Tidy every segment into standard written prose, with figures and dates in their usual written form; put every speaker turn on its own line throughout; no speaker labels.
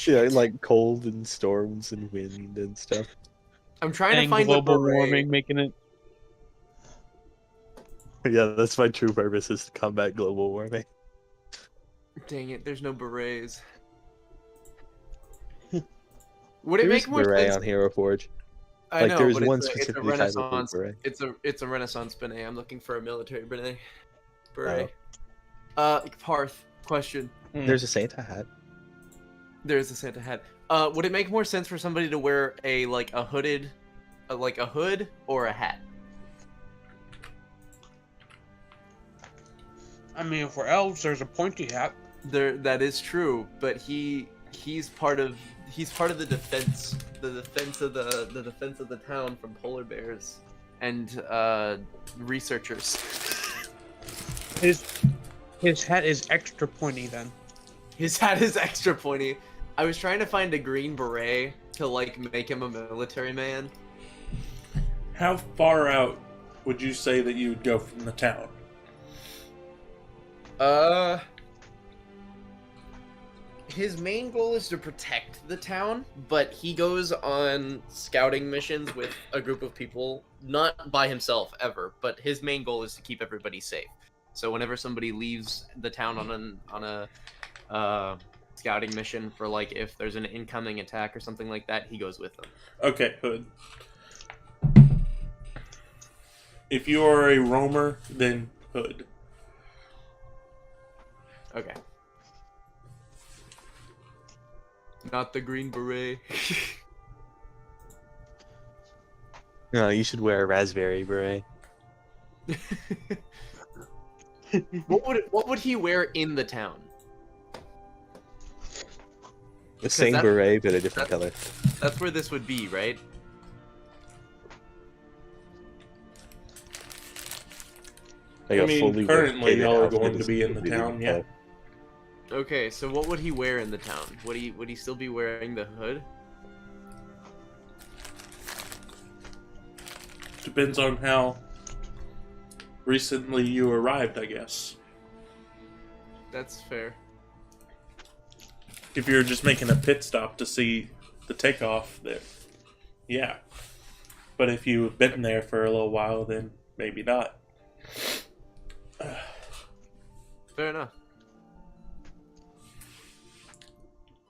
Yeah, like cold and storms and wind and stuff.
I'm trying to
And
find the
global
beret.
warming making it.
Yeah, that's my true purpose is to combat global warming.
Dang it, there's no berets. Would it
There is
make
a
more
beret
sense?
on Hero Forge.
I
Like
know,
there is
but
one
it's a
specifically titled
Renaissance.
beret.
It's a Renaissance beret. I'm looking for a military beret.
Oh.
Beret. Parth. Question.
There's a Santa hat.
There's a Santa hat. Would it make more sense for somebody to wear a hooded, like a hood or a hat?
I mean, for elves, there's a pointy hat.
That is true, but he's part of the defense of the town from polar bears and researchers.
His hat is extra pointy then.
His hat is extra pointy. I was trying to find a green beret to like make him a military man.
How far out would you say that you would go from the town?
His main goal is to protect the town, but he goes on scouting missions with a group of people, not by himself ever, but his main goal is to keep everybody safe. So whenever somebody leaves the town on a scouting mission for like if there's an incoming attack or something like that, he goes with them.
Okay, Hood. If you are a roamer, then Hood.
Okay. Not the green beret.
No, you should wear a raspberry beret.
What would he wear in the town?
The same
that-
beret, but a different color.
That's where this would be, right?
Like
I
a
mean,
fully
currently
replicated
y'all are
outfit
going to
is
be in the
completely
town, yeah.
different.
Okay, so what would he wear in the town? Would he still be wearing the hood?
Depends on how recently you arrived, I guess.
That's fair.
If you're just making a pit stop to see the takeoff, then yeah. But if you've been there for a little while, then maybe not.
Fair enough.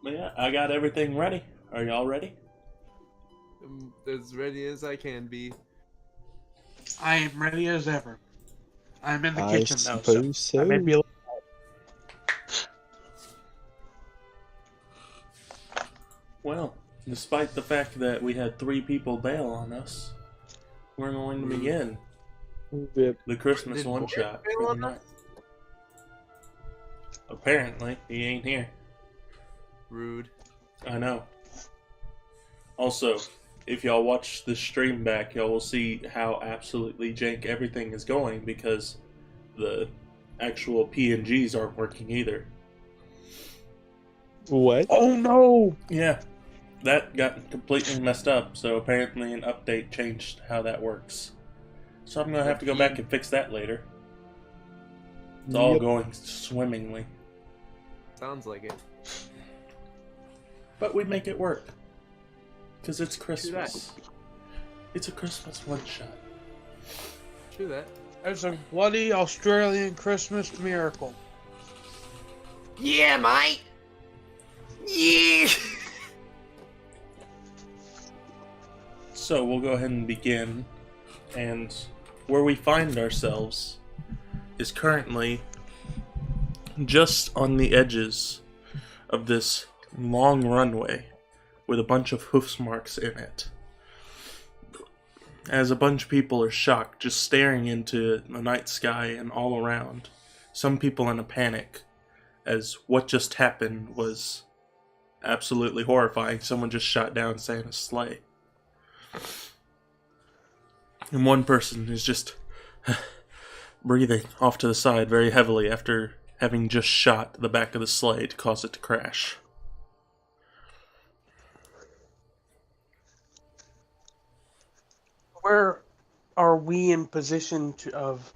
But yeah, I got everything ready. Are y'all ready?
I'm as ready as I can be.
I am ready as ever. I'm in the
I
kitchen though,
suppose
so I
so.
may be a little...
Well, despite the fact that we had 3 people bail on us, we're going to begin
Yep.
the Christmas
Did
one-shot
Boyd bail
for
on
the
us?
night. Apparently, he ain't here.
Rude.
I know. Also, if y'all watch the stream back, y'all will see how absolutely jank everything is going because the actual PNGs aren't working either.
What?
Oh no!
Yeah, that got completely messed up, so apparently an update changed how that works. So I'm gonna have to go back and fix that later. It's all
Yep.
going swimmingly.
Sounds like it.
But we make it work. Because it's
that.
Christmas. It's a Christmas one-shot.
True that.
It's a bloody Australian Christmas miracle.
Yeah, mate. Yeah.
So we'll go ahead and begin. And where we find ourselves is currently just on the edges of this long runway with a bunch of hoof marks in it. As a bunch of people are shocked, just staring into the night sky and all around. Some people in a panic, as what just happened was absolutely horrifying. Someone just shot down Santa's sleigh. And one person is just breathing off to the side very heavily after having just shot the back of the sleigh to cause it to crash.
Where are we in position of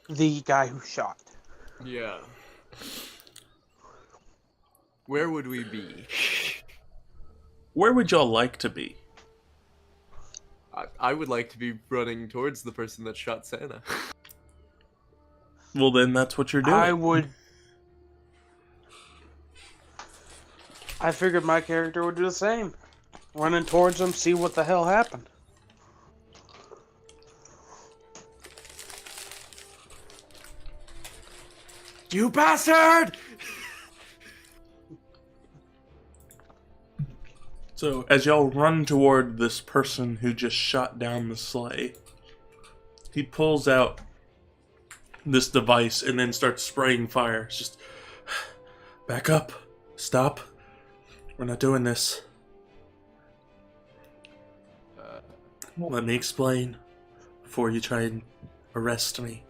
the guy who shot?
Yeah. Where would we be?
Where would y'all like to be?
I would like to be running towards the person that shot Santa.
Well, then that's what you're doing.
I figured my character would do the same. Running towards him, see what the hell happened.
You bastard!
So, as y'all run toward this person who just shot down the sleigh, he pulls out this device and then starts spraying fire. It's just, back up, stop, we're not doing this. Let me explain before you try and arrest me.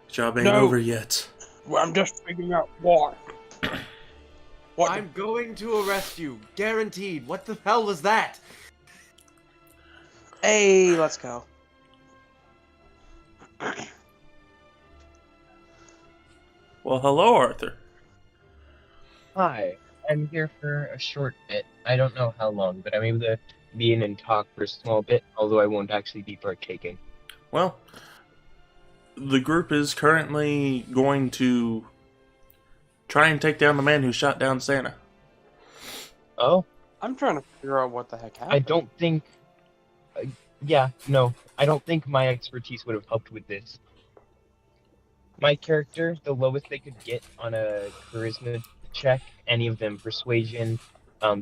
Job ain't over yet.
Well, I'm just figuring out why. What?
I'm going to arrest you. Guaranteed. What the hell was that?
Hey, let's go.
Well, hello, Arthur.
Hi, I'm here for a short bit. I don't know how long, but I'm able to be in and talk for a small bit, although I won't actually be partaking.
Well, the group is currently going to try and take down the man who shot down Santa.
Oh?
I'm trying to figure out what the heck happened.
I don't think... I don't think my expertise would have helped with this. My character, the lowest they could get on a charisma check, any of them persuasion,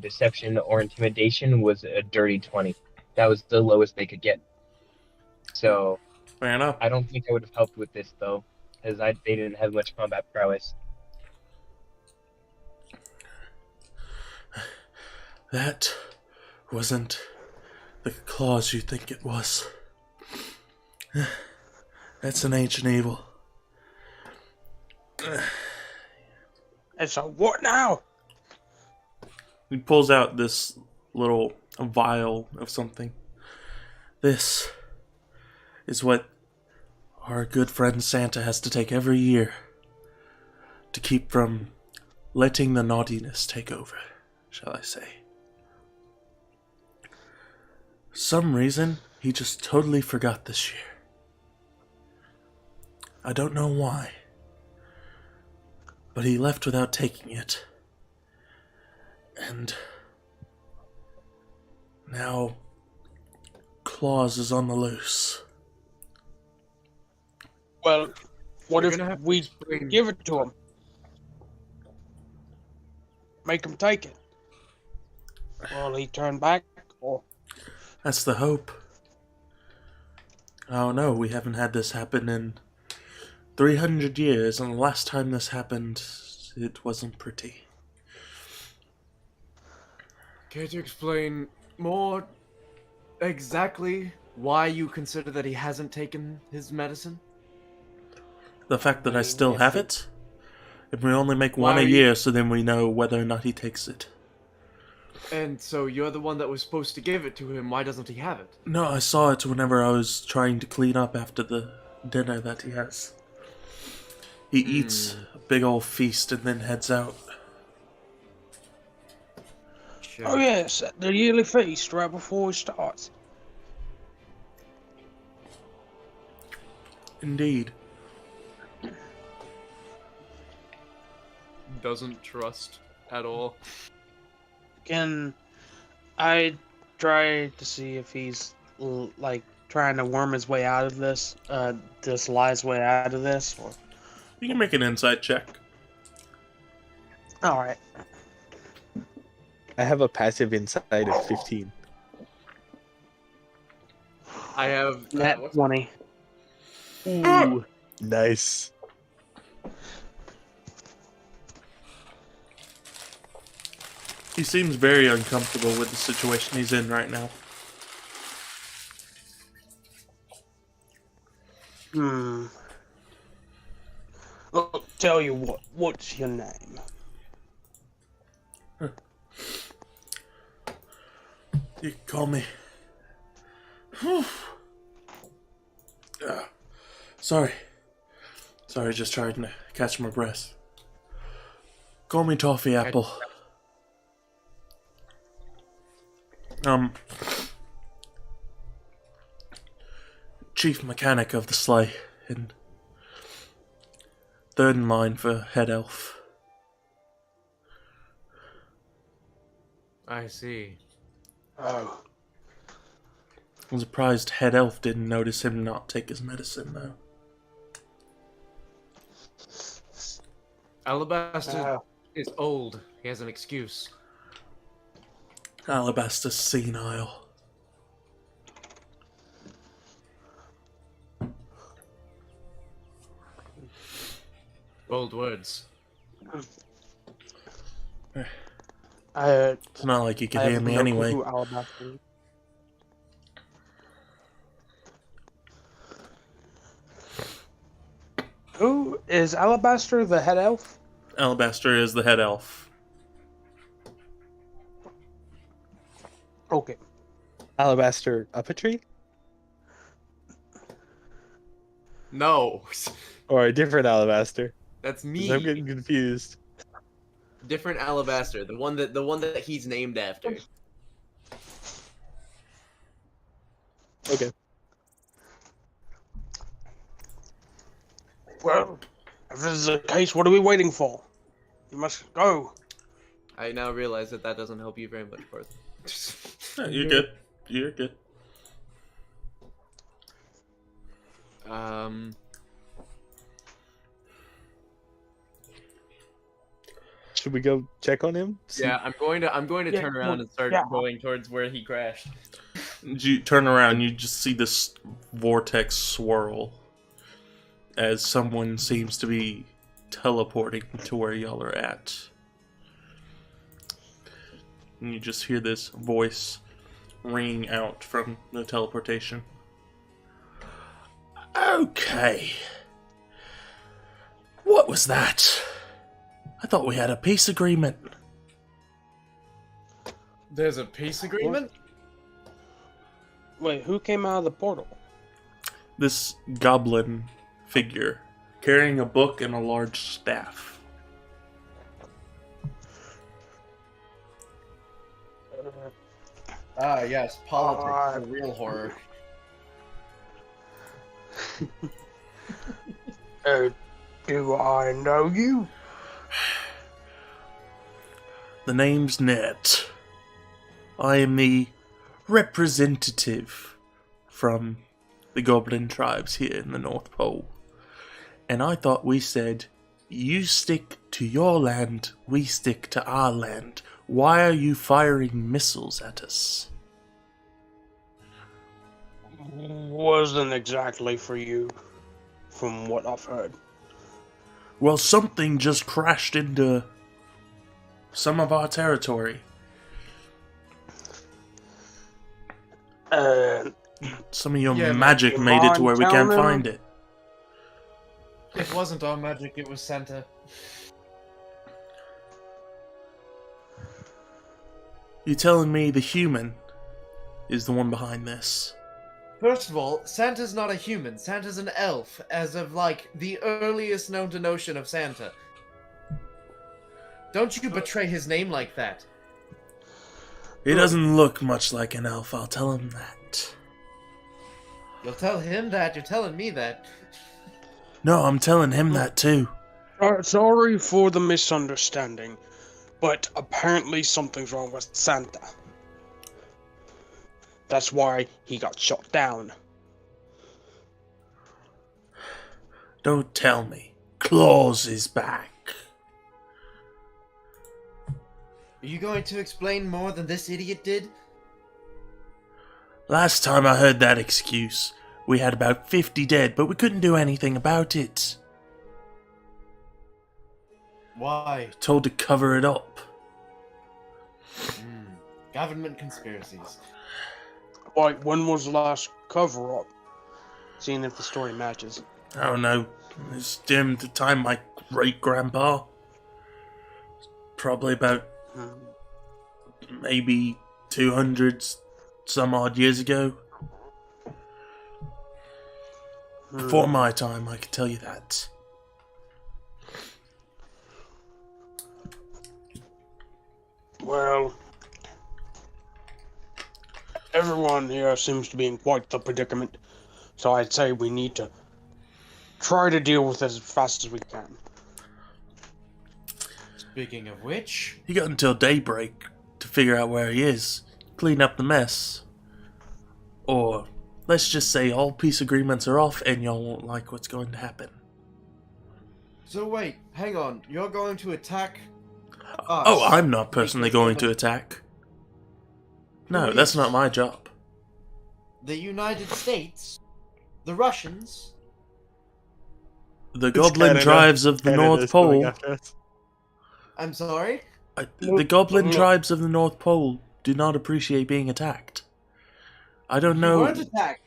deception, or intimidation, was a dirty 20. That was the lowest they could get. So,
Fair enough.
I don't think I would have helped with this, though, because they didn't have much combat prowess.
That wasn't the Klaus you think it was. That's an ancient evil.
And so what now?
He pulls out this little vial of something. This is what our good friend Santa has to take every year to keep from letting the naughtiness take over, shall I say. For some reason, he just totally forgot this year. I don't know why, but he left without taking it. And now Klaus is on the loose.
Well, what
You're
if
gonna have to
we
explain-
give it to him? Make him take it. Will he turn back? Or
That's the hope. Oh no, we haven't had this happen in 300 years, and the last time this happened, it wasn't pretty.
Care to explain more exactly why you consider that he hasn't taken his medicine?
The fact that I still have it, and we only make one
Why
a
are you-
year, so then we know whether or not he takes it.
And so you're the one that was supposed to give it to him. Why doesn't he have it?
No, I saw it whenever I was trying to clean up after the dinner that he has. He eats a big old feast and then heads out.
Sure.
oh yes, at the yearly feast right before it starts.
Indeed.
Doesn't trust at all.
Can I try to see if he's like trying to worm his way out of this, just lie his way out of this? Or
You can make an insight check.
all right,
I have a passive insight of 15.
I have
net
what's-
20.
Ooh, nice.
He seems very uncomfortable with the situation he's in right now.
Look, tell you what. What's your name?
You can call me. Sorry, just trying to catch my breath. Call me Toffee Apple. Chief mechanic of the sleigh, and third in line for head elf.
I see.
Oh.
I'm surprised head elf didn't notice him not take his medicine, though.
Alabaster is old. He has an excuse.
Alabaster's senile.
Bold words.
It's not like you could hear me anyway.
Who Alabaster is. Who is Alabaster the head elf?
Alabaster is the head elf.
Okay.
Alabaster up a tree?
No.
Or a different alabaster?
That's
'Cause
me.
I'm getting confused.
Different Alabaster, the one that he's named after.
Okay.
Well, if this is the case, what are we waiting for? You must go.
I now realize that doesn't help you very much, Parth.
No, you're good. You're good.
Should we go check on him?
Yeah, I'm going to
Yeah,
turn around and start going towards where he crashed.
You turn around, you just see this vortex swirl as someone seems to be teleporting to where y'all are at. And you just hear this voice ringing out from the teleportation. Okay. What was that? I thought we had a peace agreement.
There's a peace agreement?
Wait, who came out of the portal?
This goblin figure carrying a book and a large staff.
Ah, yes, politics, the real horror.
Do I know you?
The name's Ned. I am the representative from the goblin tribes here in the North Pole. And I thought we said, you stick to your land, we stick to our land. Why are you firing missiles at us?
Wasn't exactly for you, from what I've heard.
Well, something just crashed into some of our territory. Some of your magic made it to where we can't find it.
It wasn't our magic, it was Santa.
You telling me the human is the one behind this?
First of all, Santa's not a human. Santa's an elf, as of, like, the earliest known to notion of Santa. Don't you betray his name like that.
He doesn't look much like an elf, I'll tell him that.
You'll tell him that, you're telling me that.
No, I'm telling him that too.
Sorry for the misunderstanding, but apparently something's wrong with Santa. That's why he got shot down.
Don't tell me. Claus is back.
Are you going to explain more than this idiot did?
Last time I heard that excuse, we had about 50 dead, but we couldn't do anything about it.
Why?
Told to cover it up.
Government conspiracies.
Like, when was the last cover-up? Seeing if the story matches.
I don't know. It's dim the time my great-grandpa. Probably about maybe 200 some odd years ago. Before my time, I can tell you that.
Well, everyone here seems to be in quite the predicament, so I'd say we need to try to deal with this as fast as we can.
Speaking of which,
You got until daybreak to figure out where he is, clean up the mess. Or, let's just say all peace agreements are off and y'all won't like what's going to happen.
so wait, hang on. You're going to attack us?
Oh, I'm not personally going to attack. No, that's not my job.
The United States? The Russians?
The
It's
goblin
Canada.
tribes of the
Canada's
North
going
Pole...
after us.
I'm sorry?
The goblin tribes of the North Pole do not appreciate being attacked. I don't
You
know...
weren't attacked.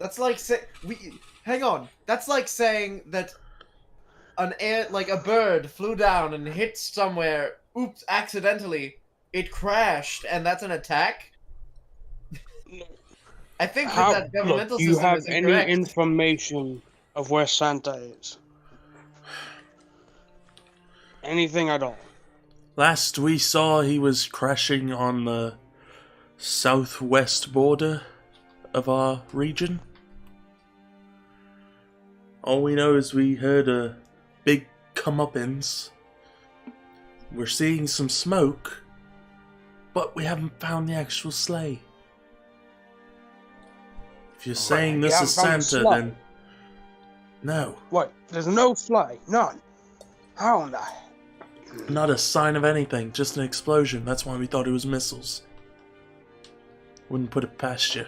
That's like hang on. That's like saying that a bird flew down and hit somewhere. Oops, accidentally. It crashed, and that's an attack? I think that governmental
Look, do you
system
have
is
any
incorrect.
information of where Santa is? Anything at all?
Last we saw, he was crashing on the southwest border of our region. All we know is we heard a big comeuppance. We're seeing some smoke, but we haven't found the actual sleigh. If you're saying
You
this
haven't
is
found the
Santa,
sleigh?
then... No.
What? There's no sleigh? None? How in the...
Not a sign of anything, just an explosion. That's why we thought it was missiles. Wouldn't put it past you.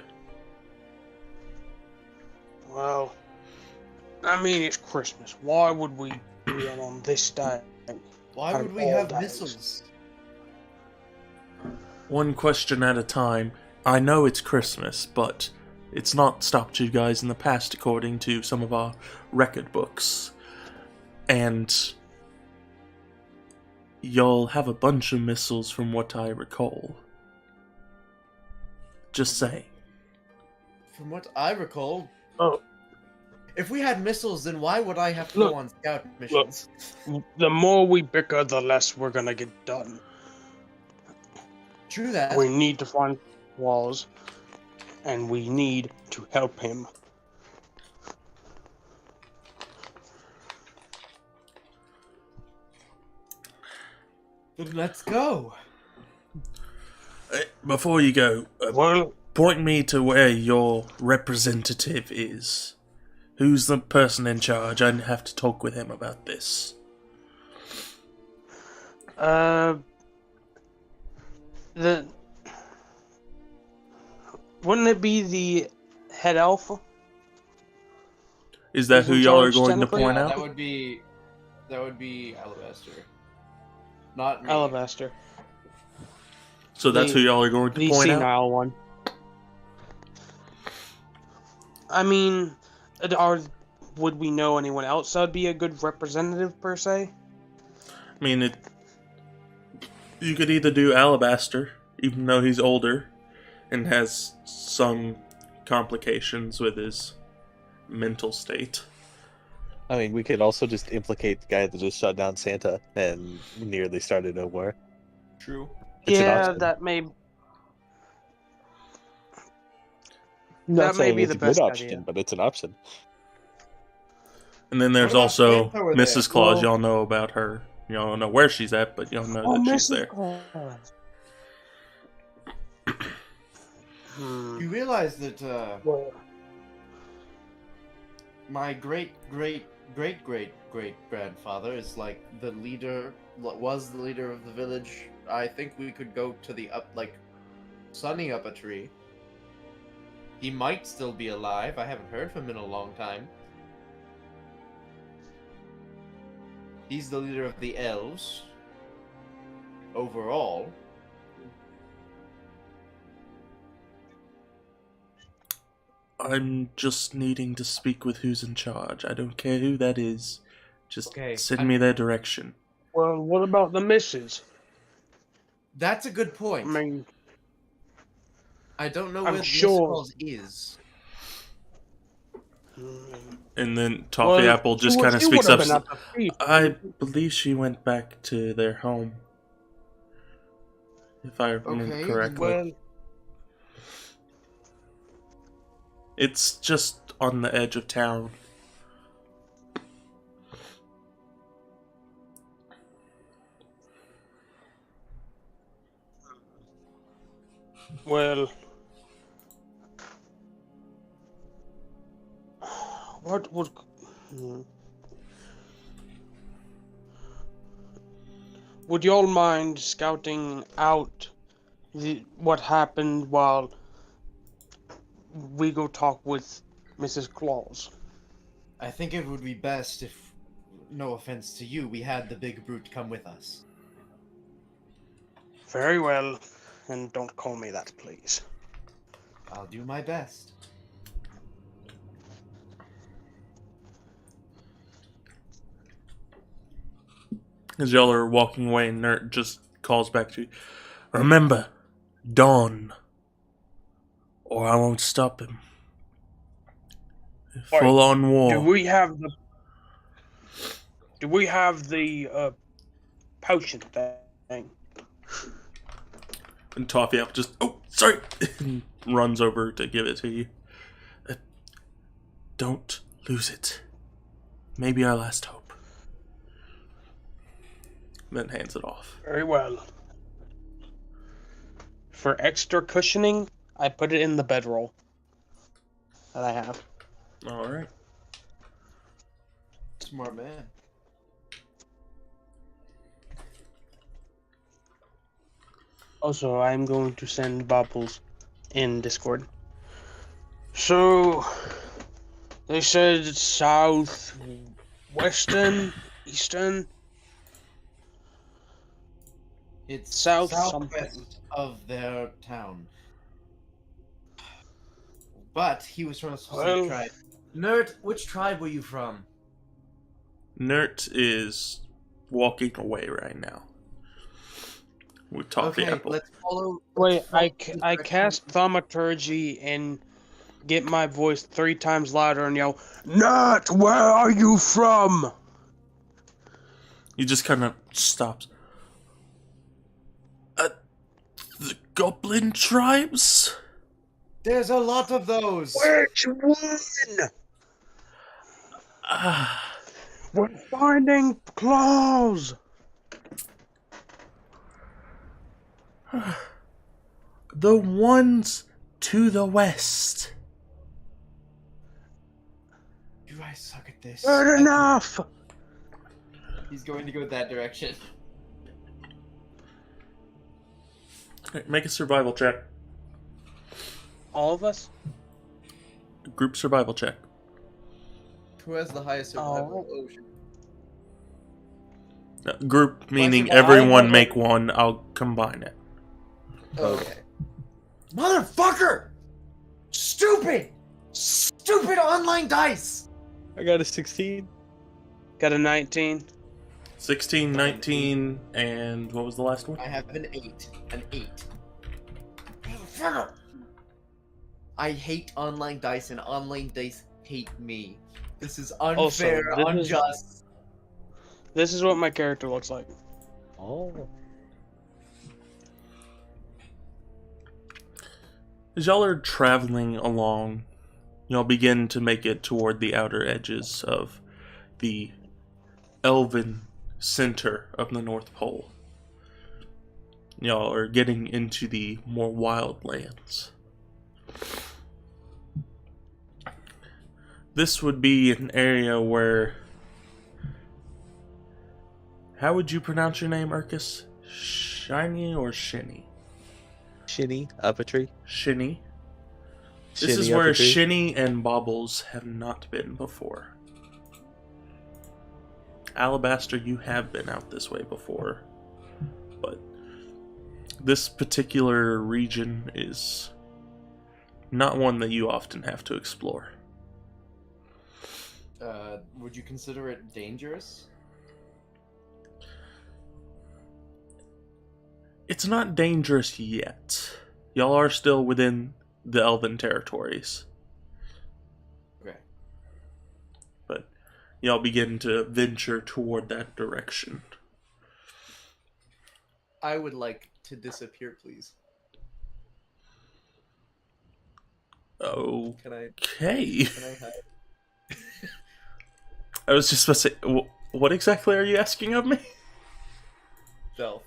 Well, I mean, it's Christmas. Why would we do it on this day?
Why
out
would
of
we
all
have
days?
missiles?
One question at a time. I know it's Christmas, but it's not stopped you guys in the past according to some of our record books. And y'all have a bunch of missiles from what I recall. Just saying.
From what I recall,
Oh,
if we had missiles, then why would I have to
Look,
go on scout missions?
the more we bicker, the less we're gonna get done.
True that.
We need to find walls, and we need to help him.
Then let's go.
Before you go,
Well,
point me to where your representative is. Who's the person in charge? I have to talk with him about this.
the wouldn't it be the head elf?
Is that
Who's
who
in
y'all are
charge,
going to
technically?
point
Yeah,
out?
that would be Alabaster. Not me.
Alabaster.
So that's
the-
who y'all are going to
The
point out?
senile one. I mean, would we know anyone else that would be a good representative, per se?
I mean, you could either do Alabaster, even though he's older, and has some complications with his mental state.
I mean, we could also just implicate the guy that just shut down Santa and nearly started a war.
True.
It's an
Yeah,
option.
that may
I'm
that
not
may
saying
be
it's
the
a good
best
option,
idea.
but it's an option.
And then there's
What about
also
Santa over
Mrs.
there?
Claus.
Well-
y'all know about her. Y'all don't know where she's at, but y'all know that she's there.
You realize that
Well,
my great grandfather is like the leader, was the leader of the village. I think we could go to the Sunny up a tree. He might still be alive. I haven't heard from him in a long time. He's the leader of the elves. Overall.
I'm just needing to speak with who's in charge. I don't care who that is. Just
Okay,
send me their direction.
well, what about the missus?
That's a good
I
point.
mean,
I don't know
I'm
where
sure-
Miss Claus is.
And then Toffee
well,
Apple just
she
kind of
she
speaks
would've
up.
been at the feast.
I believe she went back to their home. if I remember
Okay,
correctly.
Well,
It's just on the edge of town.
well, what would... hmm. Would y'all mind scouting out what happened while we go talk with Mrs. Claus?
I think it would be best if, no offense to you, we had the big brute come with us.
Very well, and don't call me that, please.
I'll do my best.
As y'all are walking away, Nert just calls back to you. Remember, Dawn, or I won't stop him. Full on war.
Do we have the potion thing?
And Toffee just, oh, sorry, runs over to give it to you. Don't lose it. Maybe our last hope. Then hands it off.
Very well. For extra cushioning, I put it in the bedroll that I have.
Alright.
Smart man.
Also, I'm going to send Bubbles in Discord. So, they said south, western, eastern,
It's
South
southwest
something.
of their town. But he was from a specific
Well-
tribe. Nerd, which tribe were you from?
Nert is walking away right now. With Toffee
Okay,
Apple.
let's follow.
Wait,
let's follow the
I
direction.
cast Thaumaturgy and get my voice 3 times louder and yell, Nut, where are you from?
He just kind of stops. The goblin tribes?
There's a lot of those.
Which one?
Ah,
We're finding claws.
the ones to the west.
You guys suck at this.
Good enough.
He's going to go that direction.
Okay, make a survival check.
All of us?
Group survival check.
Who has the highest survival? Oh, shit.
Group meaning
survival-
everyone make one. I'll combine it.
Okay.
Motherfucker! Stupid! Stupid online dice!
I got a 16.
Got a 19.
16, 19, and what was the last one?
I have an 8. An 8.
Motherfucker!
I hate online dice, and online dice hate me. This is
Also,
unfair,
this is-
unjust.
This is what my character looks like.
Oh.
As y'all are traveling along, y'all begin to make it toward the outer edges of the elven center of the North Pole. Y'all are getting into the more wild lands. This would be an area where... How would you pronounce your name, Urkus? Shiny or Shinny?
Shinny up a tree.
Shinny. This is
Shinny up
where
a tree.
Shinny and Baubles have not been before. Alabaster, you have been out this way before, but this particular region is not one that you often have to explore.
Would you consider it dangerous?
It's not dangerous yet. Y'all are still within the Elven territories.
Okay.
But y'all begin to venture toward that direction.
I would like to disappear, please.
Okay.
Can I hide?
I was just about to say, what exactly are you asking of me?
Stealth.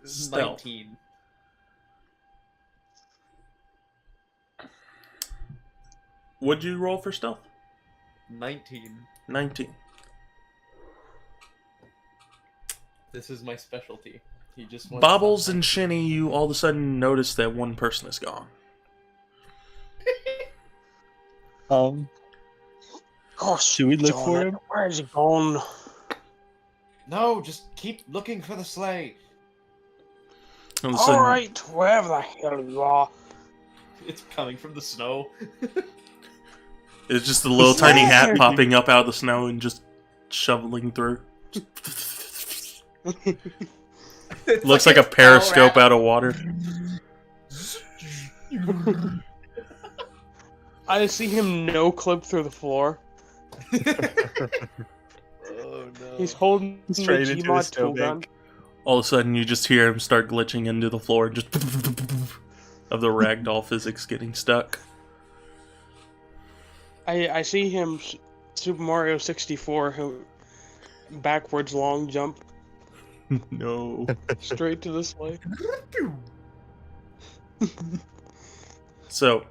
This is
Stealth.
19.
What'd you roll for stealth?
19.
19.
This is my specialty. He just wants
Bobbles
to-
and Shinny, you all of a sudden notice that one person is gone.
Gosh,
Should we look
darn
for
it.
him?
Where is he gone?
No, just keep looking for the sleigh.
All of a sudden,
Alright, wherever the hell you are.
It's coming from the snow.
it's just a little tiny hat
there.
popping up out of the snow and just shoveling through.
It's
Looks like a
it's
periscope
Owl
out of water.
I see him no clip through the floor.
Rat. Oh no.
He's holding the
Straight into the
Gmod tool gun.
snowbank.
All of a sudden, you just hear him start glitching into the floor, just of the ragdoll physics getting stuck.
I see him Super Mario 64 who backwards long jump
No.
straight to the sleigh.
So,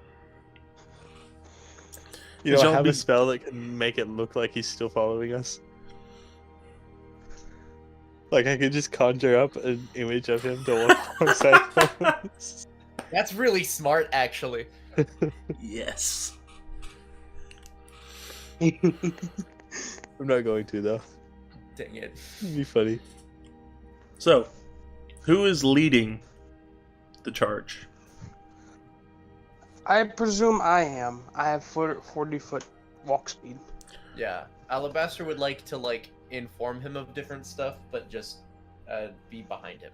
You know,
Shall
I have
be-
a spell that can make it look like he's still following us. Like, I could just conjure up an image of him to walk alongside us.
That's really smart, actually.
yes.
I'm not going to, though.
Dang it.
It'd be funny.
So, who is leading the charge?
I presume I am. I have 40-foot walk speed.
Yeah. Alabaster would like to, like, inform him of different stuff, but just be behind him.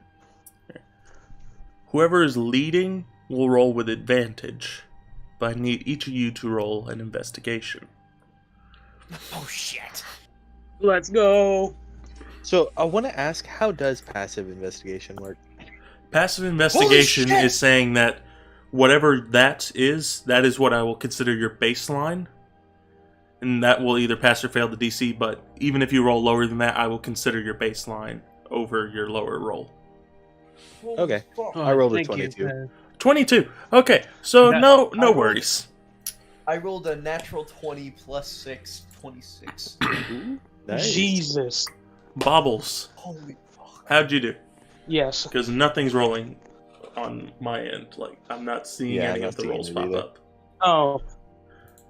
Whoever is leading will roll with advantage, but I need each of you to roll an investigation.
Oh, shit.
Let's go.
So, I want to ask, how does passive investigation work?
Passive investigation
shit!
is saying that whatever that is what I will consider your baseline. And that will either pass or fail the DC, but even if you roll lower than that, I will consider your baseline over your lower roll.
Okay.
Oh,
I rolled a
thank you.
22.
22. Okay, so
That-
no
I rolled-
worries.
I rolled a natural 20 plus 6, 26.
Nice.
Jesus.
Bobbles,
Holy fuck.
how'd you do?
Yes.
Because nothing's rolling on my end. Like, I'm not seeing
Yeah, I'm
any
not
of the
seeing
rolls
it
pop
either.
up.
Oh.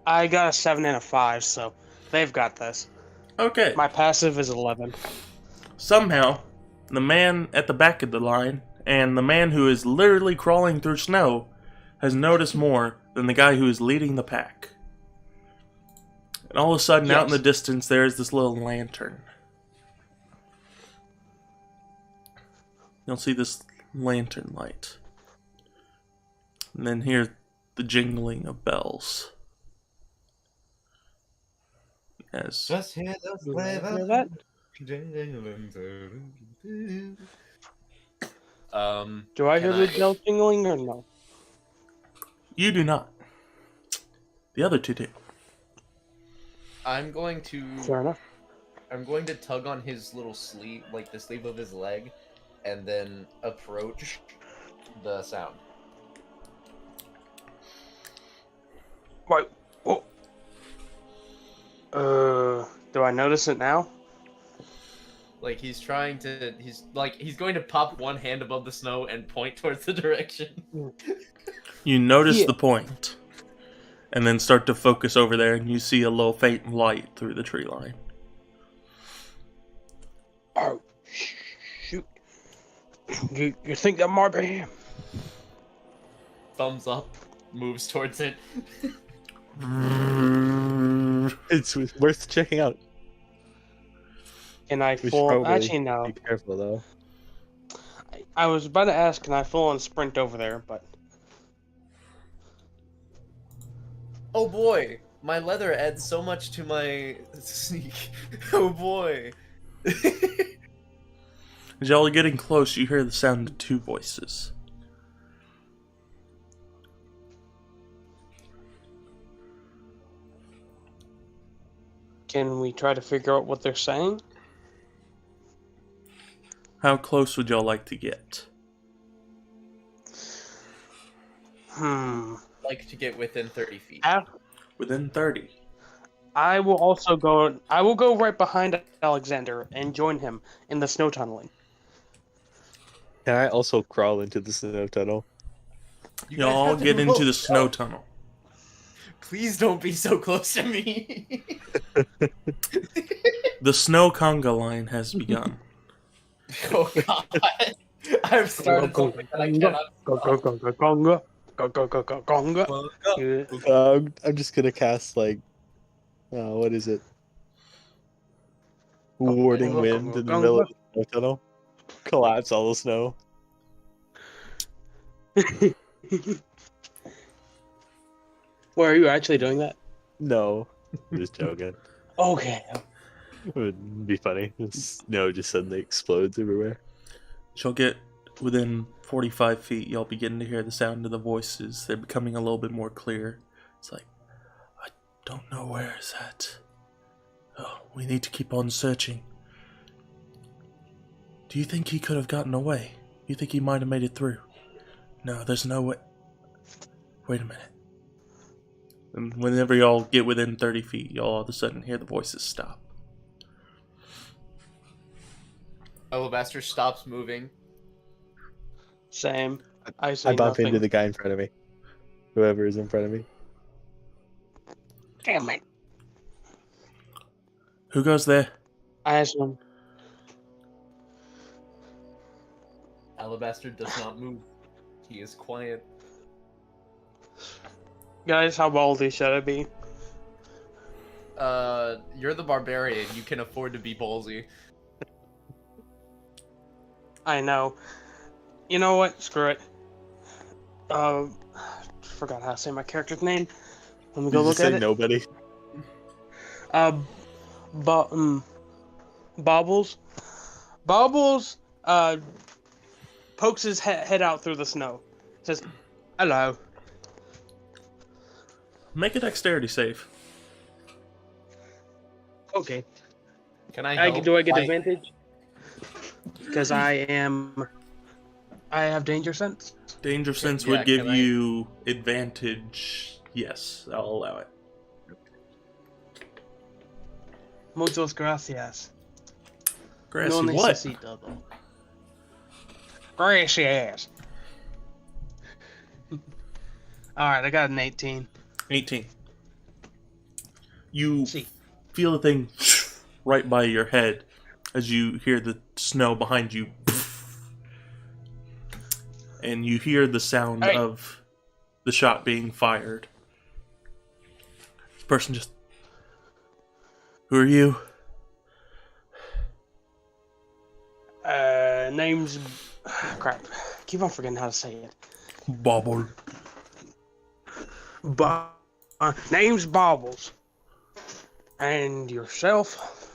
I got a 7 and a 5, so they've got this.
Okay.
My passive is 11.
Somehow, the man at the back of the line and the man who is literally crawling through snow has noticed more than the guy who is leading the pack. And all of a sudden, out in
Yes.
the distance, there is this little lantern. You'll see this lantern light. And then hear the jingling of bells. As
Just hear the sleigh
Hear
bells.
Um,
Do I hear
Can
the
I-
bell jingling or no?
you do not. The other two do.
I'm going to
Fair enough.
tug on his little sleeve, like the sleeve of his leg, and then approach the sound.
Wait. Oh. Do I notice it now?
Like he's going to pop one hand above the snow and point towards the direction.
You notice
Yeah.
the point, and then start to focus over there, and you see a little faint light through the tree line.
Oh, shoot. You think that might be him?
Thumbs up, moves towards it.
It's worth checking out.
Can I
We should
full...
probably
Actually, no.
Be careful, though.
I was about to ask, can I full on sprint over there, but...
Oh boy, my leather adds so much to my sneak. Oh boy.
As y'all are getting close, you hear the sound of two voices.
Can we try to figure out what they're saying?
How close would y'all like to get?
Like to get within 30 feet.
Within 30.
I will also go. I will go right behind Alexander and join him in the snow tunneling.
Can I also crawl into the snow tunnel?
You guys
Y'all
have to
get
move
into the
up.
snow tunnel.
Please don't be so close to me.
The snow conga line has begun.
Oh god. I've started something that I cannot stop.
I'm just gonna cast like, what is it? Warding wind in the middle of the snow tunnel. Collapse all the snow.
Where are you actually doing that?
No, I'm just joking.
Okay.
It would be funny. The snow just suddenly explodes everywhere.
Y'all get within 45 feet, y'all begin to hear the sound of the voices. They're becoming a little bit more clear. It's like, I don't know where is that. Oh, we need to keep on searching. Do you think he could have gotten away? You think he might have made it through? No, there's no way. Wait a minute. And whenever y'all get within 30 feet, y'all all of a sudden hear the voices stop.
Alabaster stops moving.
Same. I say
I bump
nothing.
into the guy in front of me. Whoever is in front of me.
Damn it.
Who goes there?
I asked him.
Alabaster does not move. He is quiet.
Guys, how ballsy should I be?
You're the barbarian. You can afford to be ballsy.
I know. You know what? Screw it. Forgot how to say my character's name. Let me
Did
go
you
look
say
at it.
nobody?
Bobbles. Bobbles, pokes his head out through the snow. Says, hello.
Make a dexterity save.
Okay.
Can I help?
Do I get
Like,
advantage? Because I have danger sense.
Danger sense
Yeah,
would give
can I-
you advantage. Yes, I'll allow it.
Muchas gracias.
Grassy,
No
what?
necesito. Gracias. Alright, I got an 18.
18. You
See.
feel the thing right by your head as you hear the snow behind you. And you hear the sound
Hey.
of the shot being fired. This person just... Who are you?
Name's... Crap. Keep on forgetting how to say it.
Bobble.
Name's Bobbles. And yourself?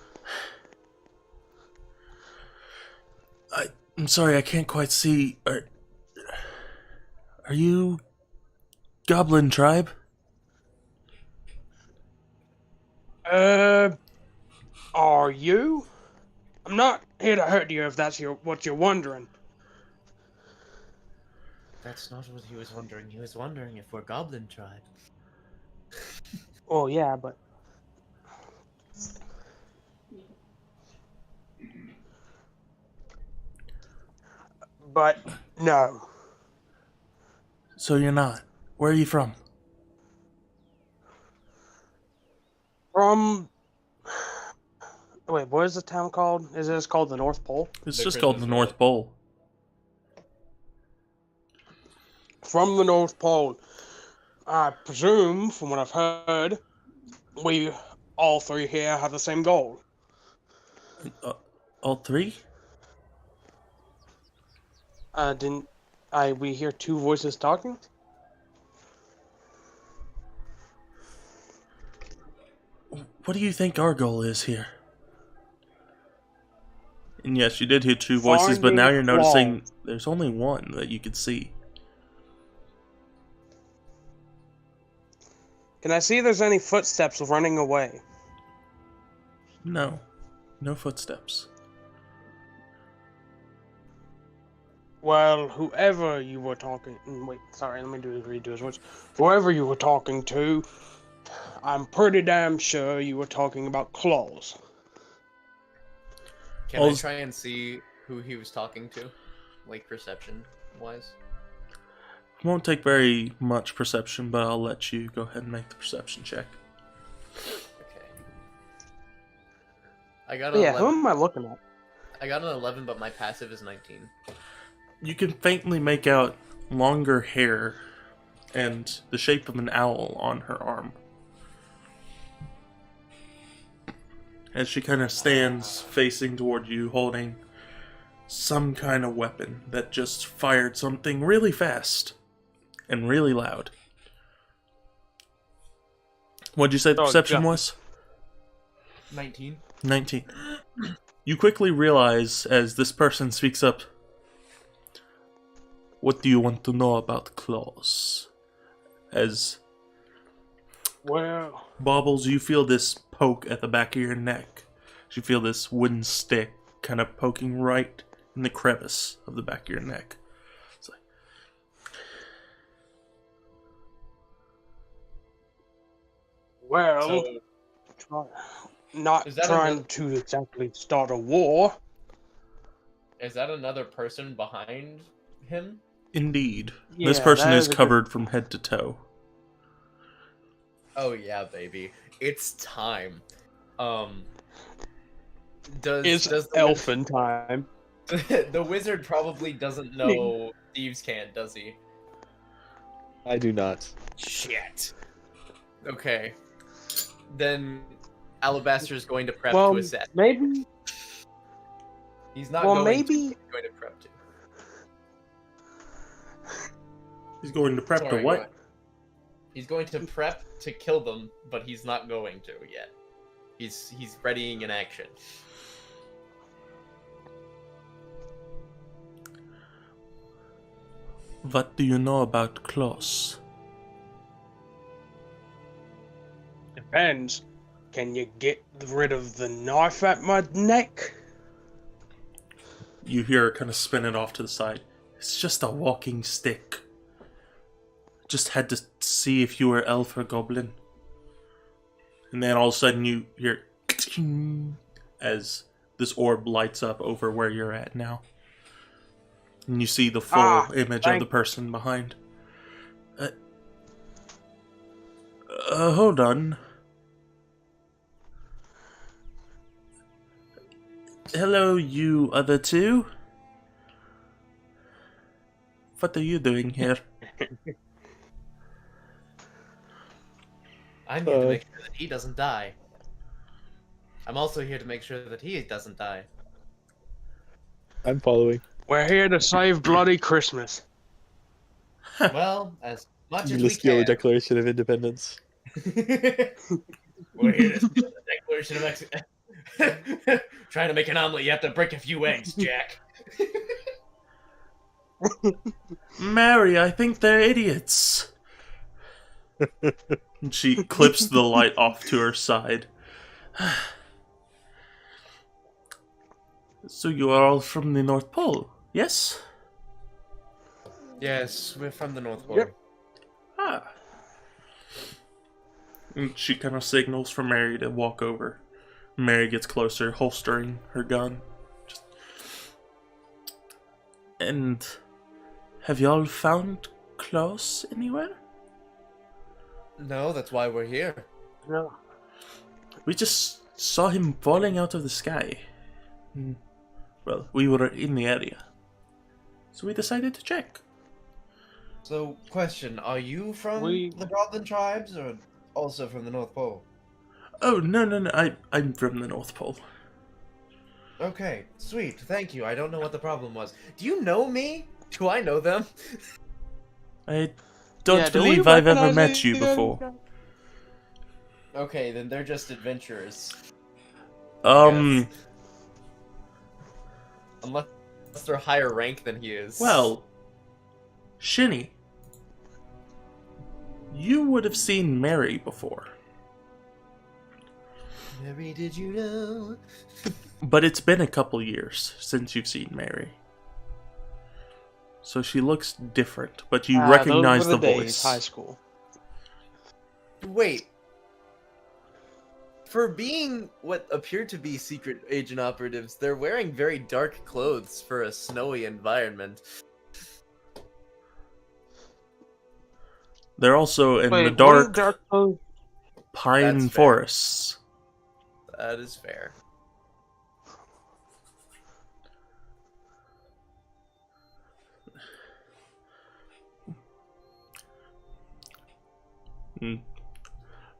I'm sorry, I can't quite see. Are you Goblin Tribe?
Are you? I'm not here to hurt you if that's what you're wondering.
That's not what he was wondering. He was wondering if we're Goblin Tribe.
Oh, yeah, but... But, no.
So you're not. Where are you from?
From... Wait, what is the town called? Is this called the North Pole?
It's
The
just called the
Christmas
North Pole.
From the North Pole. I presume, from what I've heard, we all three here have the same goal.
All three?
We hear two voices talking?
What do you think our goal is here? And yes, you did hear two voices, but now you're
Finding
noticing
claws.
there's only one that you could see.
Can I see if there's any footsteps running away?
No. No footsteps.
Well, whoever you were talking... Wait, sorry, let me redo his words. Whoever you were talking to, I'm pretty damn sure you were talking about claws.
Can I
Also-
try and see who he was talking to? Like, perception-wise?
Won't take very much perception, but I'll let you go ahead and make the perception check.
Okay. I got an
Yeah,
11.
who am I looking at?
I got an 11, but my passive is 19.
You can faintly make out longer hair and the shape of an owl on her arm. As she kind of stands facing toward you, holding some kind of weapon that just fired something really fast and really loud. What'd you say the
Oh,
perception
yeah.
was?
19?
19. You quickly realize as this person speaks up, what do you want to know about claws? As
Well,
Bobbles, you feel this poke at the back of your neck. You feel this wooden stick kind of poking right in the crevice of the back of your neck. It's like,
well, not
Is that
trying
another-
to exactly start a war.
Is that another person behind him?
indeed.
Yeah,
This person
that
is
is a good-
covered from head to toe.
Oh yeah, baby. It's time. Does
It's
the
elfin time.
the wizard probably doesn't know thieves' can't, does he?
I do not.
Shit. Okay. Then Alabaster's going to prep
Well,
to assess.
maybe.
He's not
Well,
going
maybe.
to. He's going to prep to.
He's going to prep
Sorry,
to
go
what?
ahead. He's going to prep to kill them, but he's not going to yet. He's readying an action.
What do you know about Klaus?
Depends. Can you get rid of the knife at my neck?
You hear her kind of spin it off to the side. It's just a walking stick. Just had to see if you were elf or goblin. And then all of a sudden you hear as this orb lights up over where you're at now. And you see the full image of the person behind. Hold on. Hello, you other two. What are you doing here?
I'm here to make sure that he doesn't die. I'm also here to make sure that he doesn't die.
I'm following.
We're here to save bloody Christmas.
Well, as much
You
as we
list the
can.
Declaration of Independence.
We're here to steal the Declaration of Trying to make an omelet, you have to break a few eggs, Jack.
Mary, I think they're idiots. And she clips the light off to her side. So you are all from the North Pole, yes?
Yes, we're from the North Pole.
Yep.
Ah. And she kind of signals for Mary to walk over. Mary gets closer, holstering her gun. And have y'all found Klaus anywhere?
No, that's why we're here.
No.
We just saw him falling out of the sky. Well, we were in the area. So we decided to check.
So, question: are you from
We-
the Goblin tribes, or also from the North Pole?
Oh, no, I'm from the North Pole.
Okay, sweet, thank you. I don't know what the problem was. Do you know me? Do I know them?
I don't
Yeah, do we
believe I've ever
recognize
met you
guys?
before.
Okay, then they're just adventurers. Unless they're higher rank than he is.
Well, Shinny, you would have seen Mary before.
Mary, did you know?
But it's been a couple years since you've seen Mary. So she looks different, but you recognize
those were
the
the
voice.
days, high school.
Wait. For being what appear to be secret agent operatives, they're wearing very dark clothes for a snowy environment.
They're also in the
Wait,
dark
what
pine
That's fair.
forests.
That is fair.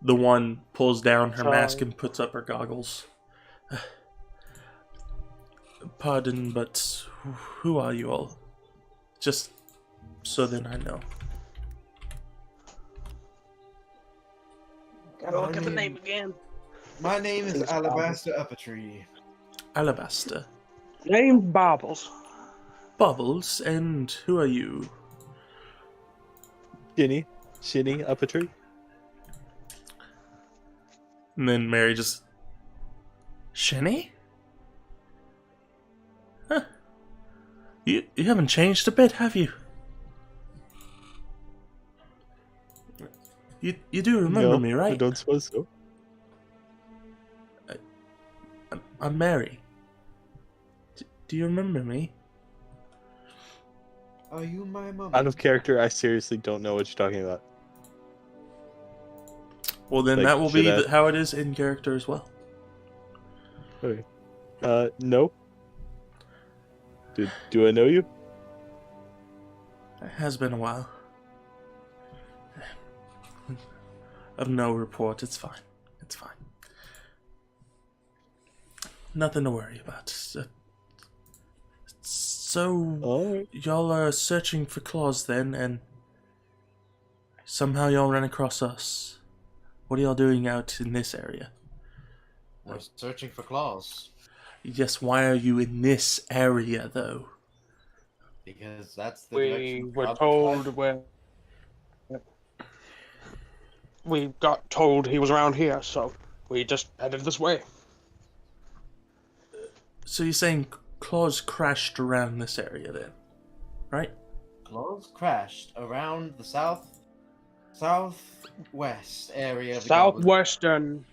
The one pulls down her
Sorry.
mask and puts up her goggles. Pardon, but who are you all? Just so then I know.
Gotta look at the name again.
My name is Alabaster Uppertree.
Alabaster.
Name's Bobbles.
Bubbles, and who are you?
Shinny up a tree.
And then Mary just... Shinny? Huh. You haven't changed a bit, have you? You do remember
No,
me,
I
right?
don't suppose so.
I'm Mary. Do you remember me?
Are you my mom?
Out of character, I seriously don't know what you're talking about.
Well, then
Like,
that will be
should I-
how it is in character as well.
Okay. No. Do I know you?
It has been a while. Of no report, it's fine. It's fine. Nothing to worry about. So,
Alright.
y'all are searching for Klaus then, and somehow y'all ran across us. What are y'all doing out in this area?
We're searching for Klaus.
Yes, why are you in this area, though?
Because that's the
We
direction
were
Klaus
told
went.
where. We got told he was around here, so we just headed this way.
So you're saying Klaus crashed around this area then, right?
Klaus crashed around the southwest area of the Goblin.
Southwestern,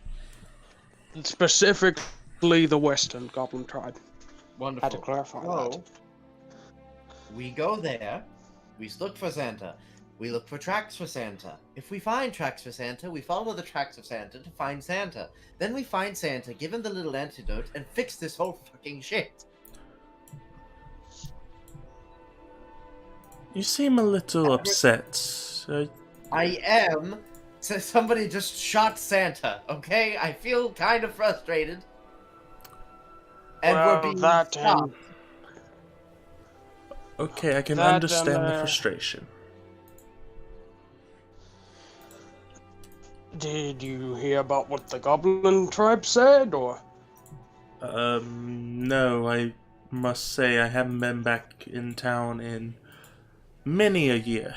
specifically the Western Goblin tribe.
Wonderful.
Had to clarify that.
So, we go there, we look for Santa, we look for tracks for Santa. If we find tracks for Santa, we follow the tracks of Santa to find Santa. Then we find Santa, give him the little antidote, and fix this whole fucking shit.
You seem a little upset.
I am. So somebody just shot Santa, okay? I feel kind of frustrated. And
Well,
we're being
that,
stopped.
Okay, I can
That,
understand the frustration.
Did you hear about what the Goblin tribe said, or?
No, I must say I haven't been back in town in many a year.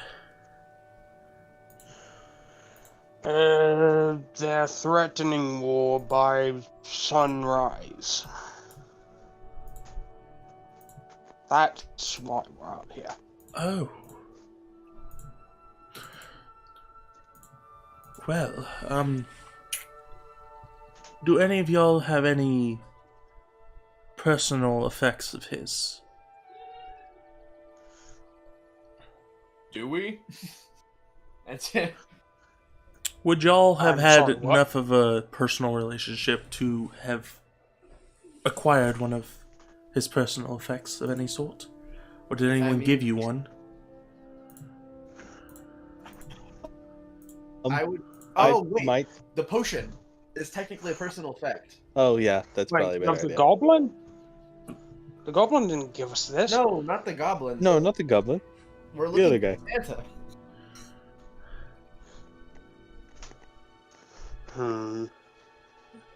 They're threatening war by sunrise. That's why we're out here.
Oh. Well, do any of y'all have any personal effects of his?
Do we?
That's it.
Would y'all have
I'm
had
sorry, what?
enough of a personal relationship to have acquired one of his personal effects of any sort? Or did anyone
mean-
give you one?
I would.
I
Oh wait,
might.
the potion is technically a personal effect.
Oh yeah, that's probably a
Wait,
better
of the
idea.
Goblin? The Goblin didn't give us this.
No, not the goblin.
No, not the goblin.
We're
The
looking
other guy.
for Santa.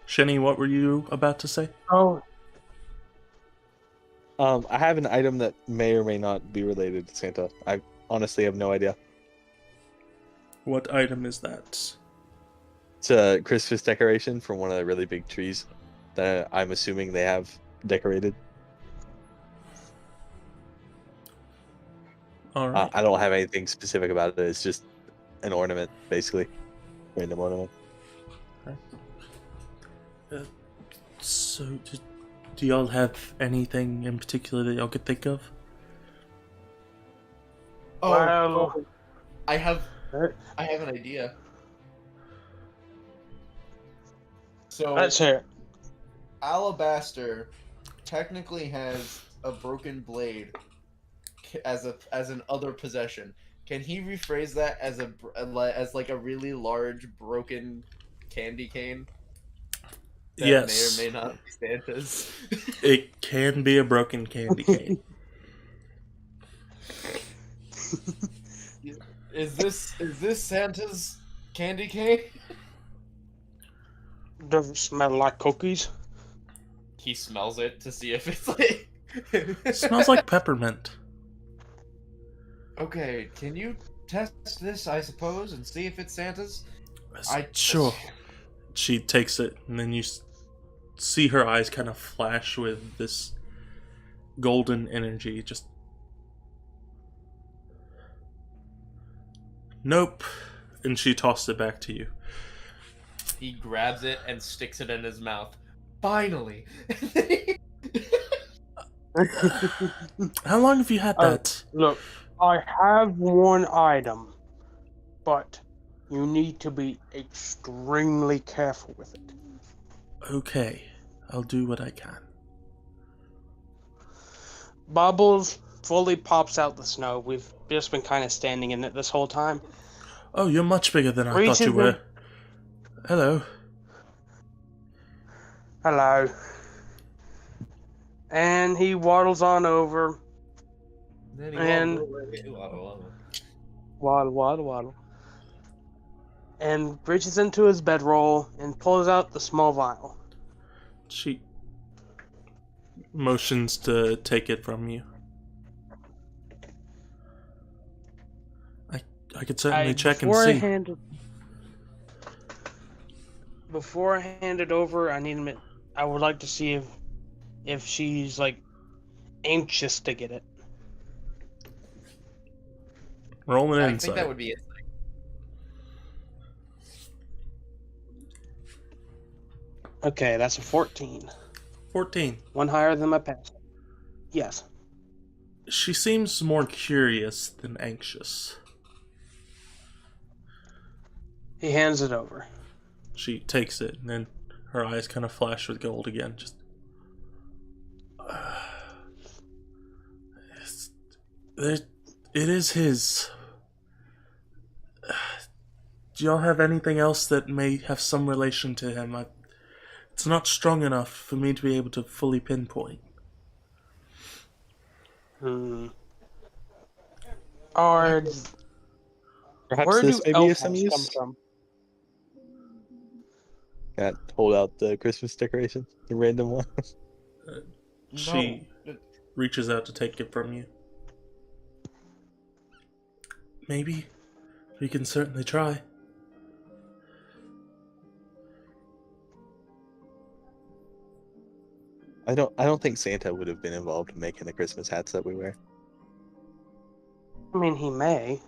Shenny, what were you about to say?
Oh,
I have an item that may or may not be related to Santa. I honestly have no idea.
What item is that?
It's a Christmas decoration from one of the really big trees that I'm assuming they have decorated.
All right.
I don't have anything specific about it. It's just an ornament, basically. Random ornament.
So, do y'all have anything in particular that y'all could think of?
Oh,
Well,
I have an idea. So
let's hear it.
Alabaster technically has a broken blade as an other possession. Can he rephrase that as like a really large broken candy cane? That
Yes.
may or may not be Santa's.
It can be a broken candy cane.
Is this Santa's candy cane?
Does it smell like cookies?
He smells it to see if it's like.
It smells like peppermint.
Okay, can you test this, I suppose, and see if it's Santa's?
Sure. She takes it, and then you see her eyes kind of flash with this golden energy. Just. Nope. And she tossed it back to you.
He grabs it and sticks it in his mouth. Finally!
How long have you had that?
Look, I have one item, but you need to be extremely careful with it.
Okay. I'll do what I can.
Bubbles fully pops out the snow. We've just been kind of standing in it this whole time.
Oh, you're much bigger than I
Reaches
thought you were. Hello.
Hello. And he waddles on over. And waddle. And reaches into his bedroll and pulls out the small vial.
She motions to take it from you. I could certainly check and see.
Before I hand it over, I would like to see if she's like anxious to get it.
Roll an
I
insight.
think that would be it.
Okay, that's a 14.
14.
One higher than my pass. Yes.
She seems more curious than anxious.
He hands it over.
She takes it, and then her eyes kind of flash with gold again. Just. It is his. Do y'all have anything else that may have some relation to him? It's not strong enough for me to be able to fully pinpoint.
Or
Perhaps
where
this
do
may be
elf
of some
elves
use.
come from?
Can't hold out the Christmas decoration, the random one.
She reaches out to take it from you. Maybe. We can certainly try.
I don't think Santa would have been involved in making the Christmas hats that we wear.
I mean, he may.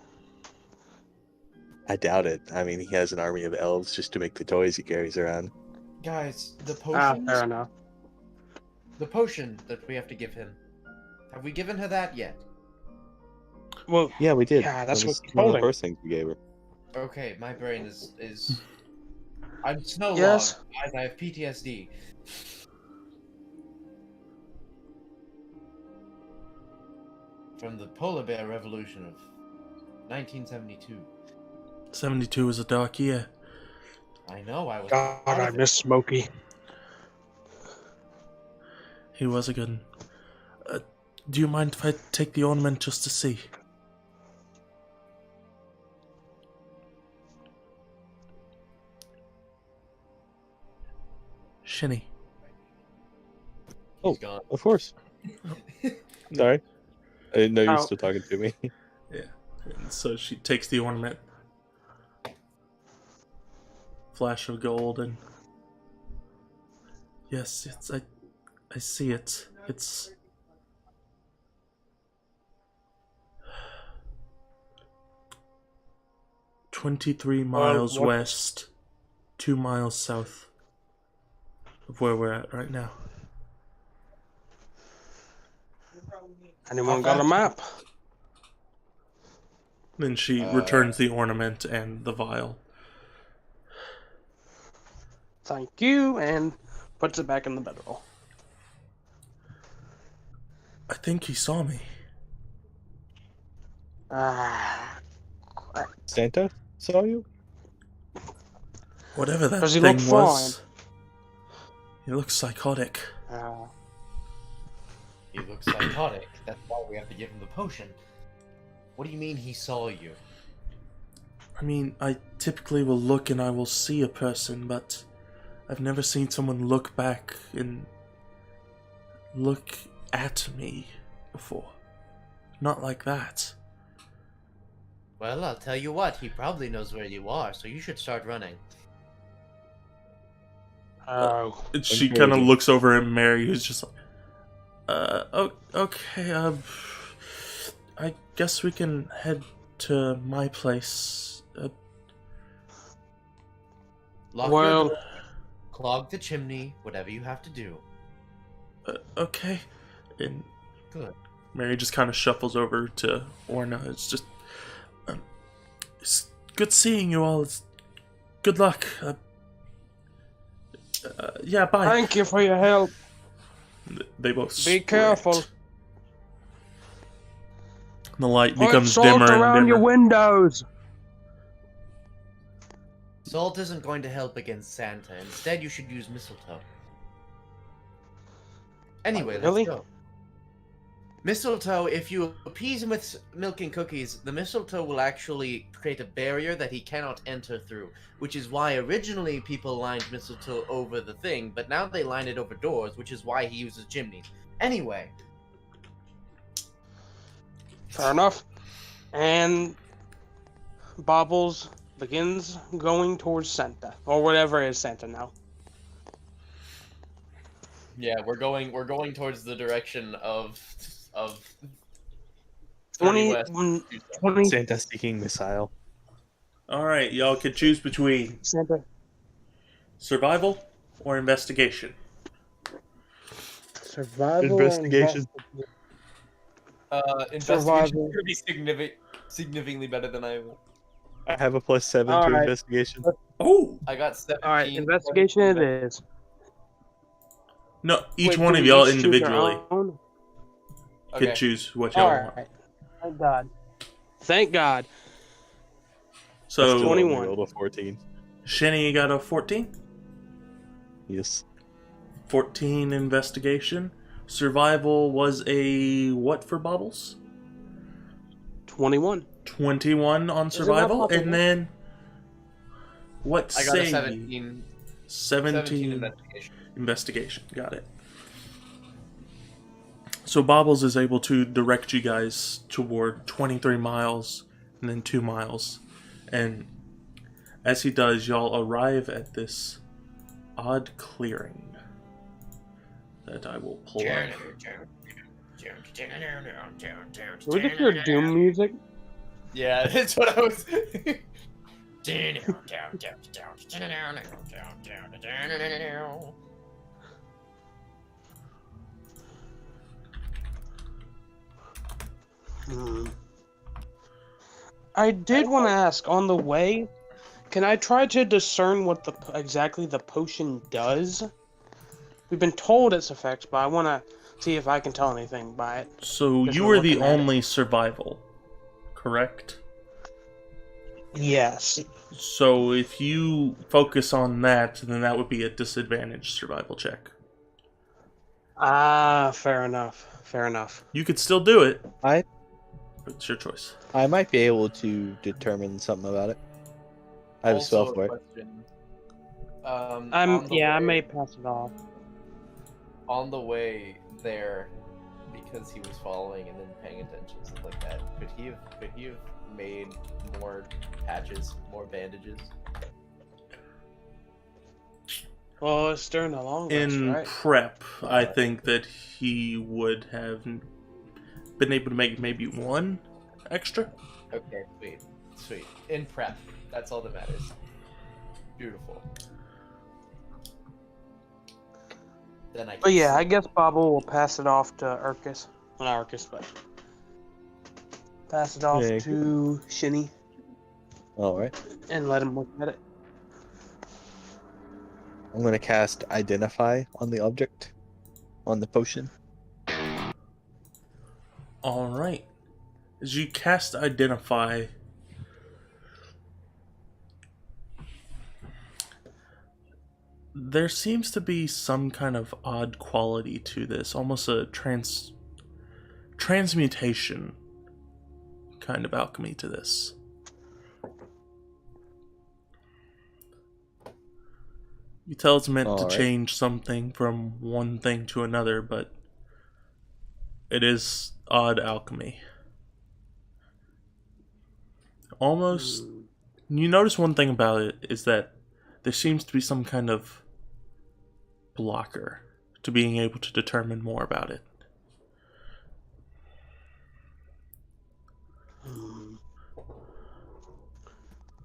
I doubt it. I mean, he has an army of elves just to make the toys he carries around.
Guys, the
Ah,
potions.
fair enough.
The potion that we have to give him. Have we given her that yet?
Well,
Yeah, we did.
Yeah, that's
That was
what he's
one of the
holding.
first things we gave her.
Okay, my brain is. I'm snow
Yes.
Guys, I have PTSD. From the polar bear revolution of 1972.
72 was a dark year.
I know, I was.
God,
part
I
of it.
miss Smokey.
He was a good one. Do you mind if I take the ornament just to see? Shinny.
Oh,
He's gone.
of course. Sorry, I didn't know you were
Oh.
still talking to me.
Yeah. And so she takes the ornament. Flash of gold and yes, I see it. It's 23 miles
what-
west, 2 miles south of where we're at right now.
Anyone got a map?
Then she returns the ornament and the vial.
Thank you, and puts it back in the bedroll.
I think he saw me.
Ah,
Santa saw you?
Whatever that
Does he
thing
look
was. He looks psychotic.
He looks psychotic. That's why we have to give him the potion. What do you mean he saw you?
I mean, I typically will look and I will see a person, but I've never seen someone look back and look at me before. Not like that.
Well, I'll tell you what, he probably knows where you are, so you should start running.
oh.
And she
Encouraging.
kind of looks over at Mary, who's just like, okay, I guess we can head to my place.
Lock
Well-
your door, clog the chimney, whatever you have to do.
Okay. And
Good.
Mary just kind of shuffles over to Orna. It's just, it's good seeing you all. It's good luck. Yeah, bye.
Thank you for your help.
They both
Be
sprint.
careful.
The light
Put
becomes
salt
dimmer
around
and
your
dimmer.
windows.
Salt isn't going to help against Santa. Instead, you should use mistletoe. Anyway,
Really?
let's go. Mistletoe, if you appease him with milk and cookies, the mistletoe will actually create a barrier that he cannot enter through, which is why originally people lined mistletoe over the thing, but now they line it over doors, which is why he uses chimneys. Anyway,
Fair enough. And Bobbles begins going towards Santa, or whatever is Santa now.
Yeah, we're going towards the direction of
20,
30 west.
20
Santa seeking missile.
Alright, y'all can choose between
Santa.
survival or investigation.
Survival.
Investigation.
Investigation
Survival.
is gonna be significantly better than I will.
I have a +7 to
Alright.
investigation.
Oh!
I got 17.
All right, investigation it is.
No, each
Wait,
one
do
of
we
y'all
each choose our
individually
own?
can
Okay.
choose what y'all
All
want.
right. Thank God. Thank God.
So,
I still only
21.
rolled a 14.
Shenny got a 14?
Yes.
14 investigation. Survival was a what for Bobbles?
21.
21 on
that
survival.
possible?
And then what
I got a
say
17.
17
investigation.
investigation. Got it. So Bobbles is able to direct you guys toward 23 miles and then 2 miles. And as he does, y'all arrive at this odd clearing that I will pull up.
Can we just hear Doom music?
Yeah, that's what I was.
I did want to ask, on the way, can I try to discern what exactly the potion does? We've been told its effects, but I want to see if I can tell anything by it.
So
Just
you were the
looking at it.
only survival, correct?
Yes.
So if you focus on that, then that would be a disadvantaged survival check.
Ah, fair enough. Fair enough.
You could still do it,
I
but it's your choice.
I might be able to determine something about it. I have a
Also
spell for it.
question. On the
I
way-
may pass it off.
On the way there, because he was following and then paying attention, stuff like that. Could he have made more patches, more bandages?
Well, it's during the long rest,
In
right?
prep, I think that he would have been able to make maybe one extra.
Okay, sweet. In prep, that's all that matters. Beautiful. Then I.
But yeah, I guess Bobble will pass it off to Urkus. Well, not Urkus, but pass it off
Yeah.
to Shinny
All right.
and let him look at it.
I'm going to cast Identify on the object, on the potion.
All right. As you cast Identify, there seems to be some kind of odd quality to this, almost a transmutation kind of alchemy to this. You tell it's meant to
Alright.
change something from one thing to another, but it is odd alchemy. Almost. You notice one thing about it is that there seems to be some kind of blocker to being able to determine more about it.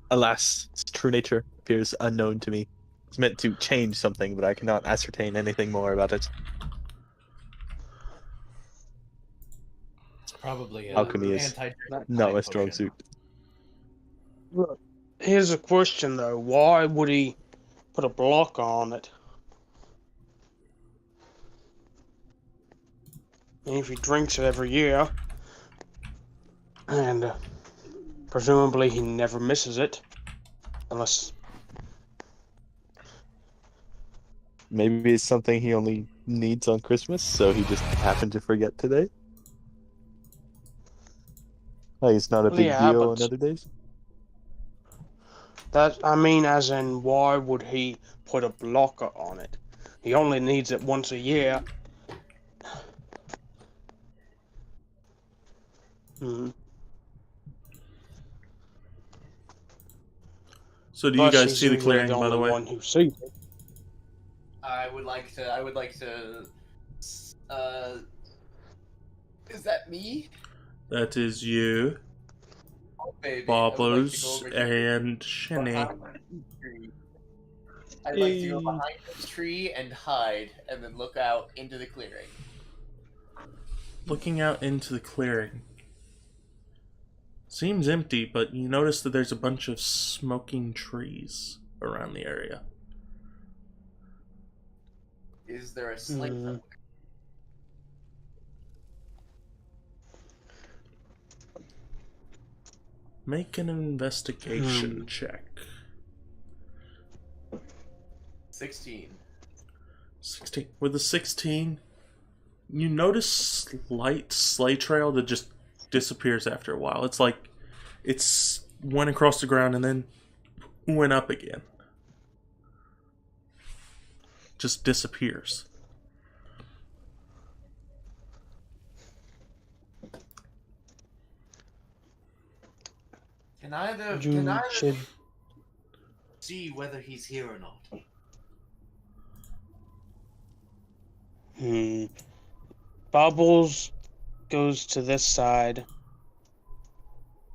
Alas, its true nature appears unknown to me. It's meant to change something, but I cannot ascertain anything more about it.
It's probably
Alchemy is not my strong suit.
Look, here's a question though: why would he put a block on it? I mean, if he drinks it every year, and presumably he never misses it, unless
Maybe it's something he only needs on Christmas, so he just happened to forget today. Like, it's not a big
Yeah,
deal
but-
on other days.
that. I mean, as in, why would he put a blocker on it? He only needs it once a year. Hmm.
So do you
Plus,
guys
he's
see the
usually
clearing, by the
only
way?
one who sees it.
I would like to. Is that me?
That is you,
Oh, baby.
Boblos, and Shinny.
I'd like to go behind this tree and hide, and then look out into the clearing.
Looking out into the clearing. Seems empty, but you notice that there's a bunch of smoking trees around the area.
Is there a slight?
Make an investigation check.
16.
16. With a 16, you notice slight sleigh trail that just disappears after a while. It's like it's went across the ground and then went up again. Just disappears.
Can either
You should.
see whether he's here or not.
Bubbles goes to this side,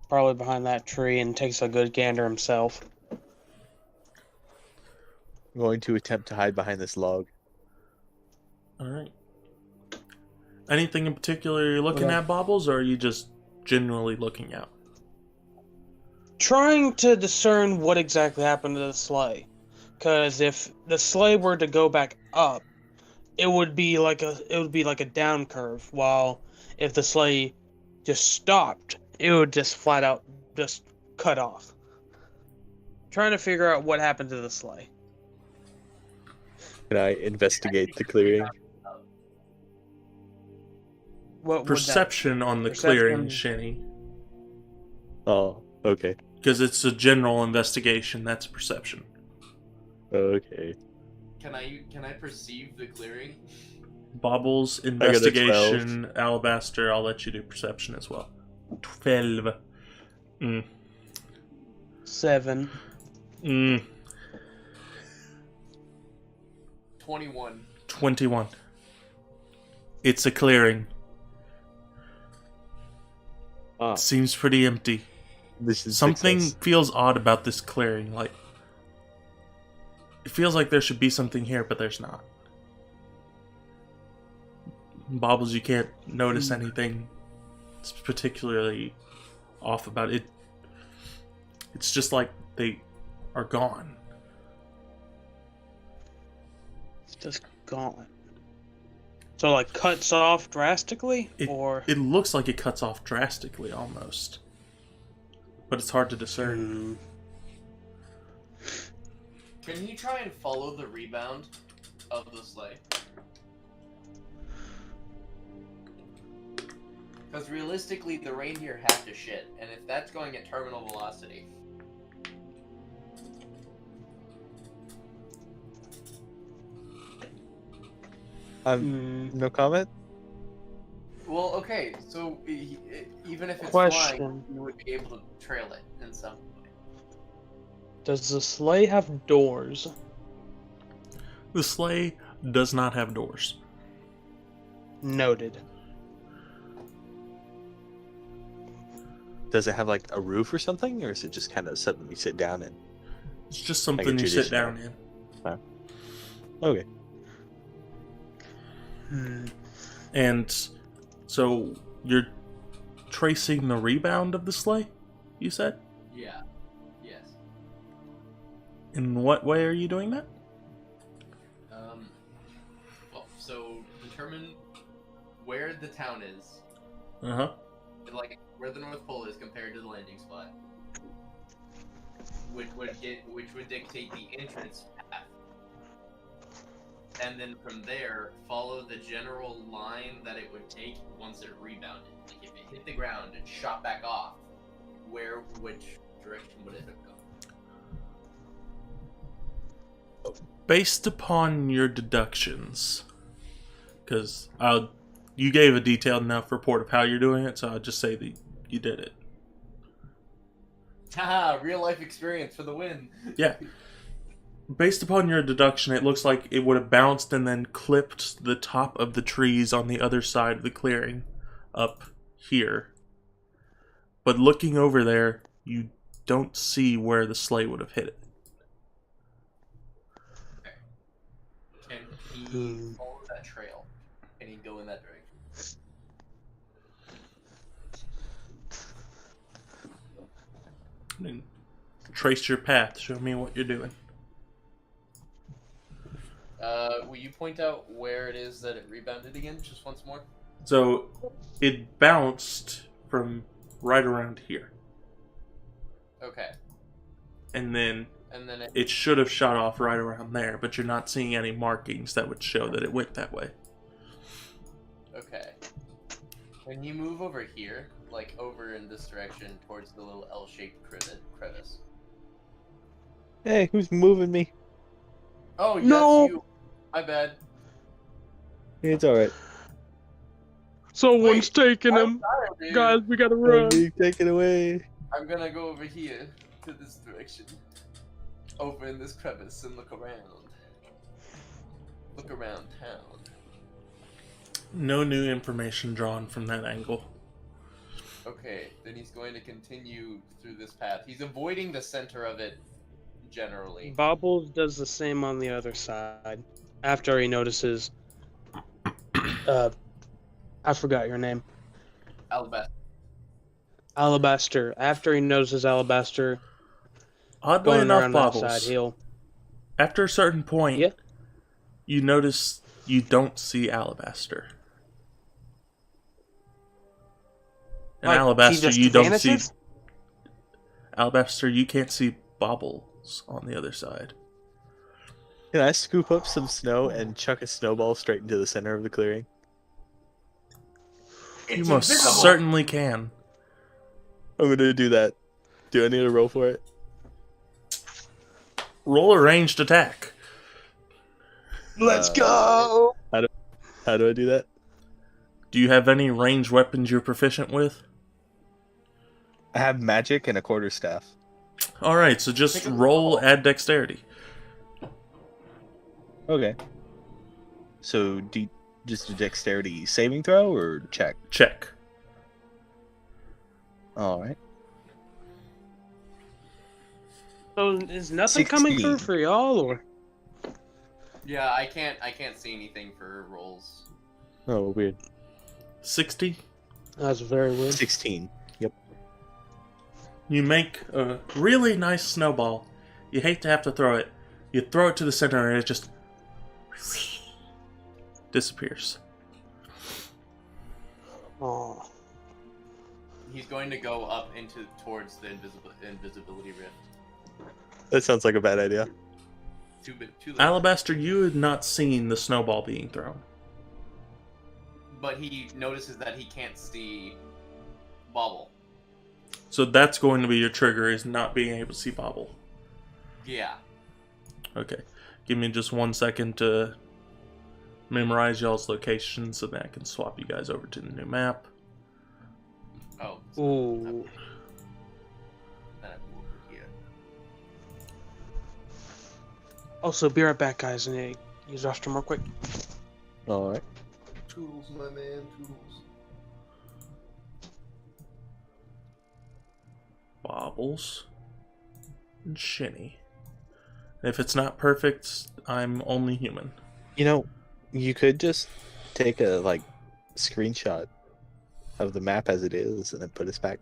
probably behind that tree, and takes a good gander himself.
I'm going to attempt to hide behind this log.
Alright. Anything in particular you're looking
Okay.
at, Bobbles, or are you just generally looking out?
Trying to discern what exactly happened to the sleigh. Because if the sleigh were to go back up, it would be like a down curve. While if the sleigh just stopped, it would just flat out just cut off. Trying to figure out what happened to the sleigh.
Can I investigate the clearing?
What would that-
Perception on the
Perception.
clearing, Shinny.
Oh, okay.
Because it's a general investigation, that's perception.
Okay.
Can I perceive the clearing?
Baubles,
got a 12.
investigation, Alabaster. I'll let you do perception as well. 12.
7.
21.
21. It's a clearing.
Ah,
Seems pretty empty.
this is
Something
success.
feels odd about this clearing. Like, it feels like there should be something here, but there's not. Bobbles, you can't notice anything particularly off about it. It's just like they are gone.
It's just gone. So, like, cuts off drastically? Or.
It looks like it cuts off drastically, almost. But it's hard to discern.
Can he try and follow the rebound of the sleigh? Because realistically, the reindeer have to shit, and if that's going at terminal velocity...
No comment?
Well, okay, so even if it's
Question.
flying, you would be able to trail it in some way.
Does the sleigh have doors?
The sleigh does not have doors.
Noted.
Does it have like a roof or something, or is it just kind of something you sit down in?
It's just something you sit
traditional.
down in.
Okay.
And so you're tracing the rebound of the sleigh, you said?
Yeah. Yes.
In what way are you doing that?
Well, so determine where the town is,
Uh-huh.
like where the North Pole is compared to the landing spot, which would dictate the entrance path, and then from there follow the general line that it would take once it rebounded. Like if it hit the ground and shot back off, which direction would it have gone?
Based upon your deductions, because you gave a detailed enough report of how you're doing it, so I'll just say that you did it.
Haha, real life experience for the win.
Yeah. Based upon your deduction, it looks like it would have bounced and then clipped the top of the trees on the other side of the clearing up here. But looking over there, you don't see where the sleigh would have hit it.
Can he follow that trail? Can he go in that direction?
I mean, trace your path. Show me what you're doing.
Will you point out where it is that it rebounded again, just once more?
So, it bounced from right around here.
Okay.
And then
And then
it should have shot off right around there, but you're not seeing any markings that would show that it went that way.
Okay. Can you move over here? Like, over in this direction, towards the little L-shaped crevice.
Hey, who's moving me?
Oh, yes,
No!
you. My bad.
It's alright.
Someone's taking
I'm
him.
sorry, dude.
Guys, we gotta run.
Take it away.
I'm gonna go over here, to this direction. Over in this crevice and look around. Look around town.
No new information drawn from that angle.
Okay, then he's going to continue through this path. He's avoiding the center of it, generally.
Bobbles does the same on the other side. After he notices... I forgot your name.
Alabaster.
Alabaster. After he notices Alabaster
Oddly
going
enough,
around that
Bobbles,
side, he'll...
after a certain point,
Yeah.
you notice you don't see Alabaster. And
Like, he
Alabaster,
just
you don't see...
vanishes?
Alabaster, you can't see Bobbles on the other side.
Can I scoop up some snow and chuck a snowball straight into the center of the clearing?
You most certainly can.
I'm gonna do that. Do I need to roll for it?
Roll a ranged attack.
Let's go!
How do I do that?
Do you have any ranged weapons you're proficient with?
I have magic and a quarterstaff.
Alright, so just
Pick up the
roll,
ball.
add dexterity.
Okay. So just a dexterity saving throw or check?
Check.
All right.
So is nothing coming through
16.
for y'all, or?
Yeah, I can't see anything for rolls.
Oh, weird.
60.
That's very weird.
16. Yep.
You make a really nice snowball. You hate to have to throw it. You throw it to the center and it just disappears.
Oh.
He's going to go up towards the invisibility rift.
That sounds like a bad idea.
Too late.
Alabaster, you had not seen the snowball being thrown.
But he notices that he can't see Bobble.
So that's going to be your trigger, is not being able to see Bobble.
Yeah.
Okay. Give me just 1 second to memorize y'all's locations so that I can swap you guys over to the new map.
Oh.
Ooh.
Then I move over here.
Also, be right back, guys. I need to use the restroom real quick.
All right.
Toodles, my man, toodles.
Bobbles. And Shinny. If it's not perfect, I'm only human.
You know, you could just take a screenshot of the map as it is and then put us back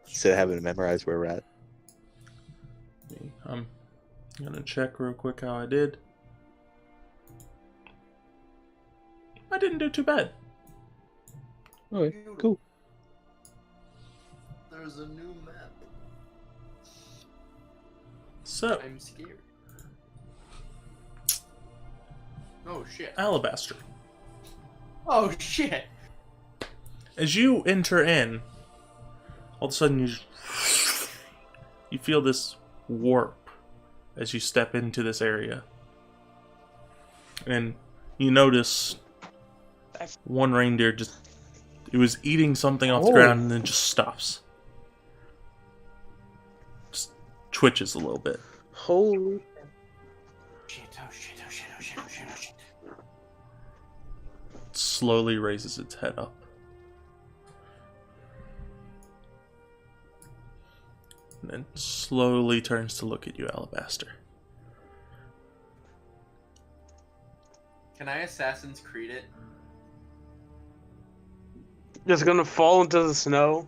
instead of having to memorize where we're at.
I'm gonna check real quick how I did. I didn't do too bad.
Okay, cool.
There's a new map.
So,
I'm scared. Oh shit.
Alabaster.
Oh shit.
As you enter in, all of a sudden you feel this warp as you step into this area. And you notice one reindeer it was eating something off the ground and then just stops. Just twitches a little bit.
Holy.
Shit, oh shit, oh shit, oh shit, oh shit, oh shit.
Slowly raises its head up. And then slowly turns to look at you, Alabaster.
Can I Assassin's Creed it?
Just gonna fall into the snow.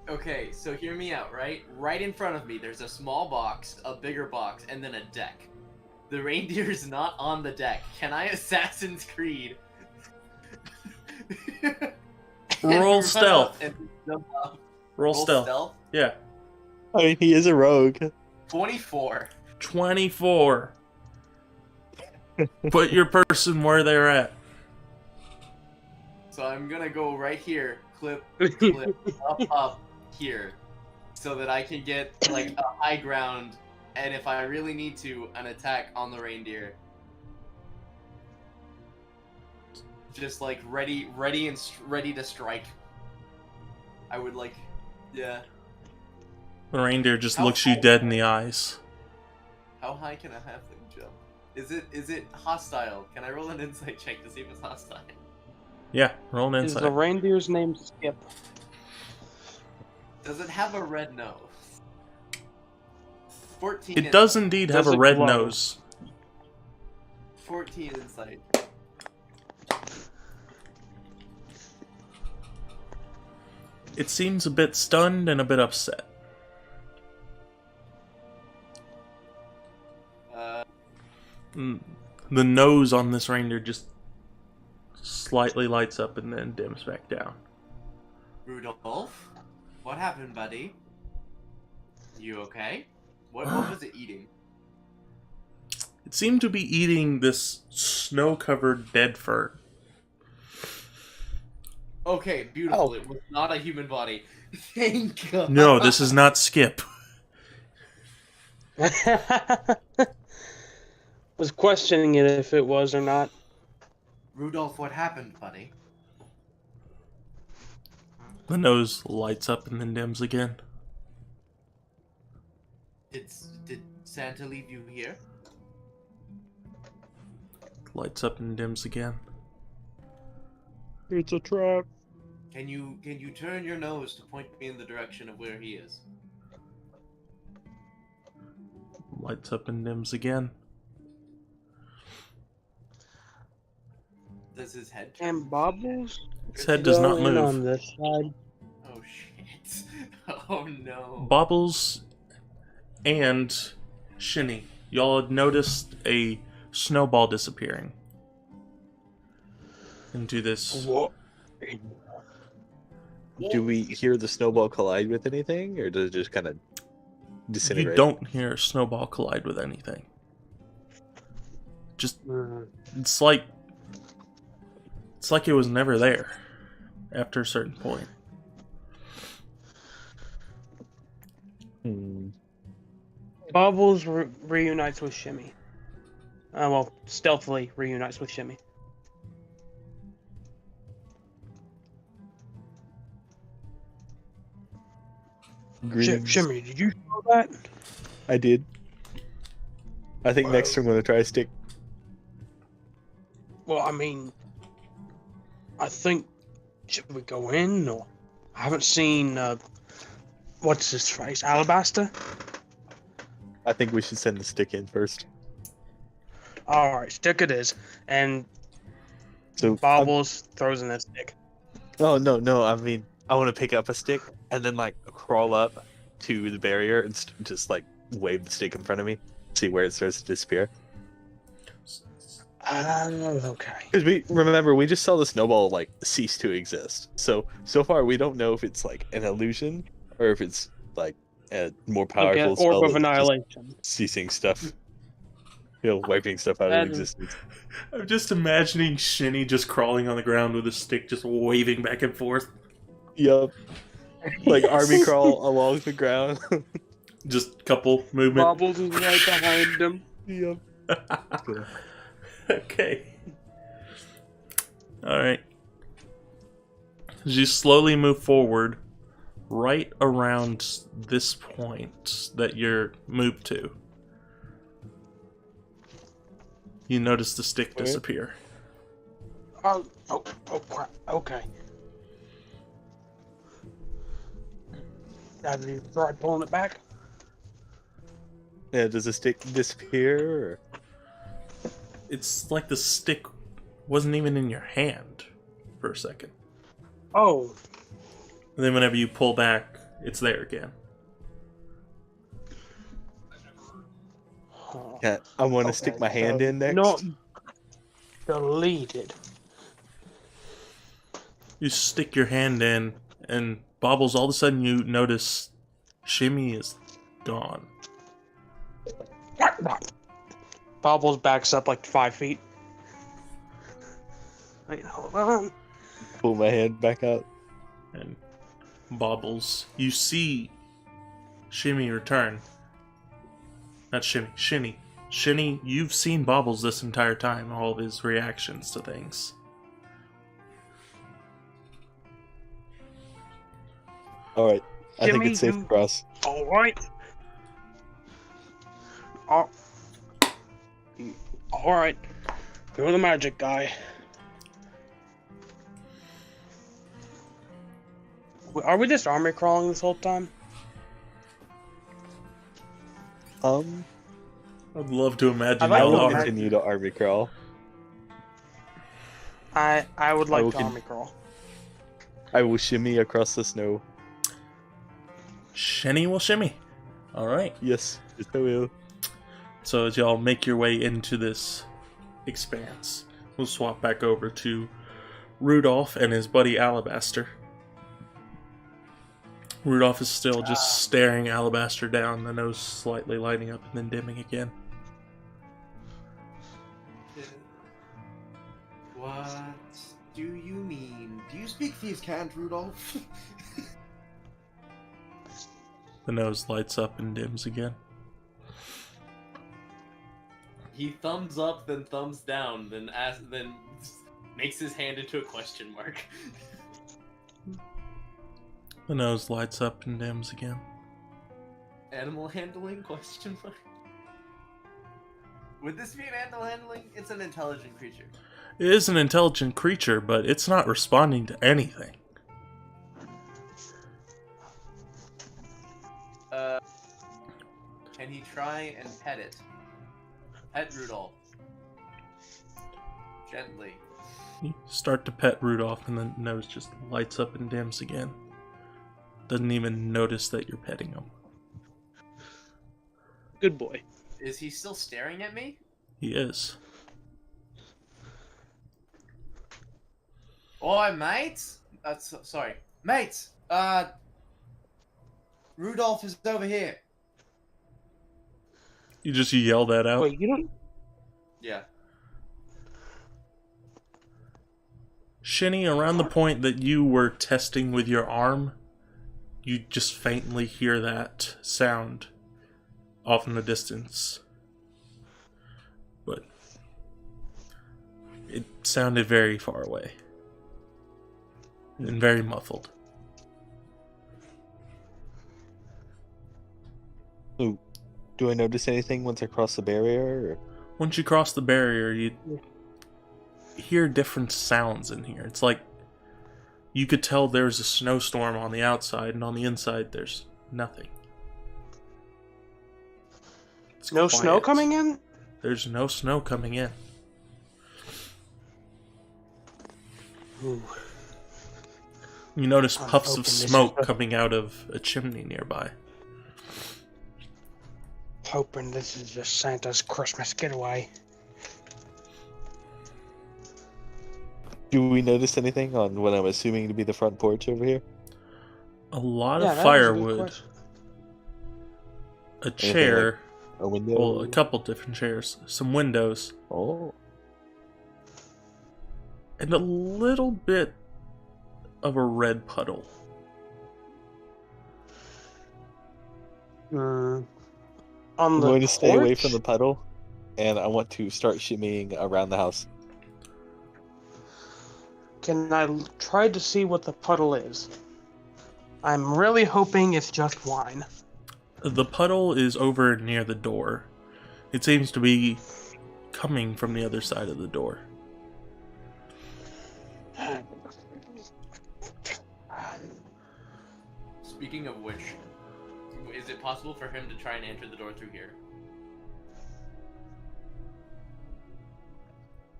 Okay, so hear me out, right? Right in front of me, there's a small box, a bigger box, and then a deck. The reindeer's not on the deck. Can I Assassin's Creed?
Roll stealth. Roll
Roll
stealth. Yeah.
I mean, he is a rogue.
24.
24. Put your person where they're at.
So I'm gonna go right here, clip, up, here, so that I can get like a high ground, and if I really need to, an attack on the reindeer. Just like ready to strike. I would like, yeah.
The reindeer just
How
looks you
high?
dead in the eyes.
How high can a halfling jump? Is it hostile? Can I roll an insight check to see if it's hostile?
Yeah, roll an
Is the
insight.
reindeer's name Skip?
Does it have a red nose? 14.
It does indeed have
Does
a
it
red
glow?
nose.
14 insight.
It seems a bit stunned and a bit upset. The nose on this reindeer just slightly lights up and then dims back down.
Rudolph? What happened, buddy? You okay? What was it eating?
It seemed to be eating this snow-covered dead fur.
Okay, beautiful.
Oh.
It was not a human body. Thank God.
No, this is not Skip.
Was questioning it if it was or not.
Rudolph, what happened, buddy?
The nose lights up and then dims again.
Did Santa leave you here?
Lights up and dims again.
It's a trap.
Can you turn your nose to point me in the direction of where he is?
Lights up and dims again.
Does his head turn?
And Bobbles?
His head does not
Go in on
move.
this side.
Oh shit. Oh no.
Bobbles and Shinny, y'all had noticed a snowball disappearing into this.
What?
Do we hear the snowball collide with anything, or does it just kind of disintegrate?
You don't hear a snowball collide with anything. Just it's like it was never there after a certain point.
Bubbles reunites with Shimmy. Well, stealthily reunites with Shimmy.
Greetings.
Shimmy, did you know that?
I did. I think next I'm going to try a stick.
Well, I mean, I think, should we go in, or... I haven't seen, what's his face, Alabaster?
I think we should send the stick in first.
Alright, stick it is, and
So
Bobbles throws in that stick.
Oh no! I mean, I want to pick up a stick and then like crawl up to the barrier and just like wave the stick in front of me, see where it starts to disappear.
Okay.
Because we just saw the snowball like cease to exist. So far we don't know if it's like an illusion or if it's like a more powerful
Orb
spell
of
that's
Annihilation.
just ceasing stuff. Wiping stuff out of
That is-
existence.
I'm just imagining Shinny just crawling on the ground with a stick, just waving back and forth.
Yup. Like army crawl along the ground.
Just couple movement.
Bobbles is right behind him.
Yup.
Okay. Alright. As you slowly move forward, right around this point that you're moved to, you notice the stick
Where?
disappear.
Oh crap. Okay. Have you tried pulling it back?
Yeah, does the stick disappear? Or...
It's like the stick wasn't even in your hand for a second.
Oh.
And then whenever you pull back, it's there again.
Yeah, I want to stick my hand in next.
Not deleted.
You stick your hand in, and Bobbles, all of a sudden you notice Shimmy is gone.
Bobbles backs up like 5 feet. Wait, hold on.
Pull my hand back out.
And Bobbles, you see Shimmy return. Not Shimmy, Shinny. Shinny, you've seen Bobbles this entire time, all of his reactions to things.
All right, I think
Jimmy,
it's safe
you-
to cross.
Alright. Oh. Alright. You're the magic guy. Are we just army crawling this whole time?
I'd love to imagine
I like
I
y'all
will
the
are.
continue to army crawl.
I would like
will
to army crawl.
I will shimmy across the snow.
Shinny will shimmy. Alright.
Yes, yes I will.
So as y'all make your way into this expanse, we'll swap back over to Rudolph and his buddy Alabaster. Rudolph is still just staring Alabaster down, the nose slightly lighting up and then dimming again.
What do you mean? Do you speak thieves' cant, Rudolph?
The nose lights up and dims again.
He thumbs up, then thumbs down, then Makes his hand into a question mark.
The nose lights up and dims again.
Animal handling? Question mark. Would this be an animal handling? It's an intelligent creature.
It is an intelligent creature, but it's not responding to anything.
Can he try and pet it? Pet Rudolph. Gently.
You start to pet Rudolph, and the nose just lights up and dims again. Doesn't even notice that you're petting him.
Good boy.
Is he still staring at me?
He is.
Oi, mates! Sorry. Mates! Rudolph is over here.
You just yell that out.
Wait, you don't.
Yeah.
Shinny, around the point that you were testing with your arm, you just faintly hear that sound off in the distance. But it sounded very far away. And very muffled.
Ooh, do I notice anything once I cross the barrier? Or...
Once you cross the barrier, you hear different sounds in here. It's like you could tell there's a snowstorm on the outside, and on the inside there's nothing. It's
No
quiet.
snow coming in?
There's no snow coming in.
Ooh.
You notice
I'm
puffs
hoping
of
this is
smoke
the-
coming out of a chimney nearby.
Hoping this is just Santa's Christmas getaway.
Do we notice anything on what I'm assuming to be the front porch over here?
A lot
Yeah,
of
that was a good
firewood,
question.
a chair,
A window?
well, a couple different chairs, some windows,
Oh.
and a little bit of a red puddle.
On
I'm
the
going to stay away
porch?
from the puddle, and I want to start shimmying around the house.
Can I try to see what the puddle is? I'm really hoping it's just wine.
The puddle is over near the door. It seems to be coming from the other side of the door.
Speaking of which, is it possible for him to try and enter the door through here?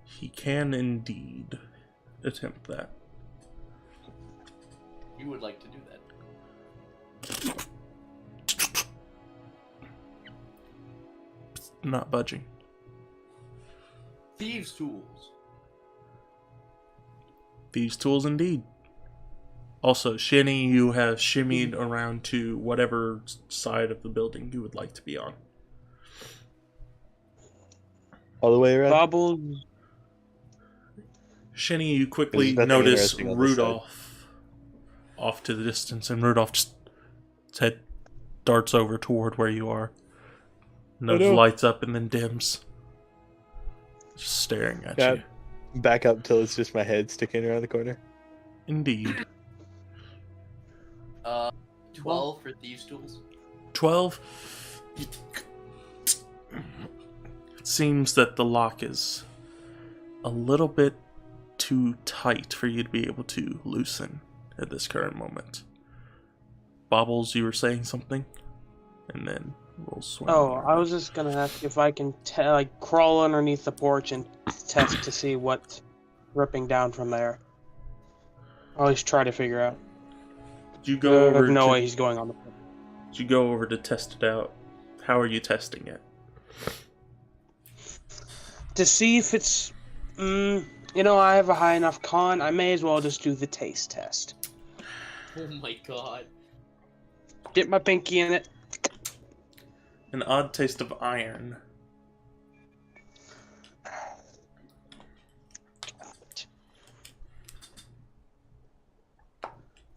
He can indeed attempt that.
You would like to do that.
Not budging.
Thieves' tools.
These tools indeed. Also, Shinny, you have shimmied around to whatever side of the building you would like to be on.
All the way around?
Bubbles.
Shinny, you quickly
There's nothing
notice
interesting on this side.
Rudolph off to the distance, and Rudolph just his head darts over toward where you are. Nose
no.
lights up and then dims. Just staring at
Yeah.
you.
Back up till it's just my head sticking around the corner.
Indeed.
12 for thieves' tools.
12. It seems that the lock is a little bit too tight for you to be able to loosen at this current moment. Bobbles, you were saying something? And then we'll swing.
Oh, I was just gonna ask if I can crawl underneath the porch and test to see what's ripping down from there. Or at least try to figure out.
Did you go over
There's no
to,
way he's going on the porch.
Did you go over to test it out? How are you testing it?
To see if it's... I have a high enough con, I may as well just do the taste test.
Oh my god.
Dip my pinky in it.
An odd taste of iron.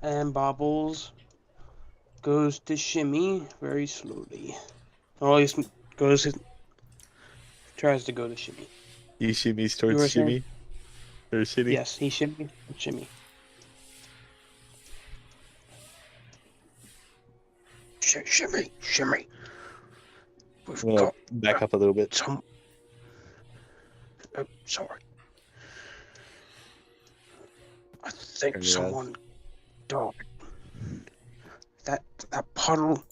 And Bobbles goes to shimmy very slowly. Or at least tries to go to shimmy.
You shimmies
You were
towards
saying?
shimmy. Or shimmy?
Yes, he shimmy. Shimmy. Shimmy. Shimmy. We've
I'm gonna
got
back up a little bit.
some. Oh, sorry. I think
Turn your eyes.
someone died. That puddle.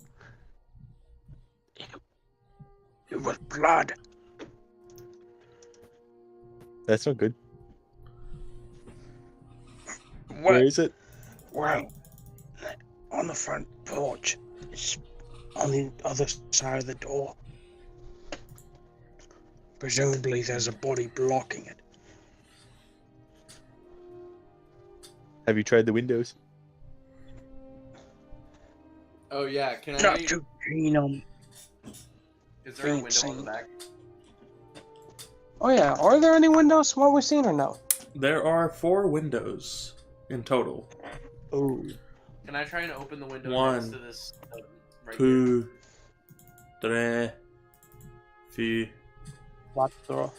It was blood.
That's not good.
What?
Where is it?
Well, on the front porch. It's on the other side of the door. Presumably there's a body blocking it.
Have you tried the windows?
Oh yeah, can I?
Not too keen on.
Is there a window on the
Fancy.
back?
Oh yeah, are there any windows from what we've seen or no?
There are 4 windows in total.
Oh.
Can I try and open the window
One,
next to this? Right here?
2, 3, 4.
What the?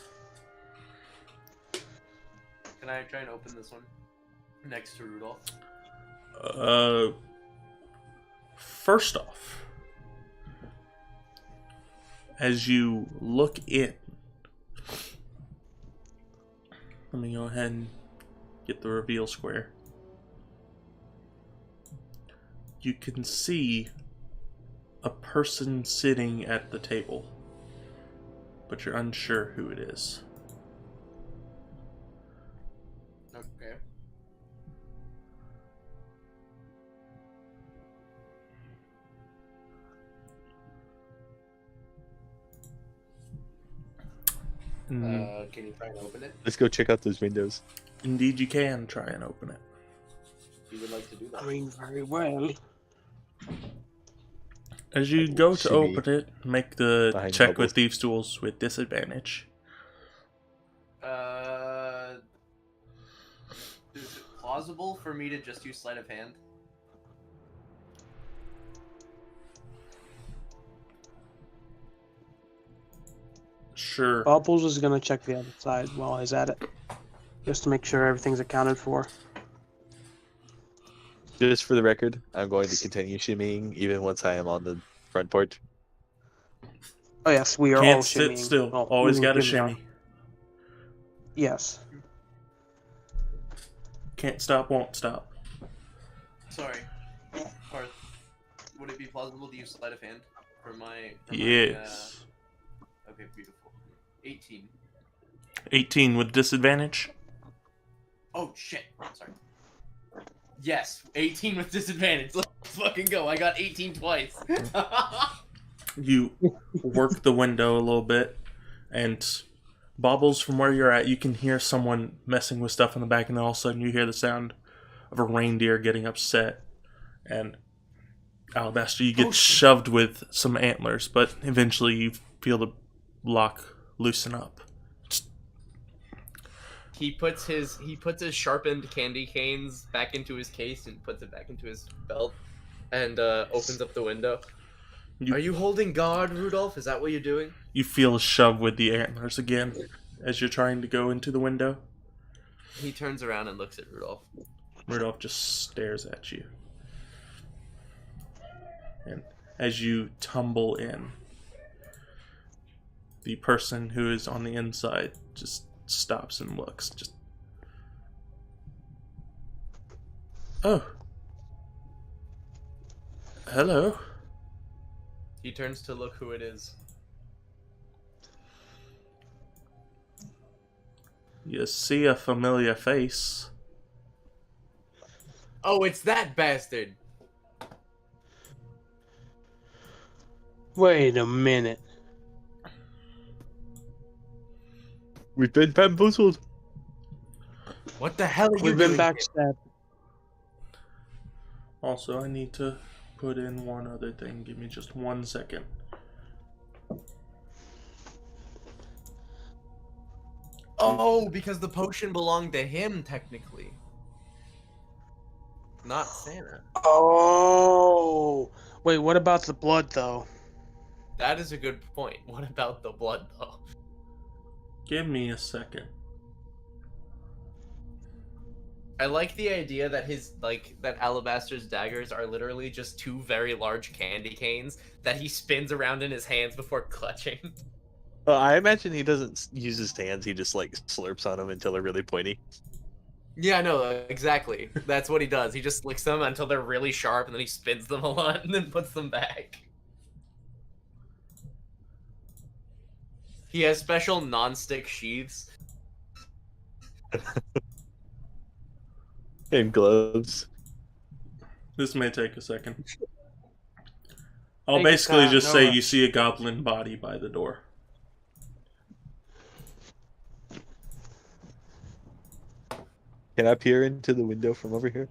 Can I try and open this one next to Rudolph?
First off, as you look in, let me go ahead and get the reveal square. You can see a person sitting at the table, but you're unsure who it is.
Okay. Can you try and open it?
Let's go check out those windows.
Indeed, you can try and open it.
You would like to do that?
I mean, very well.
As you go to
Shimmy.
open it, make the
Behind
check
bubbles.
with Thieves' Tools with disadvantage.
Is it plausible for me to just use sleight of hand?
Sure.
Bubbles is gonna check the other side while he's at it, just to make sure everything's accounted for.
Just for the record, I'm going to continue shimmying even once I am on the front porch.
Oh yes, we are all
Can't sit
shimmying.
still.
Oh,
Always gotta
here we are.
shimmy.
Yes.
Can't stop, won't stop.
Sorry. Parth, would it be plausible to use sleight of hand for my?
Yes.
Okay, beautiful. 18.
18 with disadvantage.
Oh shit! Sorry. Yes, 18 with disadvantage. Let's fucking go. I got 18 twice.
You work the window a little bit, and Bobbles, from where you're at, you can hear someone messing with stuff in the back, and then all of a sudden you hear the sound of a reindeer getting upset. And Alabaster, you get shoved with some antlers, but eventually you feel the lock loosen up.
He puts his sharpened candy canes back into his case and puts it back into his belt, and opens up the window.
You-
Are you holding guard, Rudolph? Is that what you're doing?
You feel shoved with the antlers again as you're trying to go into the window.
He turns around and looks at Rudolph.
Rudolph just stares at you. And as you tumble in, the person who is on the inside just stops and looks. Just, oh, hello.
He turns to look who it is.
You see a familiar face.
Oh, it's that bastard!
Wait a minute.
We've been bamboozled.
What the hell are you
We've been
doing?
backstabbed.
Also, I need to put in one other thing. Give me just 1 second.
Oh, because the potion belonged to him, technically. Not Santa.
Oh. Wait, what about the blood though?
That is a good point. What about the blood, though?
Give me a second.
I like the idea that that Alabaster's daggers are literally just two very large candy canes that he spins around in his hands before clutching.
Well, I imagine he doesn't use his hands. He just like slurps on them until they're really pointy.
Yeah, no, exactly. That's what he does. He just licks them until they're really sharp, and then he spins them a lot, and then puts them back. He has special non-stick sheaths.
And gloves.
This may take a second. I'll
Take your
basically
time,
just
no
say
rush.
you see a goblin body by the door.
Can I peer into the window from over here?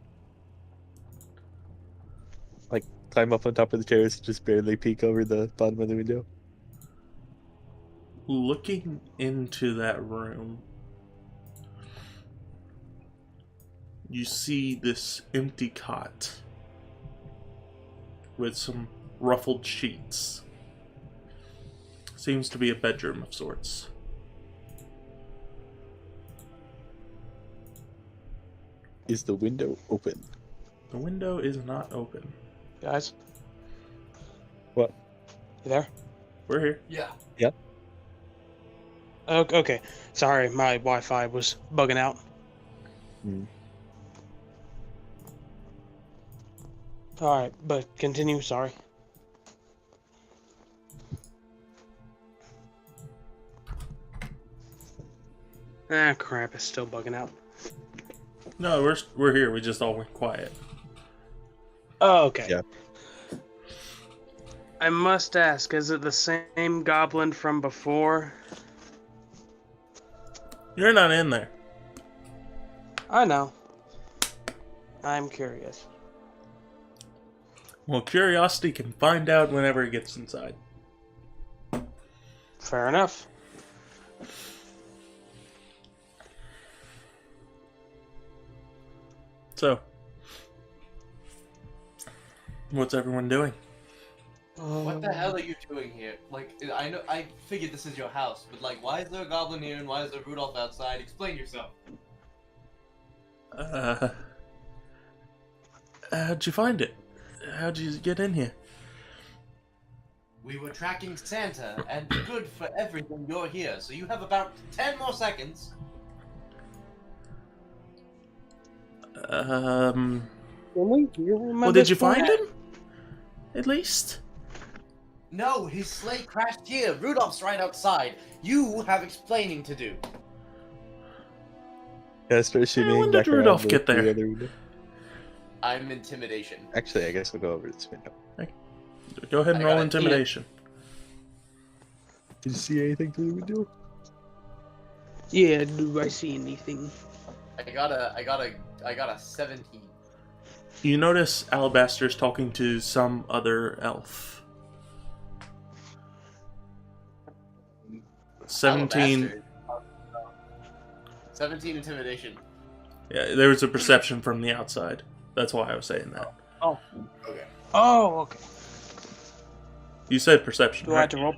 Like climb up on top of the terrace, just barely peek over the bottom of the window.
Looking into that room, you see this empty cot with some ruffled sheets. Seems to be a bedroom of sorts.
Is the window open?
The window is not open.
Guys,
What?
you there?
We're here.
Yeah.
Okay. Sorry, my Wi-Fi was bugging out.
Hmm.
Alright, but continue, sorry. Ah, crap, it's still bugging out.
No, we're here. We just all went quiet.
Oh, okay.
Yeah.
I must ask, is it the same goblin from before?
You're not in there.
I know. I'm curious.
Well, curiosity can find out whenever it gets inside.
Fair enough.
So, what's everyone doing?
What the hell are you doing here? Like, I figured this is your house, but like, why is there a goblin here and why is there Rudolph outside? Explain yourself.
How'd you find it? How'd you get in here?
We were tracking Santa, and good for everything you're here, so you have about 10 more seconds.
Well, did you find him? At least?
No, his sleigh crashed here. Rudolph's right outside. You have explaining to do.
Can I start shooting
when
back
did Rudolph
around
get
the
there?
other window?
I'm intimidation.
Actually, I guess we'll go over this window.
Go ahead and
I
roll
got it.
intimidation.
Did you see anything through the window?
Yeah, do I see anything?
I got a 17.
You notice Alabaster's talking to some other elf. 17.
Alabaster. 17 intimidation.
Yeah, there was a perception from the outside. That's why I was saying that.
Oh.
Okay.
Oh, okay.
You said perception,
Do I have
right?
to roll?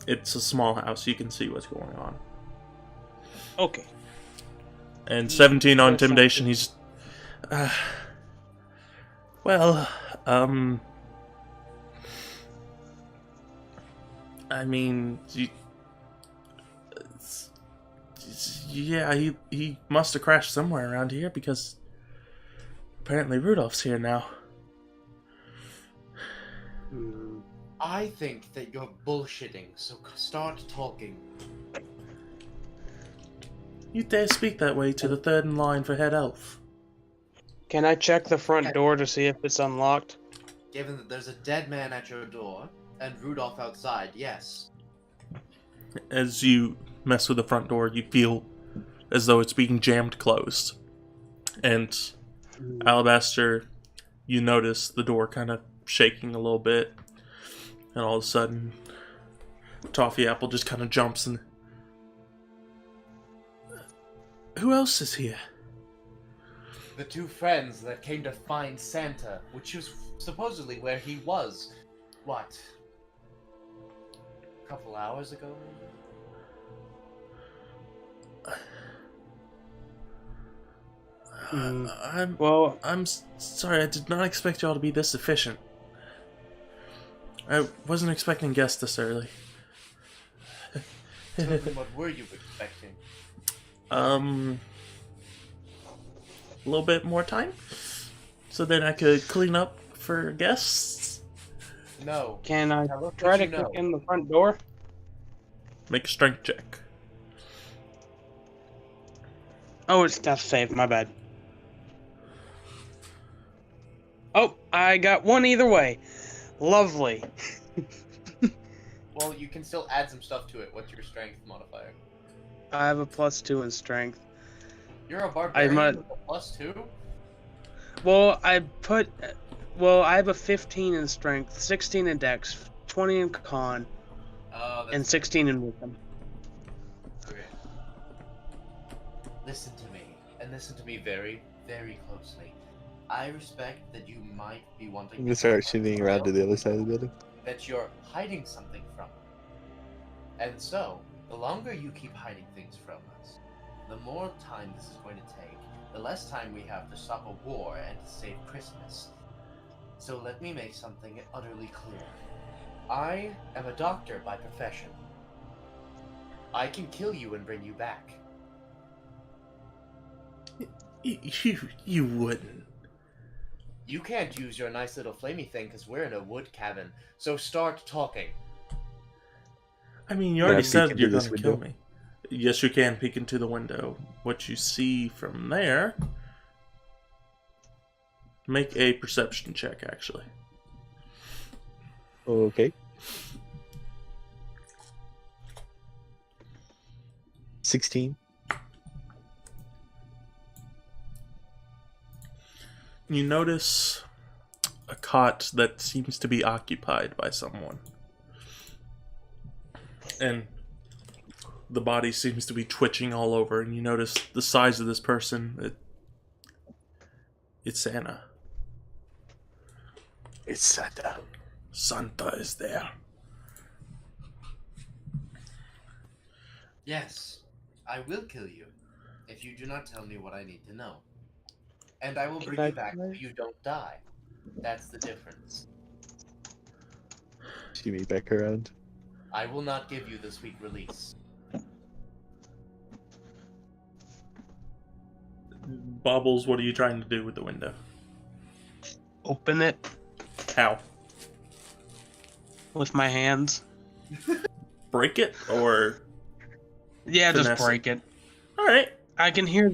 It's a small house. You can see what's going on.
Okay.
And 17 on
That's
intimidation. He's. Well, I mean, yeah, he must have crashed somewhere around here because apparently Rudolph's here now.
I think that you're bullshitting, so start talking.
You dare speak that way to the third in line for head elf?
Can I check the front door to see if it's unlocked?
Given that there's a dead man at your door, and Rudolph outside, yes.
As you mess with the front door, you feel as though it's being jammed closed. And Alabaster, you notice the door kind of shaking a little bit. And all of a sudden, Toffee Apple just kind of jumps and... Who else is here?
The two friends that came to find Santa, which was supposedly where he was. What? A couple hours ago, maybe?
I'm sorry. I did not expect y'all to be this efficient. I wasn't expecting guests this early.
Tell me, what were you expecting?
A little bit more time, so then I could clean up for guests.
No.
Can I
Now, look
try
what
to
you
kick
know.
in the front door?
Make a strength check.
Oh, it's death save. My bad. Oh, I got one either way. Lovely.
Well, you can still add some stuff to it. What's your strength modifier?
I have a +2 in strength.
You're a barbarian
might-
with a +2?
Well, I have a 15 in strength, 16 in dex, 20 in con,
Oh,
and 16 in wisdom.
okay.
Listen to me, and listen to me very, very closely. I respect that you might be wanting
I'm gonna start shooting around to the other side of the building.
that you're hiding something from us. And so, the longer you keep hiding things from us, the more time this is going to take, the less time we have to stop a war and to save Christmas. So let me make something utterly clear. I am a doctor by profession. I can kill you and bring you back.
You wouldn't.
You can't use your nice little flamey thing because we're in a wood cabin, so start talking.
I mean, you
Can I
already
peek
said
into
you're
this
gonna kill
window?
me. Yes, you can peek into the window. What you see from there... Make a perception check, actually.
Okay. 16.
You notice a cot that seems to be occupied by someone. And the body seems to be twitching all over, and you notice the size of this person. It's Santa.
It's Santa.
Santa is there.
Yes, I will kill you if you do not tell me what I need to know. And I will bring
I
you back
try?
so you don't die. That's the difference.
She me back around.
I will not give you the sweet release.
Bobbles, what are you trying to do with the window?
Open it
How?
with my hands.
Break it? Or...
Yeah, just
Finesse it.
break it.
Alright.
I can hear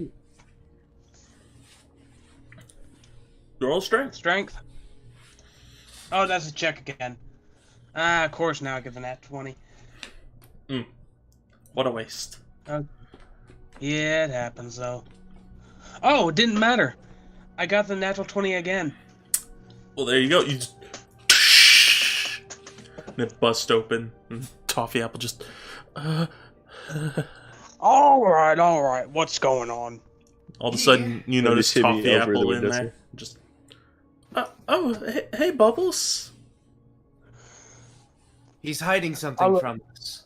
Roll strength.
strength. Oh, that's a check again. Ah, of course now I get the nat 20.
What a waste.
Yeah, it happens though. Oh, it didn't matter. I got the natural 20 again.
Well, there you go. You just... And it busts open, and Toffee Apple just...
All right. What's going on?
All of a sudden, you
Let me
notice
shimmy
Toffee
over the
Apple in
window,
there.
sir.
Just... hey, Bubbles.
He's hiding something
I'll-
from us.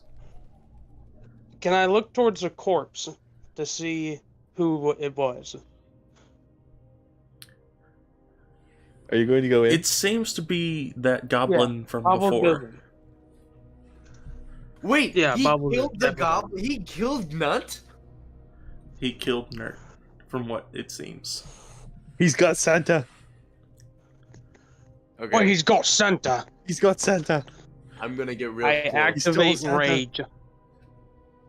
Can I look towards the corpse to see who it was?
Are you going to go in?
It seems to be that goblin from
Bobble
before.
Building.
Wait,
Yeah,
he
Bubbles is
killed the
definitely-
goblin? He killed Nut?
He killed Nerd, from what it seems.
He's got Santa.
Okay,
Well, he's got Santa.
He's got Santa.
I'm gonna get real
I
close.
activate
Santa.
rage.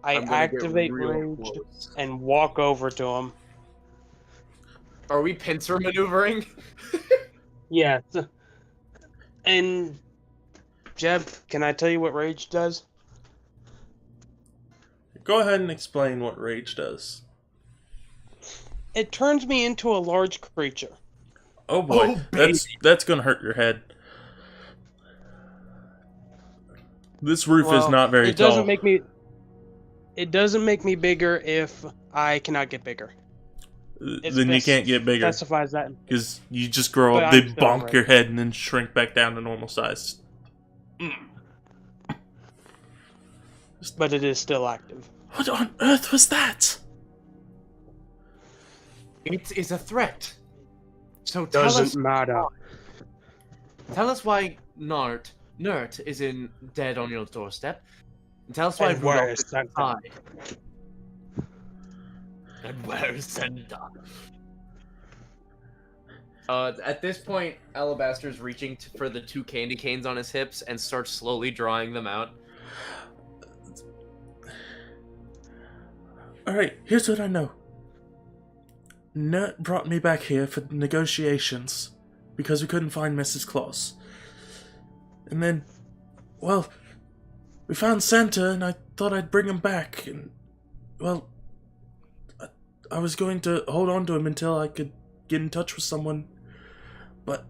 I
I'm gonna get
activate
real
rage
close.
and walk over to him.
Are we pincer maneuvering?
Yes. And Jeb, can I tell you what rage does?
Go ahead and explain what rage does.
It turns me into a large creature.
Oh boy,
Oh,
that's gonna hurt your head. This roof is
Well,
not very
it
tall.
doesn't make me. It doesn't make me bigger if I cannot get bigger. It
Then you can't get bigger
Specifies that.
because you just grow
But
up,
I'm
they
still
bonk
right.
your head and then shrink back down to normal size.
But it is still active.
What on earth was that?
It is a threat. So tell
Doesn't matter.
why Nert is dead on your doorstep. And tell us why
And where
Rudolph
is
is
Santa?
inside. And where is Santa? At this point, Alabaster's reaching for the 2 candy canes on his hips and starts slowly drawing them out.
Alright, here's what I know. Nert brought me back here for negotiations because we couldn't find Mrs. Claus. And then, well, we found Santa and I thought I'd bring him back. And, well, I was going to hold on to him until I could get in touch with someone. But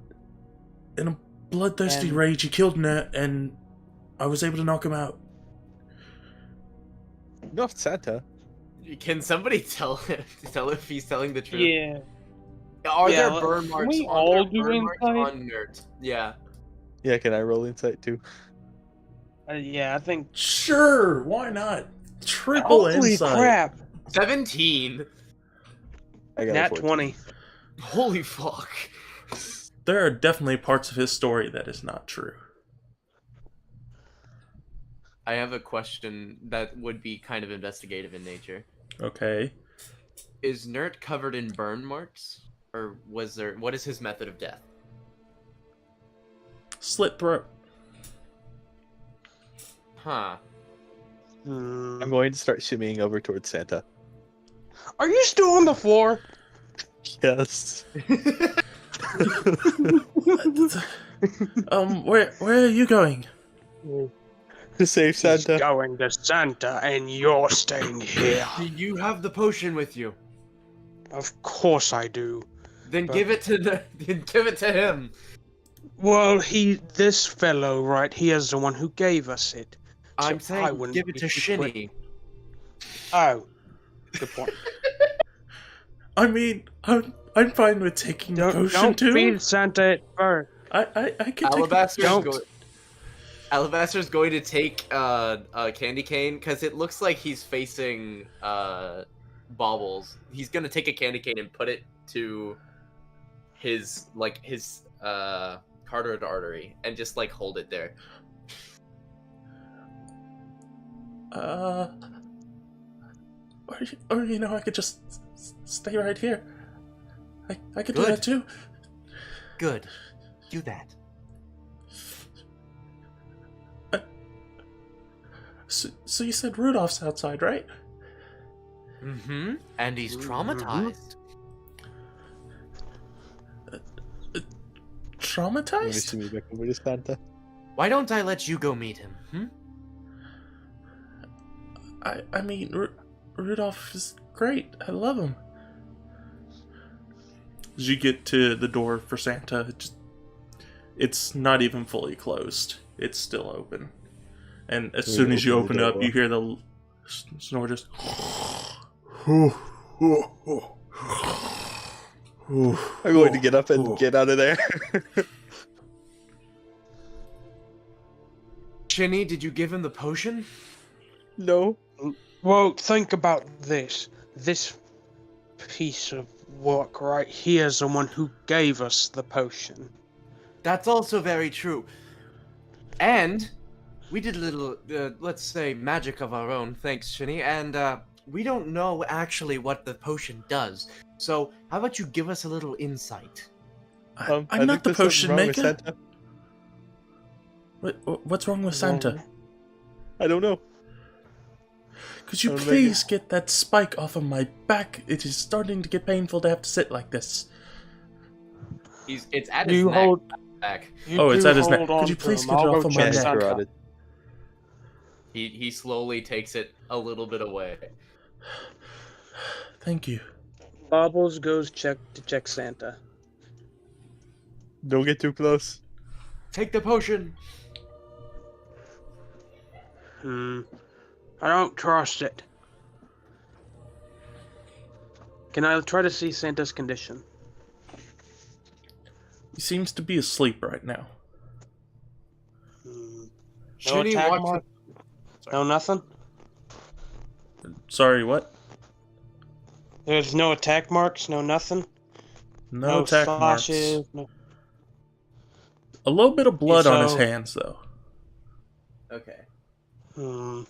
in a bloodthirsty rage, he killed Nert and I was able to knock him out.
Not Santa.
Can somebody tell if he's telling the truth?
Yeah.
Are
Yeah,
there burn
can
marks
we
on
all
there?
do
Burn marks
insight?
on Nert. Yeah.
Yeah, can I roll insight too?
Yeah, I think.
Sure, why not? Triple
Holy
insight.
crap!
17.
I got a
Nat
14.
20.
Holy fuck.
There are definitely parts of his story that is not true.
I have a question that would be kind of investigative in nature.
Okay.
Is Nert covered in burn marks? Or what is his method of death?
Slit throat.
Huh.
I'm going to start shimmying over towards Santa.
Are you still on the floor?
Yes.
Where are you going?
To save
He's
Santa.
going to Santa, and you're staying here.
Do you have the potion with you?
Of course I do.
Then
But-
give it to him.
Well, this fellow, right? He is the one who gave us it.
I'm
So I
saying
wouldn't
give it
be
to
too
Shinny.
Oh, good point.
I mean, I'm fine with taking the potion
Don't
too.
feed Santa at first.
I can take
Don't.
Alabaster's going to take a candy cane because it looks like he's facing Baubles. He's gonna take a candy cane and put it to his carotid artery and just like hold it there.
Or you know, I could just stay right here. I could do
Good.
that too.
Good. Do that.
So you said Rudolph's outside, right?
Mm-hmm. And he's traumatized.
Let me
Traumatized?
shimmy back over to Santa.
Why don't I let you go meet him?
I mean, Rudolph is great. I love him. As you get to the door for Santa, it's not even fully closed. It's still open. And as soon as you open it up, you hear the snore just...
I'm going to get up and get out of there.
Shinny, did you give him the potion?
No.
Well, think about this. This piece of work right here is the one who gave us the potion.
That's also very true. And we did a little, let's say, magic of our own, thanks, Shinny, and we don't know actually what the potion does. So, how about you give us a little insight?
I'm
I
not
think
the
there's something
potion
wrong with
maker.
Santa.
What's wrong with Santa?
I don't know.
Could you
Maybe.
please get that spike off of my back? It is starting to get painful to have to sit like this.
It's at his
You
neck,
hold.
back.
You
Oh, it's
do
at his neck.
hold
Could
on
you
to
please
him.
get it
I'll
off
go
of my
check
neck?
Santa.
Carotid.
He slowly takes it a little bit away.
Thank you.
Bobbles goes to check Santa.
Don't get too close.
Take the potion.
I don't trust it. Can I try to see Santa's condition?
He seems to be asleep right now.
No
Shinny,
attack
watch
mark? No nothing?
Sorry, what?
There's no attack marks, no nothing.
No attack
slashes.
marks.
No...
A little bit of blood on his
So-
hands, though.
Okay.
Hmm.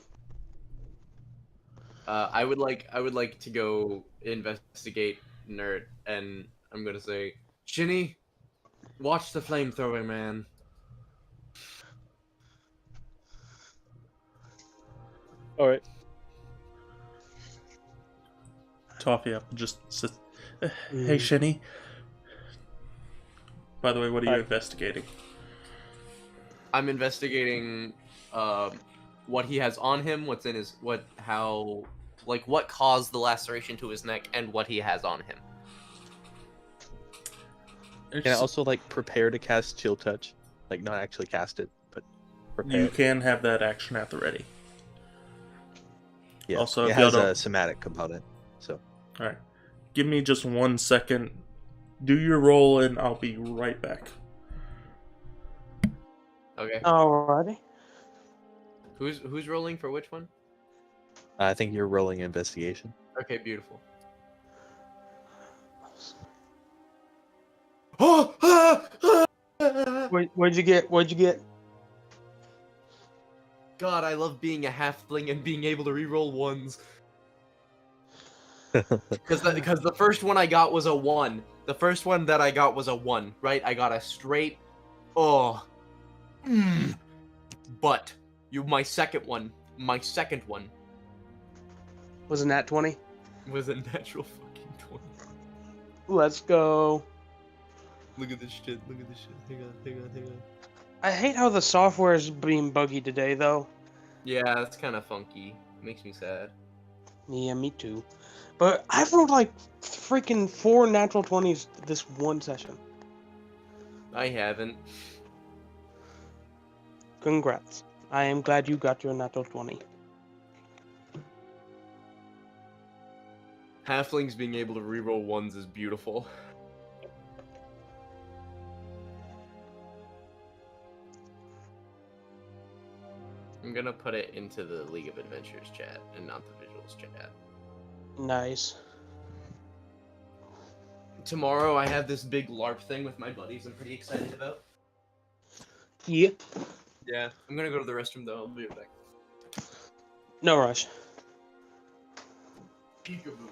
I would like to go investigate Nerd, and I'm gonna say, Shinny, watch the flamethrower man.
All right.
Toffee Apple just says, "Hey, Shinny. By the way, what are you
Hi.
investigating?"
I'm investigating what he has on him, what's in his what caused the laceration to his neck, and what he has on him.
Can I also like prepare to cast Chill Touch? Like not actually cast it, but prepare.
You
it.
can have that action at the ready.
Yeah.
Also,
it
if y'all
has a
don't-
somatic component. So
All right. Give me just 1 second. Do your roll, and I'll be right back.
Okay.
Alrighty.
Who's rolling for which one?
I think you're rolling investigation.
Okay, beautiful.
What'd you get? What'd you get?
God, I love being a halfling and being able to reroll ones. Because the first one I got was a 1. The first one that I got was a 1, right? I got a straight. Oh. But my second one
Was it nat 20?
was a natural fucking 20.
Let's go.
Look at this shit. Look at this shit. Hang on.
I hate how the software is being buggy today, though.
Yeah, that's kind of funky. Makes me sad.
Yeah, me too. But I've rolled like freaking 4 natural 20s this one session.
I haven't.
Congrats. I am glad you got your natural 20.
Halflings being able to reroll ones is beautiful. I'm gonna put it into the League of Adventures chat and not the visuals chat.
Nice.
Tomorrow I have this big LARP thing with my buddies I'm pretty excited about.
Yeah.
Yeah. I'm gonna go to the restroom though, I'll be right back.
No rush.
Peekaboo.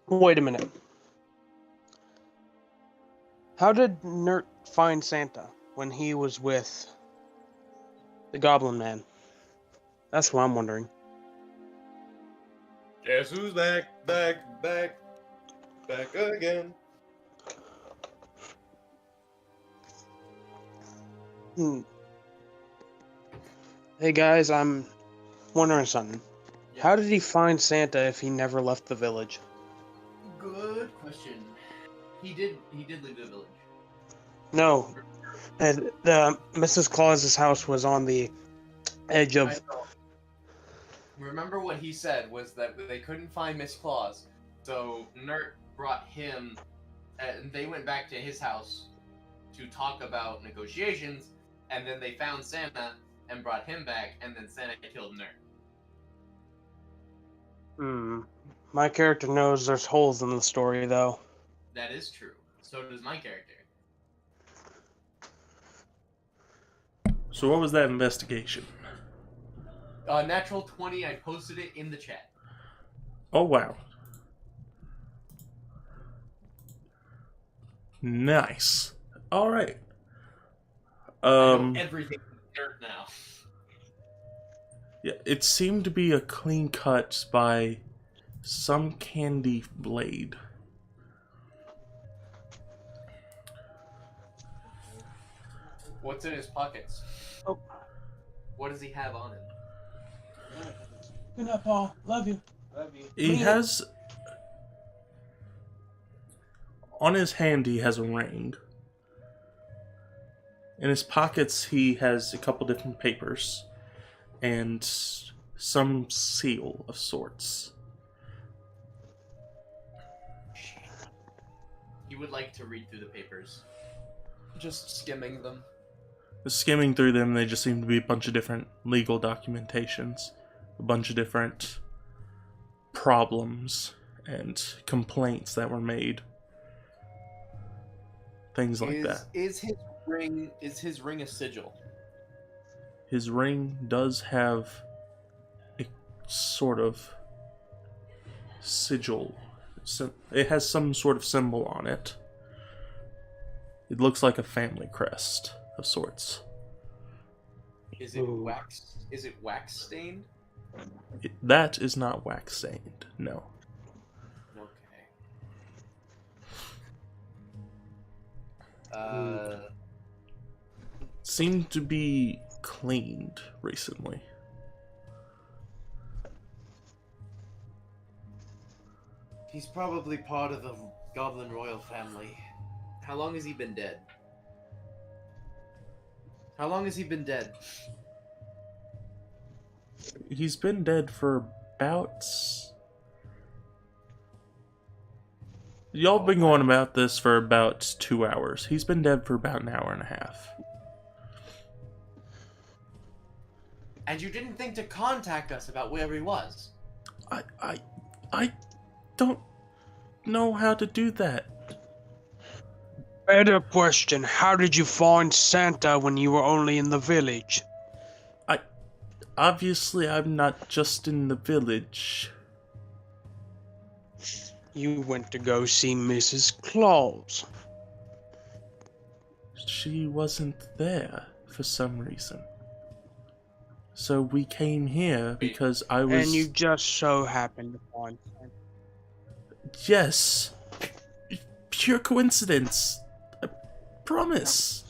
Wait a minute. How did Nert find Santa when he was with the Goblin Man? That's what I'm wondering.
Guess who's back again.
Hey guys, I'm wondering something. How did he find Santa if he never left the village?
Good question. He did leave the village.
No. The Mrs. Claus's house was on the edge
I
of...
know. Remember what he said was that they couldn't find Miss Claus, so Nert brought him, and they went back to his house to talk about negotiations, and then they found Santa and brought him back, and then Santa killed Nert.
My character knows there's holes in the story, though.
That is true. So does my character.
So what was that investigation?
Natural 20, I posted it in the chat.
Oh, wow. Nice. All right.
I know everything Nert now.
Yeah, it seemed to be a clean cut by some candy blade.
What's in his pockets?
Oh.
What does he have on him?
Good night, Paul. Love you. Love you.
He has On his hand, he has a ring. In his pockets, he has a couple different papers and some seal of sorts.
You would like to read through the papers. Just skimming them.
Skimming through them, they just seem to be a bunch of different legal documentations, a bunch of different problems and complaints that were made. Things like that.
Is his ring a sigil?
His ring does have a sort of sigil. It has some sort of symbol on it. It looks like a family crest of sorts.
Is it wax? Is it wax stained?
That is not wax stained. No.
Okay.
Seemed to be cleaned recently.
He's probably part of the Goblin royal family.
How long has he been dead? How long has he been dead?
He's been dead for about... Y'all been going about this for about 2 hours. He's been dead for about an hour and a half.
And you didn't think to contact us about where he was?
I don't know how to do that.
Better question, how did you find Santa when you were only in the village?
Obviously, I'm not just in the village.
You went to go see Mrs. Claus.
She wasn't there for some reason. So we came here because I was...
And you just so happened to find Santa.
Yes. Pure coincidence. I promise.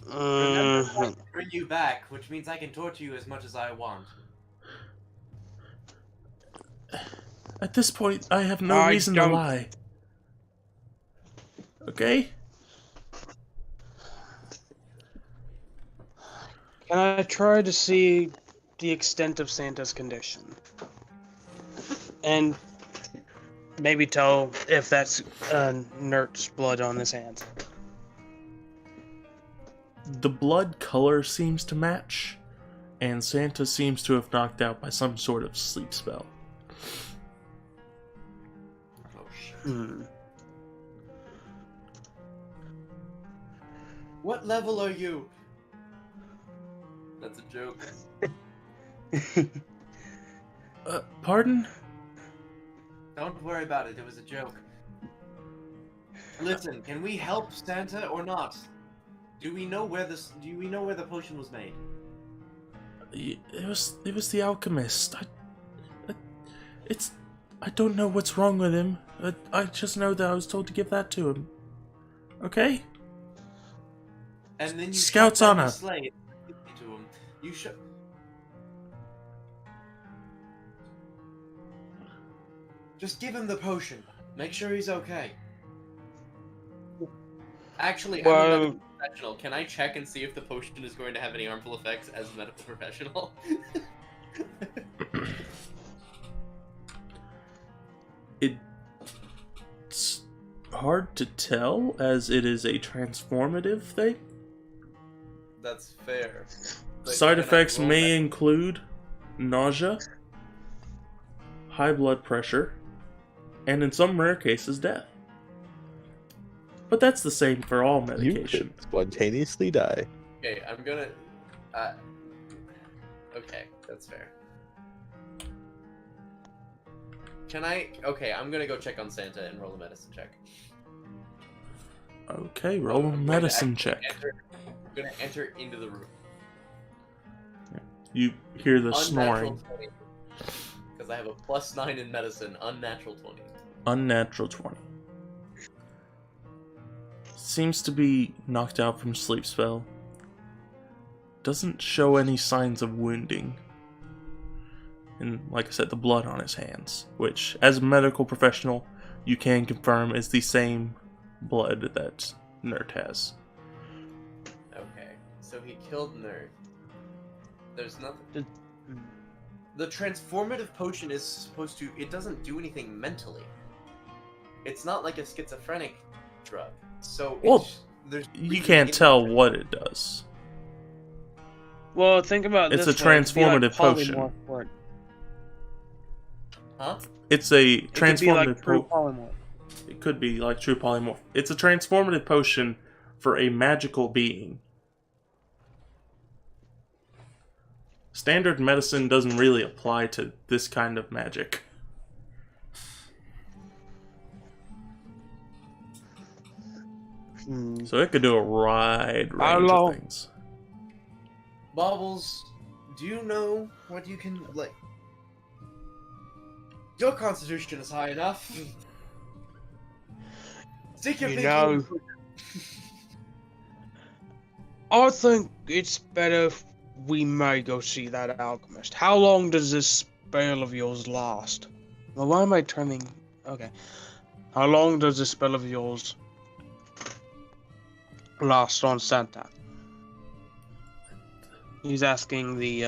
Remember, I bring you back, which means I can torture you as much as I want.
At this point, I have no reason to lie. Okay?
Can I try to see the extent of Santa's condition? And maybe tell if that's Nert's blood on his hands.
The blood color seems to match, and Santa seems to have knocked out by some sort of sleep spell.
Oh shit.
What level are you?
That's a joke.
Pardon?
Don't worry about it, it was a joke. Listen, can we help Santa or not? Do we know where the potion was made?
It was the alchemist. I don't know what's wrong with him. I just know that I was told to give that to him. Okay?
And then you
Scout's
shut down
honor.
the sleigh and give it to him. You should. Just give him the potion. Make sure he's okay.
Actually, I'm
Well-
a medical professional. Can I check and see if the potion is going to have any harmful effects as a medical professional?
It's hard to tell, as it is a transformative thing.
That's fair. But
Side
can I
effects
roll
may
that?
include nausea, high blood pressure, and in some rare cases, death. But that's the same for all
You
medication.
could spontaneously die.
Okay, I'm gonna. Okay, that's fair. Can I? Okay, I'm gonna go check on Santa and roll a medicine check.
Okay, roll a
I'm going to
medicine
actually
check.
I'm gonna enter into the room.
You hear the snoring.
Because I have a +9 in medicine, unnatural 20.
Unnatural 20. Seems to be knocked out from sleep spell. Doesn't show any signs of wounding. And like I said, the blood on his hands, which, as a medical professional, you can confirm is the same blood that Nert has.
Okay, so he killed Nerd. There's nothing.
Did-
The transformative potion is supposed to. It doesn't do anything mentally. It's not like a schizophrenic drug. So
Well,
there's
You
really
can't
any-
tell what it does.
Well, think about
It's
this
a
way, it could be like
transformative potion.
polymorph for it.
Huh?
It's a
It could be like
transformative
true polymorph.
It could be like true polymorph. It's a transformative potion for a magical being. Standard medicine doesn't really apply to this kind of magic. So it could do a wide
How
range
long?
of things.
Bobbles, do you know what you can like? Your constitution is high enough. Stick your
You
pinky
know-
in-
I think it's better if we may go see that alchemist. How long does this spell of yours last? Well, why am I turning... Okay. How long does this spell of yours last on Santa? He's asking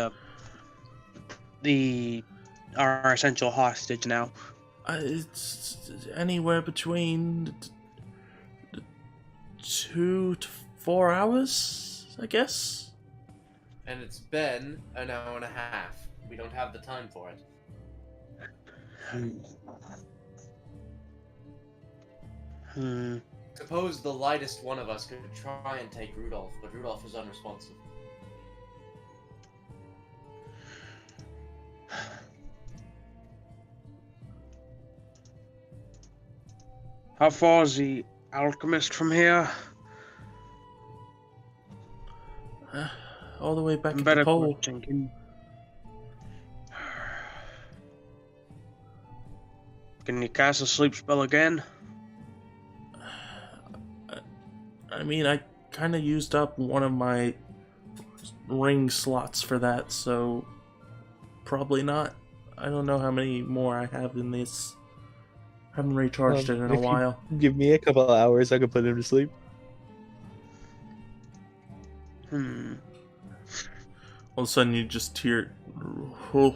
our essential hostage now.
It's anywhere between 2 to 4 hours, I guess.
And it's been an hour and a half. We don't have the time for it. Suppose the lightest one of us could try and take Rudolph, but Rudolph is unresponsive.
How far is the alchemist from here?
All the way back at
Better
the pole.
question. Can you cast a sleep spell again?
I mean, I kind of used up one of my ring slots for that, so probably not. I don't know how many more I have in this. Haven't recharged it in a
if you
while.
Give me a couple of hours, I could put him to sleep.
All of a sudden, you just hear. Oh,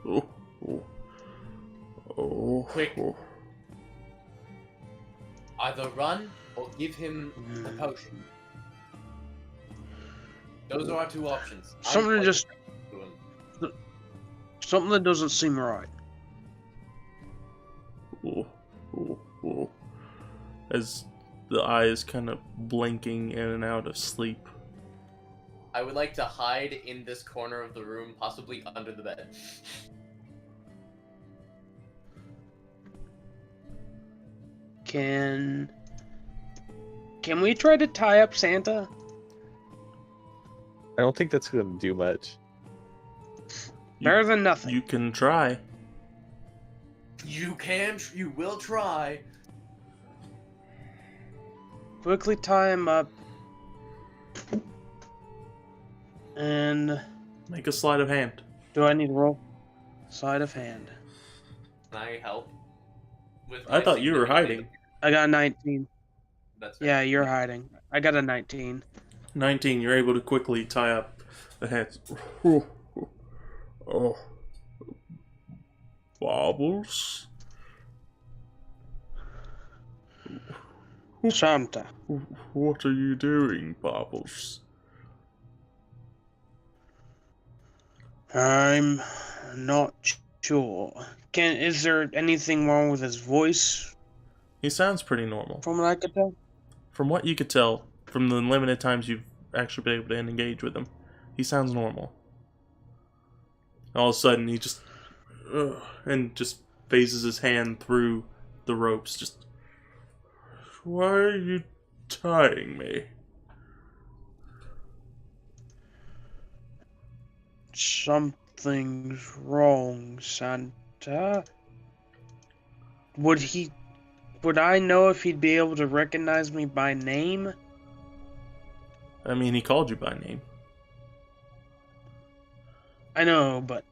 oh, oh, oh,
Quick.
oh.
Either run or give him the potion. Those are our two options.
Something just-
to him.
Something that doesn't seem right.
Oh, oh, oh. As the eyes kind of blinking in and out of sleep.
I would like to hide in this corner of the room, possibly under the bed.
Can we try to tie up Santa?
I don't think that's going to do much.
Better than nothing.
You can try.
You will try.
Quickly tie him up. And
Make a sleight of hand.
do I need to roll? Sleight of hand.
Can I help? With
I
my
thought you were
significant-
hiding.
I got a 19.
That's
Yeah, you're hiding. I got a 19.
19, you're able to quickly tie up the hands. Oh, oh. Bobbles?
Santa.
What are you doing, Bobbles?
I'm not sure. Is there anything wrong with his voice,
He sounds pretty normal.
from what I could tell?
From what you could tell, from the limited times you've actually been able to engage with him, he sounds normal. All of a sudden, he just... and just phases his hand through the ropes, just... Why are you tying me?
Something's wrong, Santa. Would I know if he'd be able to recognize me by name?
I mean, he called you by name.
I know, but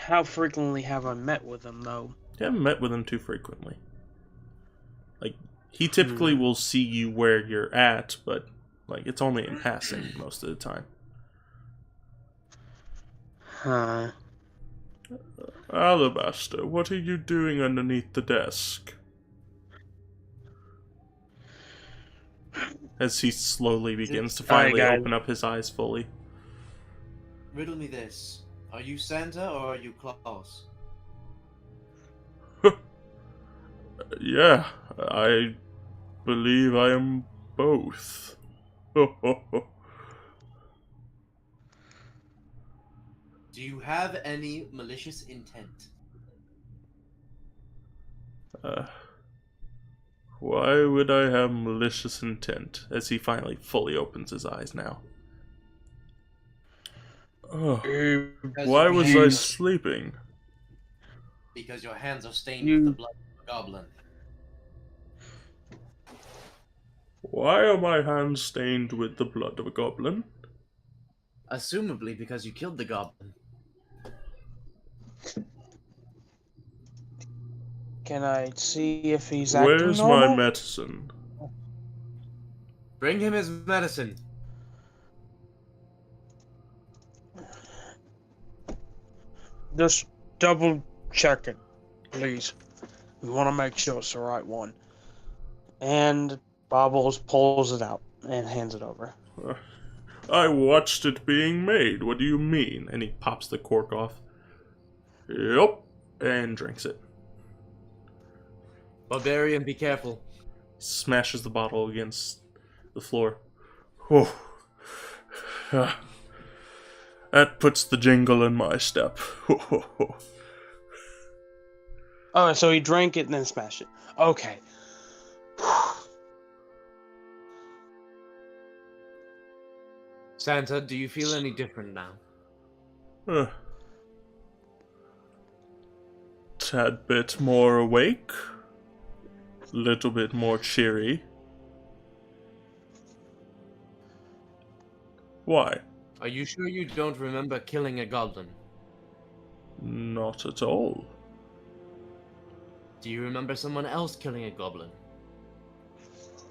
how frequently have I met with him, though?
You haven't met with him too frequently. Like, he typically will see you where you're at, but like it's only in passing most of the time.
Huh.
Alabaster, what are you doing underneath the desk? As he slowly begins to finally
guys.
open up his eyes fully.
Riddle me this. Are you Santa or are you Klaus?
Yeah, I believe I am both.
Do you have any malicious intent?
Why would I have malicious intent? As he finally fully opens his eyes now. Oh,
Because
why
your
was
hands
I
are-
sleeping?
Because your hands are stained with the blood of a goblin.
Why are my hands stained with the blood of a goblin?
Assumably because you killed the goblin.
Can I see if he's acting
Where's my
normal?
medicine?
Bring him his medicine.
Just double check it, please. We want to make sure it's the right one. And Bobbles pulls it out and hands it over.
I watched it being made. What do you mean? And he pops the cork off. Yup. And drinks it.
Barbarian, be careful.
Smashes the bottle against the floor. Oh. That puts the jingle in my step.
Oh, so he drank it and then smashed it. Okay.
Santa, do you feel any different now?
Tad bit more awake. Little bit more cheery. Why?
Are you sure you don't remember killing a goblin?
Not at all.
Do you remember someone else killing a goblin?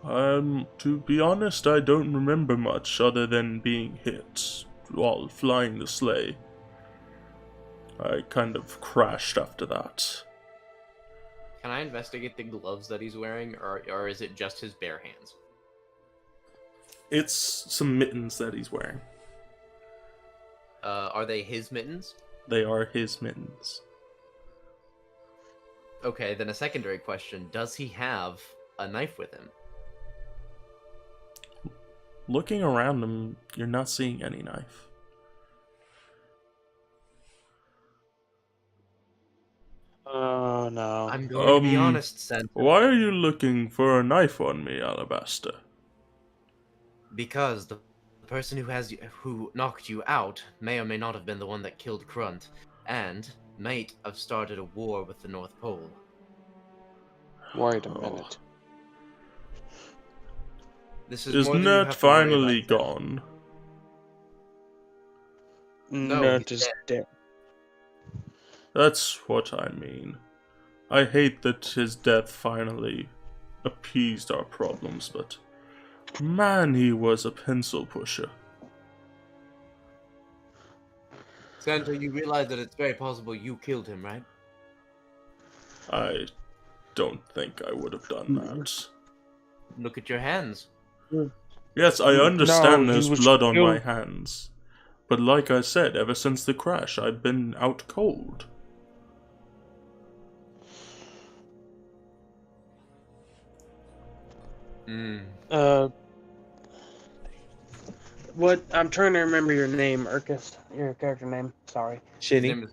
To be honest, I don't remember much other than being hit while flying the sleigh. I kind of crashed after that.
Can I investigate the gloves that he's wearing, or is it just his bare hands?
It's some mittens that he's wearing.
Are they his mittens?
They are his mittens.
Okay, then a secondary question. Does he have a knife with him?
Looking around him, you're not seeing any knife.
Oh, no.
I'm going to be honest, Santa.
Why are you looking for a knife on me, Alabaster?
Because the person who knocked you out may or may not have been the one that killed Crunt, and might have started a war with the North Pole.
Wait a minute.
This is
Is
more than you
Ned
have to worry
finally
about, Santa.
gone?
Nut
he's
is dead.
That's what I mean. I hate that his death finally appeased our problems, but man, he was a pencil pusher.
Santa, you realize that it's very possible you killed him, right?
I don't think I would have done that.
Look at your hands.
Yes, I understand
No, he
there's
was
blood on my
killed.
hands. But like I said, ever since the crash, I've been out cold.
What? I'm trying to remember your name, Urkus. Your character name. Sorry.
His
Shinny.
name is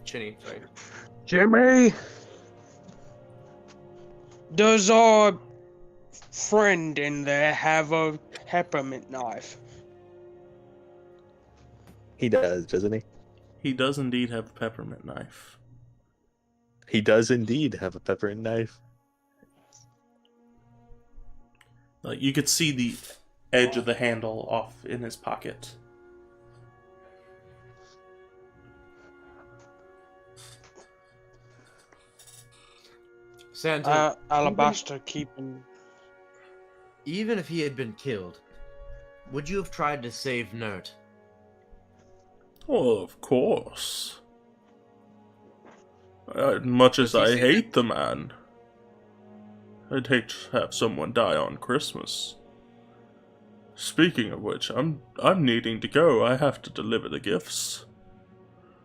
Chinny, sorry.
Jimmy! Does our friend in there have a peppermint knife?
He does, doesn't he?
He does indeed have a peppermint knife.
He does indeed have a peppermint knife.
Like, you could see the edge of the handle off in his pocket.
Santa,
Alabaster keeping.
Even if he had been killed, would you have tried to save Nert?
Well, of course. As much as I hate the man, I'd hate to have someone die on Christmas. Speaking of which, I'm needing to go. I have to deliver the gifts.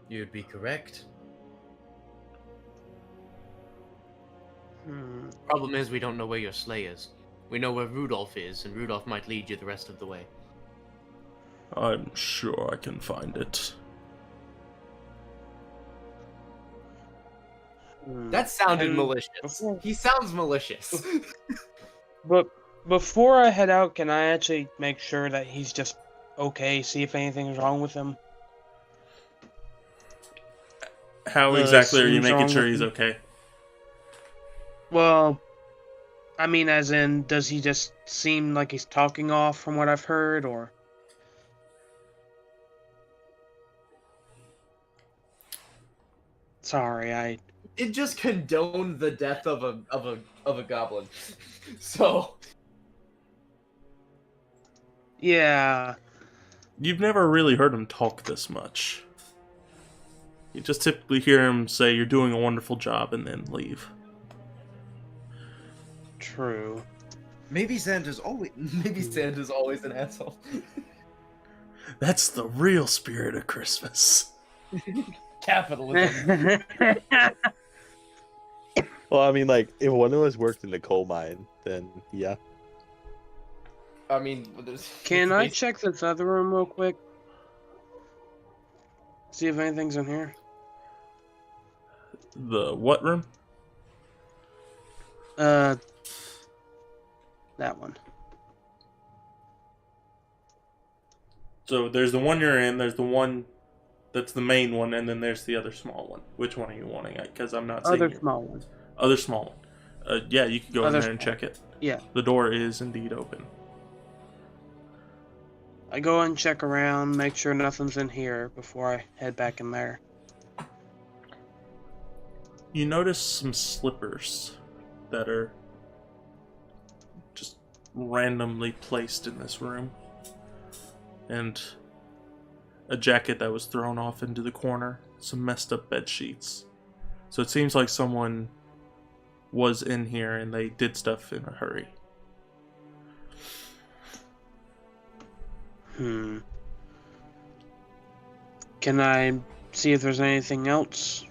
You'd be correct.
problem is we don't know where your sleigh is. We know where Rudolph is, and Rudolph might lead you the rest of the way.
I'm sure I can find it.
That sounded
And
malicious.
before-
He sounds malicious.
But before I head out, can I actually make sure that he's just okay? See if anything's wrong with him.
How exactly are you
seems
making
wrong
sure
with
he's
him.
okay?
Well, I mean, as in, does he just seem like he's talking off from what I've heard, or? Sorry,
It just condoned the death of a goblin. So
yeah.
You've never really heard him talk this much. You just typically hear him say, "You're doing a wonderful job," and then leave.
True.
Maybe Santa's always
an asshole.
That's the real spirit of Christmas.
Capitalism.
Well, I mean, like, if one of us worked in the coal mine, then yeah.
I mean,
Can I check this other room real quick? See if anything's in here.
The what room?
That one.
So there's the one you're in, there's the one that's the main one, and then there's the other small one. Which one are you wanting? Because I'm not seeing
Other
you.
small one.
Other small one. Yeah, you can go in
Other
there and
small.
check it.
Yeah.
The door is indeed open.
I go and check around, make sure nothing's in here before I head back in there.
You notice some slippers that are just randomly placed in this room. And a jacket that was thrown off into the corner. Some messed up bed sheets. So it seems like someone was in here and they did stuff in a hurry.
Can I see if there's anything else?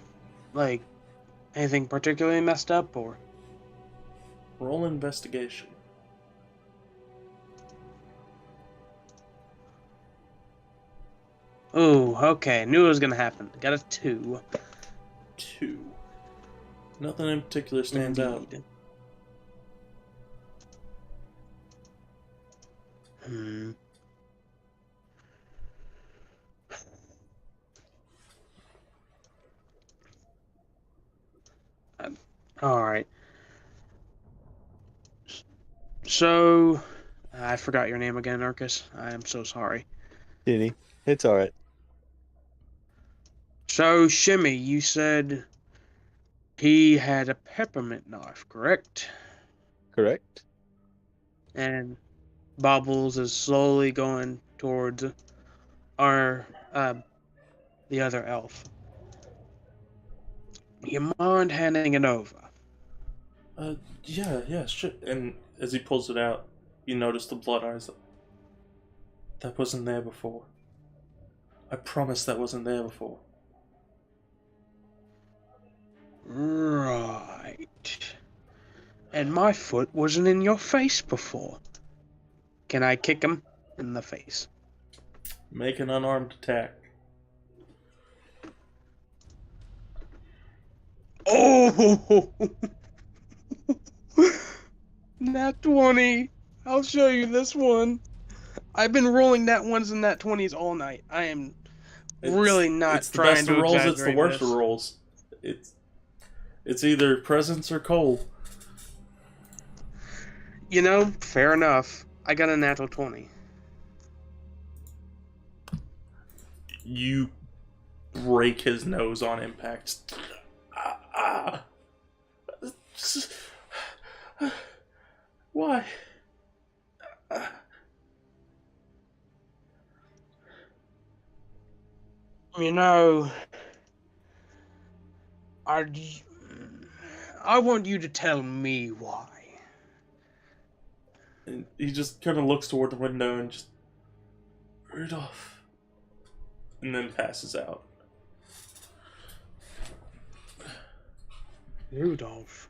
Like, anything particularly messed up, or?
Roll investigation.
Ooh, okay. Knew it was gonna happen. Got a 2.
2. Nothing in particular stands out.
Indeed. Alright. So, I forgot your name again, Arcus. I am so sorry.
Denny, it's alright.
So, Shimmy, you said he had a peppermint knife, correct?
Correct?
And Bobbles is slowly going towards our, the other elf. You mind handing it over?
Yeah, sure. And as he pulls it out, you notice the blood eyes. That wasn't there before. I promise that wasn't there before.
Right. And my foot wasn't in your face before. Can I kick him in the face?
Make an unarmed attack.
Oh! Nat 20. I'll show you this one. I've been rolling nat 1s and nat 20s all night. I am really not
it's the
trying
best
to
of rolls,
exaggerate
it's the worst
this.
of rolls. It's either presents or coal.
You know, fair enough. I got a natural 20.
You break his nose on impact. Why?
You know, I want you to tell me why.
And he just kind of looks toward the window and just, Rudolph, and then passes out.
Rudolph.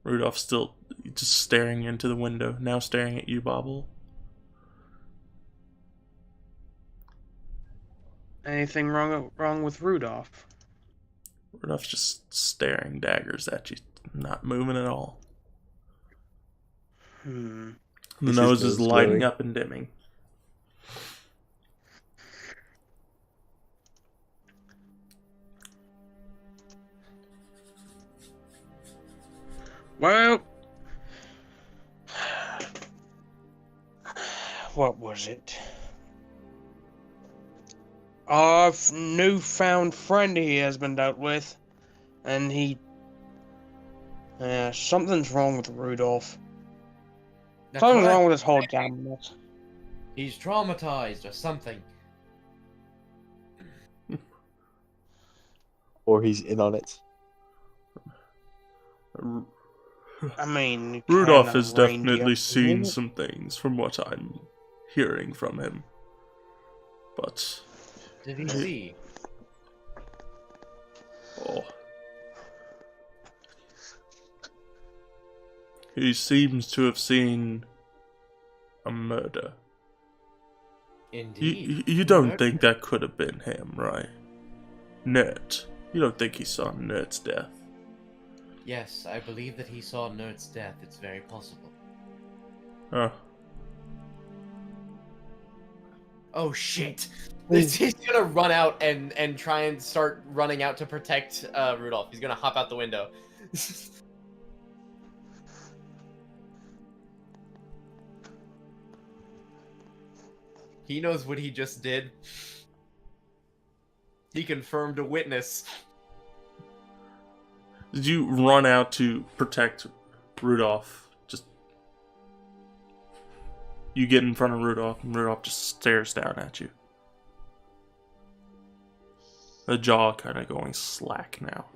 Rudolph's still just staring into the window, now staring at you, Bobble.
Anything wrong with Rudolph?
Rudolph's just staring daggers at you, not moving at all. The
Is
nose
his
is
nose
lighting
glowing?
up and dimming.
Well, what was it? Our newfound friend he has been dealt with, and something's wrong with Rudolph.
That's
Something's
right.
wrong with his whole gamut.
He's traumatized or something.
Or he's in on it.
I mean,
Rudolph
kinda
has
reindeer.
definitely seen some things from what I'm hearing from him. But,
Did he see?
oh. He seems to have seen a murder.
Indeed.
You don't think that could have been him, right? Nert. You don't think he saw Nert's death?
Yes, I believe that he saw Nerd's death. It's very possible.
Huh.
Oh shit! He's gonna run out and try and start running out to protect Rudolph. He's gonna hop out the window. He knows what he just did. He confirmed a witness.
Did you run out to protect Rudolph? Just you get in front of Rudolph, and Rudolph just stares down at you. The jaw kind of going slack now.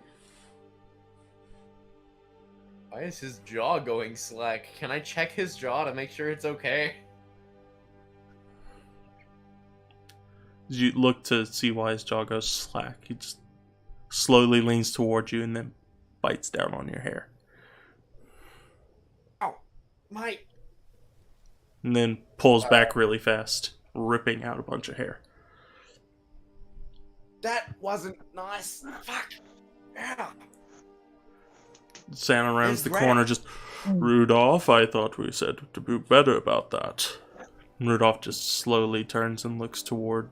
Why is his jaw going slack? Can I check his jaw to make sure it's okay?
Did you look to see why his jaw goes slack? He just slowly leans towards you and then bites down on your hair.
Ow! My...
And then pulls back really fast, ripping out a bunch of hair.
That wasn't nice. Fuck! Yeah.
Santa rounds
His
the
rat-
corner, just, Rudolph, I thought we said to do better about that. And Rudolph just slowly turns and looks toward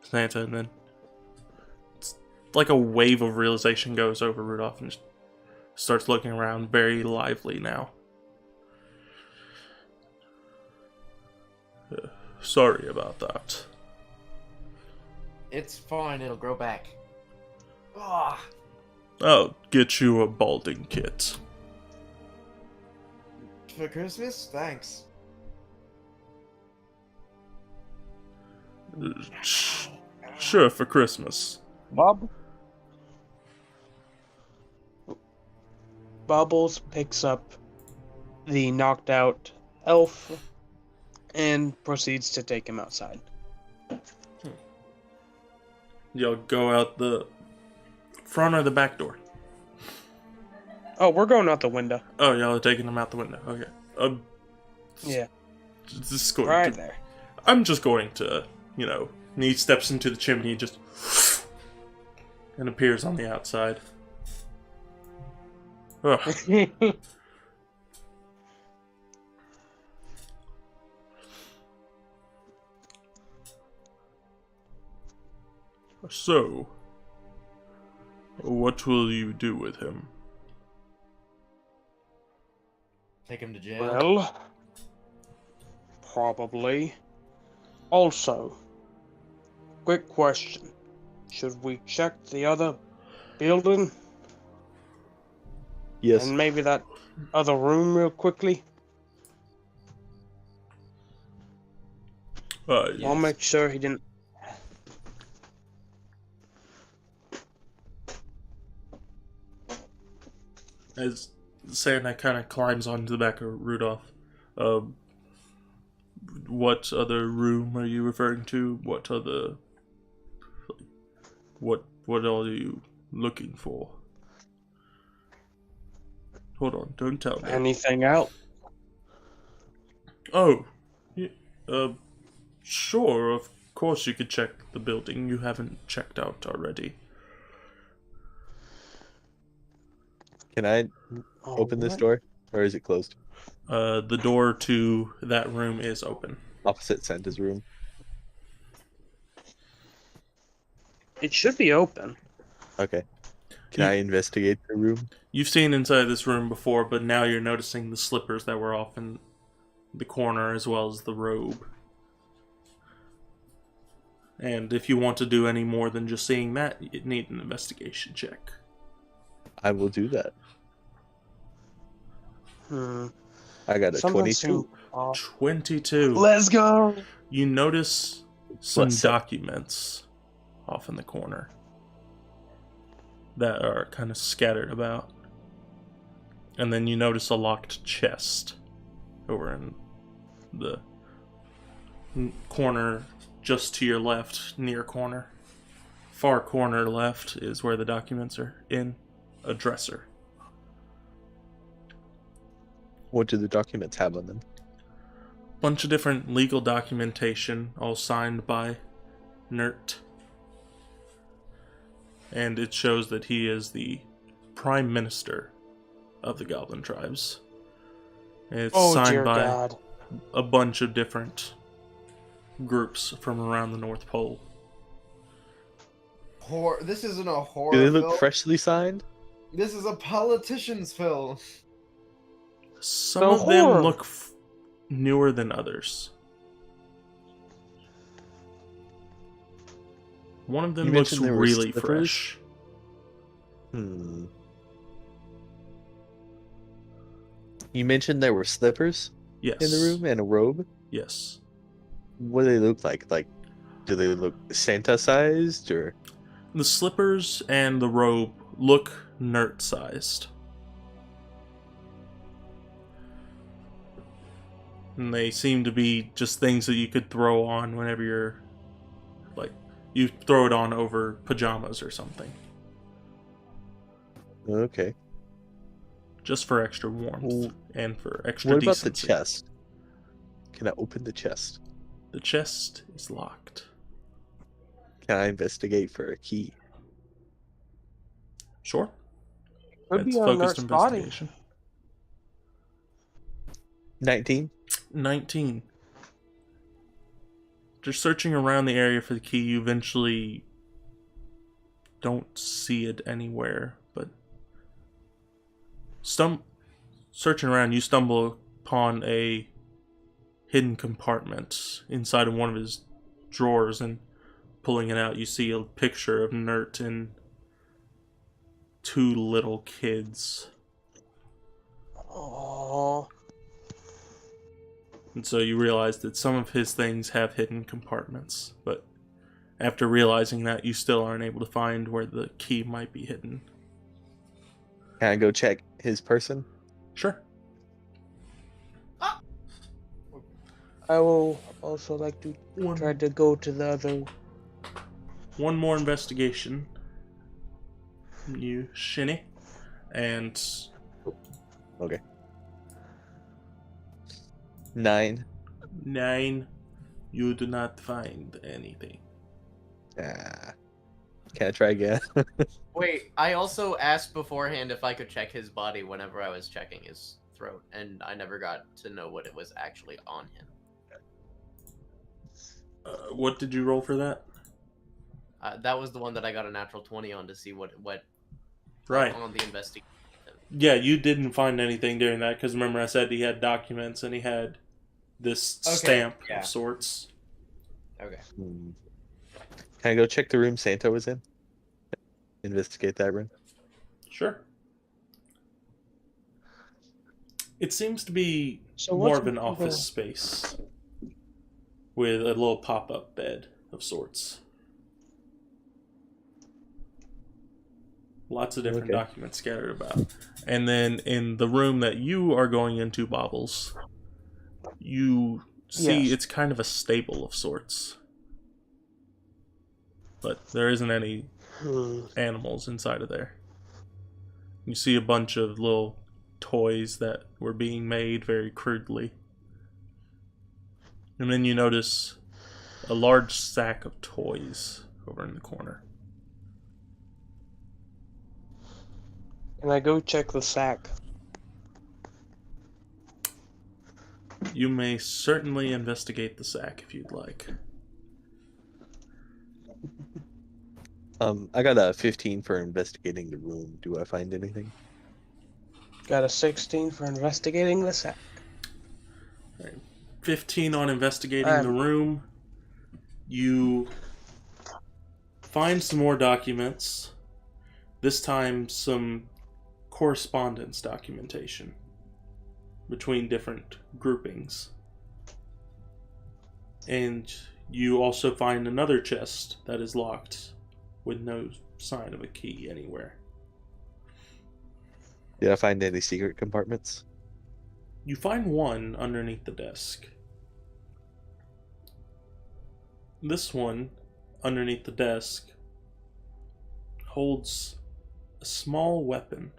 Santa, and then it's like a wave of realization goes over Rudolph and just starts looking around very lively now. Sorry about that.
It's fine, it'll grow back.
Ugh.
I'll get you a balding kit.
For Christmas? Thanks.
Sure, for Christmas.
Bubbles picks up the knocked out elf and proceeds to take him outside.
Y'all go out the front or the back door?
Oh, we're going out the window.
Oh, y'all are taking him out the window. Okay.
Yeah,
This is going
right
to,
there.
I'm just going to, and he steps into the chimney and just and appears on the outside. Ugh. So, what will you do with him?
Take him to jail.
Well, probably. Also, quick question. Should we check the other building?
Yes.
And maybe that other room real quickly. I'll
Yes.
make sure he didn't.
As Santa kind of climbs onto the back of Rudolph, what other room are you referring to? What other... What are you looking for? Hold on, don't tell me.
Anything out?
Oh, sure, of course you could check the building you haven't checked out already.
Can I open this door, or is it closed?
The door to that room is open.
Opposite Santa's room.
It should be open.
Okay. Can I investigate the room?
You've seen inside this room before, but now you're noticing the slippers that were off in the corner as well as the robe. And if you want to do any more than just seeing that, you need an investigation check.
I will do that.
Hmm.
I got a
Something
22.
seemed off.
22.
Let's go.
You notice some
What's up?
documents off in the corner that are kind of scattered about. And then you notice a locked chest over in the corner just to your left, near corner. Far corner left is where the documents are in a dresser.
What do the documents have on them?
Bunch of different legal documentation, all signed by Nert. And it shows that he is the Prime Minister of the Goblin Tribes. And it's
Oh,
signed
dear
by
God.
a bunch of different groups from around the North Pole.
This isn't a horror
Do they look
film.
freshly signed?
This is a politician's film.
Some
The
of them
horror.
look newer than others. One of them
You
looks
mentioned there were
really
slippers?
fresh.
Hmm. You mentioned there were slippers
Yes.
in the room and a robe.
Yes.
What do they look like? Like, do they look Santa-sized or?
The slippers and the robe look Nert-sized. And they seem to be just things that you could throw on whenever you're, like, you throw it on over pajamas or something.
Okay.
Just for extra warmth
Well,
and for extra
What about
decency.
the chest? Can I open the chest?
The chest is locked.
Can I investigate for a key?
Sure.
Could be
It's
on
focused
Nert's body.
investigation.
19.
19. Just searching around the area for the key, you eventually don't see it anywhere, but searching around, you stumble upon a hidden compartment inside of one of his drawers, and pulling it out, you see a picture of Nert and two little kids.
Oh.
And so you realize that some of his things have hidden compartments, but after realizing that, you still aren't able to find where the key might be hidden.
Can I go check his person?
Sure.
I will also like to try to go to the other.
One more investigation. You shinny. And
9.
9. You do not find anything.
Ah. Can I try again?
Wait, I also asked beforehand if I could check his body whenever I was checking his throat, and I never got to know what it was actually on him.
What did you roll for that?
That was the one that I got a natural 20 on to see what
Right.
on the investigation.
Yeah, you didn't find anything during that, because remember I said he had documents and he had this
Okay,
stamp
yeah.
of sorts.
Okay.
Can I go check the room Santa was in? Investigate that room.
Sure. It seems to be
So
more
what's
of an office
the-
space with a little pop-up bed of sorts. Lots of different
Okay.
documents scattered about. And then in the room that you are going into, Bobbles, you see
Yes.
it's kind of a stable of sorts. But there isn't any animals inside of there. You see a bunch of little toys that were being made very crudely. And then you notice a large sack of toys over in the corner.
And I go check the sack.
You may certainly investigate the sack if you'd like.
I got a 15 for investigating the room. Do I find anything?
Got a 16 for investigating the sack.
15 on investigating the room. You find some more documents. This time some correspondence documentation between different groupings. And you also find another chest that is locked with no sign of a key anywhere.
Did I find any secret compartments?
You find one underneath the desk. This one, underneath the desk, holds a small weapon.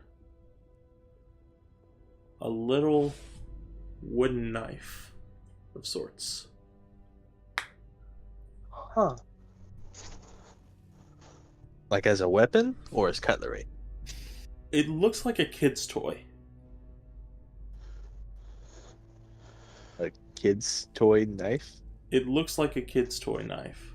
A little wooden knife of sorts.
Huh.
Like as a weapon or as cutlery?
It looks like a kid's toy.
A kid's toy knife?
It looks like a kid's toy knife.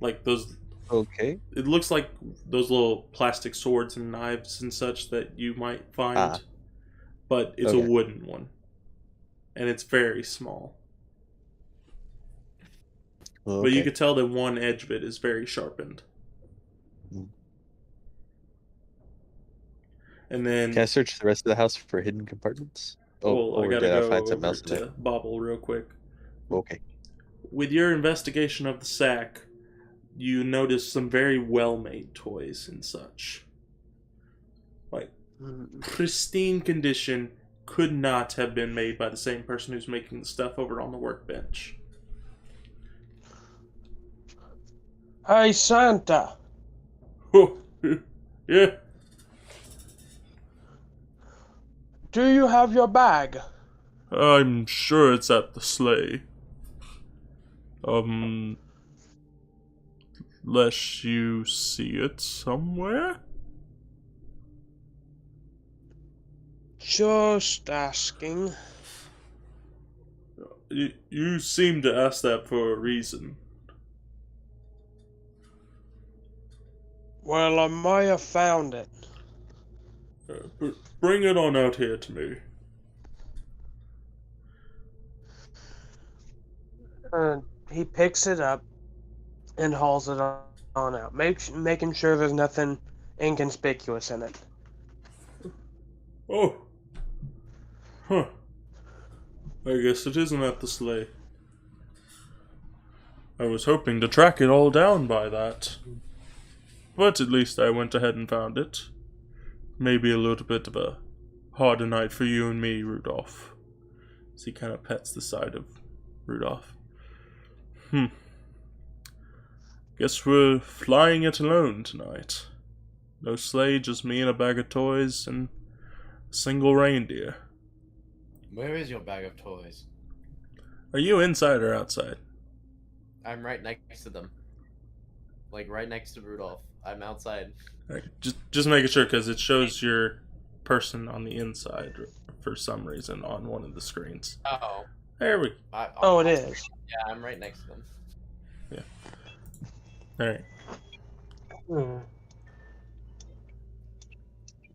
Like those.
Okay.
It looks like those little plastic swords and knives and such that you might find. But it's
Okay.
a wooden one. And it's very small.
Well,
But you
okay.
could tell that one edge of it is very sharpened.
Mm.
And then,
Can I search the rest of the house for hidden compartments? Oh,
well, I
or
gotta
did I
go
find something
over
else in there?
to Bobble real quick.
Okay.
With your investigation of the sack, you notice some very well-made toys and such. Like, pristine condition, could not have been made by the same person who's making the stuff over on the workbench.
Hey, Santa.
Oh, yeah.
Do you have your bag?
I'm sure it's at the sleigh. Unless you see it somewhere?
Just asking.
You seem to ask that for a reason.
Well, I may have found it.
Bring it on out here to me.
He picks it up and hauls it on out, making sure there's nothing inconspicuous in it.
Oh. Huh. I guess it isn't at the sleigh. I was hoping to track it all down by that. But at least I went ahead and found it. Maybe a little bit of a harder night for you and me, Rudolph. As he kind of pets the side of Rudolph. Guess we're flying it alone tonight. No sleigh, just me and a bag of toys and a single reindeer.
Where is your bag of toys?
Are you inside or outside?
I'm right next to them. Like right next to Rudolph. I'm outside.
Alright, just making sure because it shows your person on the inside for some reason on one of the screens.
Oh.
There we
Oh, it is.
Yeah, I'm right next to them.
Alright.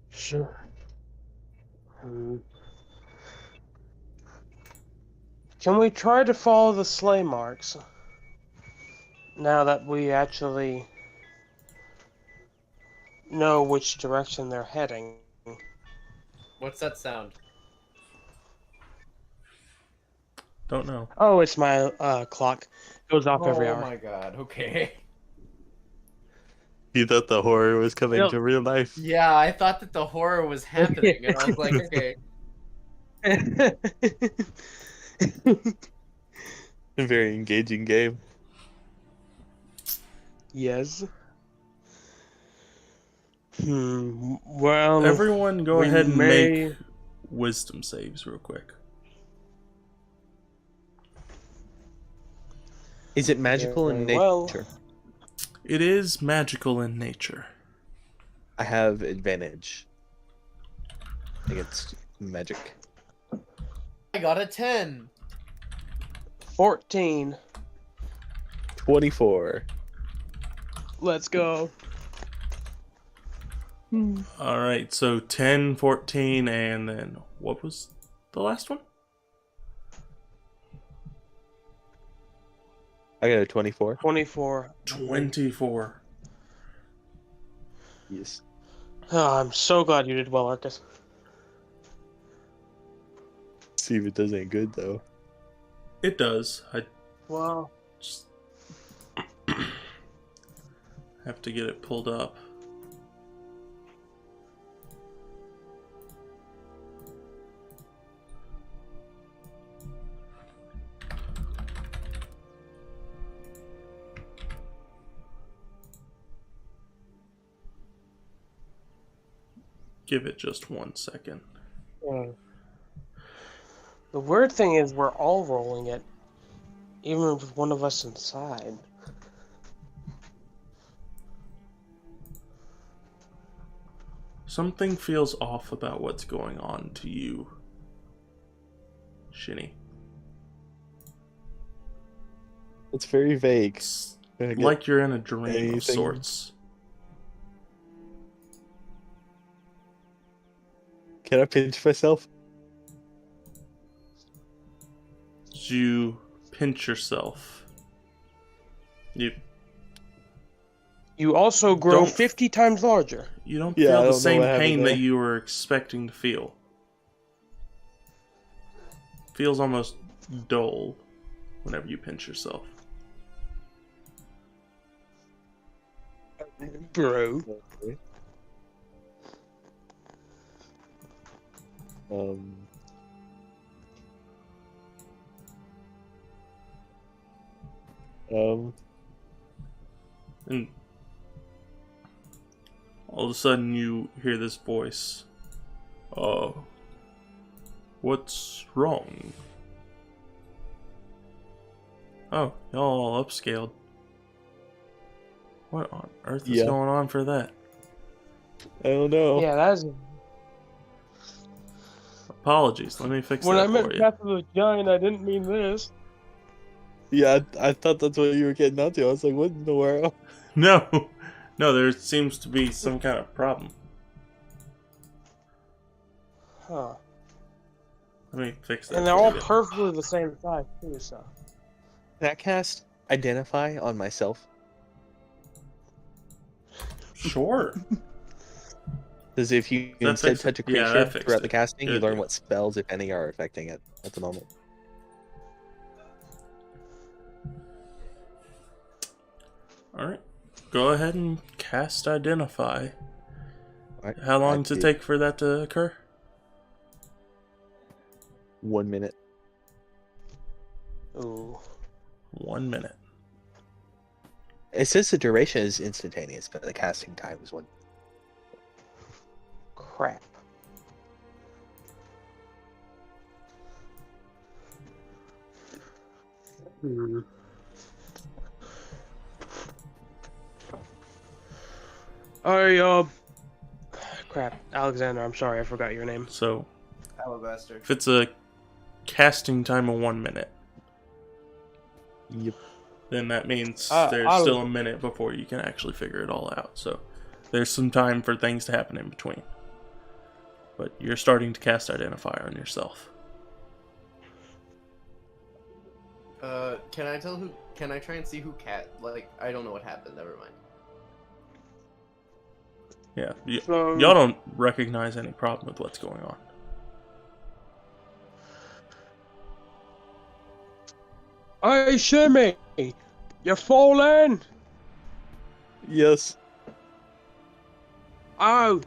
Sure. Can we try to follow the sleigh marks? Now that we actually know which direction they're heading.
What's that sound?
Don't know.
Oh, it's my clock. Goes off every
Oh
hour.
my god. Okay.
You thought the horror was coming
Yep.
to real life.
Yeah, I thought that the horror was happening, and I was like, okay.
A very engaging game.
Yes. Well,
Everyone go
we
ahead and
may-
make wisdom saves real quick.
Is it magical in
Very well.
nature?
It is magical in nature.
I have advantage against magic.
I got a 10.
14.
24.
Let's go.
Alright, so 10, 14, and then what was the last one?
I got a 24.
24.
24.
Yes.
Oh, I'm so glad you did well, Arcus.
See if it does any good though.
It does. I
Wow.
just have to get it pulled up. Give it just 1 second.
The weird thing is we're all rolling it, even with one of us inside.
Something feels off about what's going on to you, Shinny.
It's very vague.
It's
Gonna get
like you're in a dream
anything?
of sorts.
Can I pinch myself?
You pinch yourself.
You also grow
Don't-
50 times larger.
You don't
Yeah, I
feel
don't
the
know
same
what happened
pain that
there.
you were expecting to feel. Feels almost dull whenever you pinch yourself.
Bro.
Okay. Um.
And all of a sudden you hear this voice. What's wrong? Oh, y'all all upscaled. What on earth is
Yeah.
going on for that?
I don't know.
Yeah, that's...
Apologies, let me fix
When I
that
meant
for you.
Path of the Giant, I didn't mean this.
Yeah, I thought that's what you were getting onto. I was like, what in the world?
No, there seems to be some kind of problem.
Huh.
Let me fix that
And they're
for
all
you.
perfectly the same size, too, so...
Can I cast Identify on myself?
Sure.
Because if you
That
instead
fixed
touch a
it. Yeah,
creature
that fixed
throughout the
it.
casting, you
Good
learn
deal.
what spells, if any, are affecting it at the moment.
Alright. Go ahead and cast Identify.
Alright,
How long does it
did
take for that to occur?
1 minute.
Ooh.
1 minute.
It says the duration is instantaneous, but the casting time is 1.
Crap. Hmm. Crap. Alexander, I'm sorry, I forgot your name.
So,
Alabaster.
if it's a casting time of 1 minute,
Yep.
then that means
I'll-
there's still a minute before you can actually figure it all out. So, there's some time for things to happen in between. But you're starting to cast Identify on yourself.
Can I tell who? Can I try and see who cat? Like, I don't know what happened. Never mind.
Yeah,
So-
y'all don't recognize any problem with what's going on.
Hey, Shimmy! You falling?
Yes.
Oh.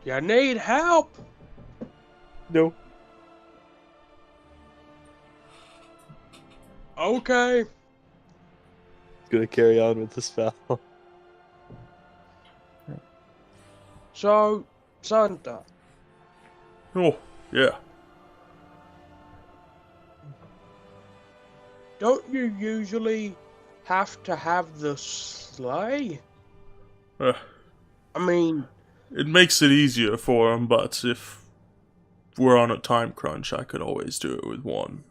You need help?
No.
Okay.
Gonna carry on with the spell.
So, Santa,
Oh, yeah.
don't you usually have to have the sleigh?
Uh,
I mean,
it makes it easier for him, but if we're on a time crunch, I could always do it with one.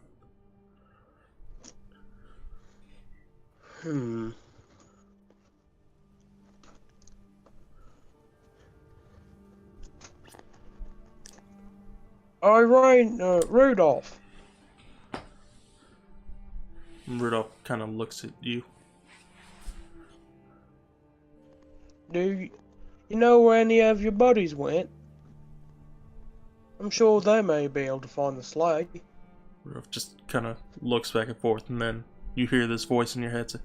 Rudolph,
Rudolph kind of looks at you.
do you know where any of your buddies went? I'm sure they may be able to find the sleigh.
Rudolph just kind of looks back and forth, and then you hear this voice in your head say,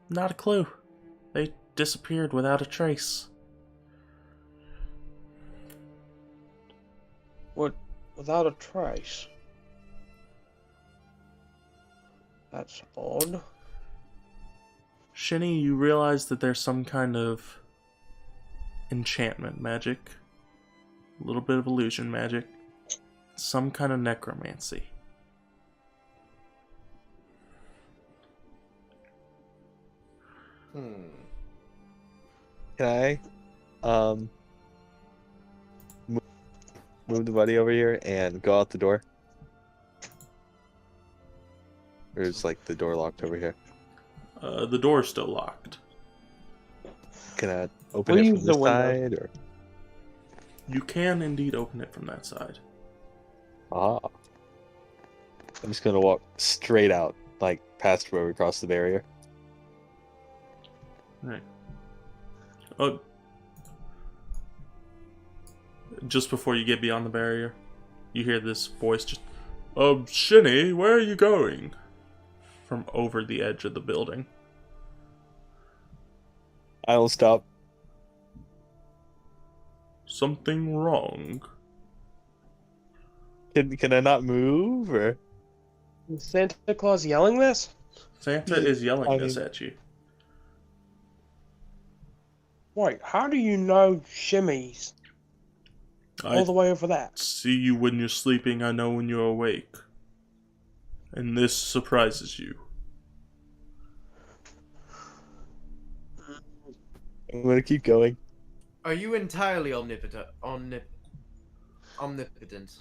not a clue. They disappeared without a trace.
What, without a trace? That's odd.
Shinny, you realize that there's some kind of enchantment magic, a little bit of illusion magic, some kind of necromancy.
Can I move the buddy over here and go out the door? Or is like the door locked over here?
The door's still locked.
Can I open it
Leave
from
the
this
window.
side or
You can indeed open it from that side.
I'm just gonna walk straight out, like past where we crossed the barrier.
Right. Just before you get beyond the barrier, you hear this voice just, Shinny, where are you going? From over the edge of the building.
I don't stop.
Something wrong?
Can I not move or?
Is Santa Claus yelling this?
Santa is yelling
I
this
mean-
at you.
Wait, how do you know Shimmy's all
I
the way over there?
see you when you're sleeping, I know when you're awake. And this surprises you.
I'm gonna keep going.
Are you entirely omnipotent? Omnipotent.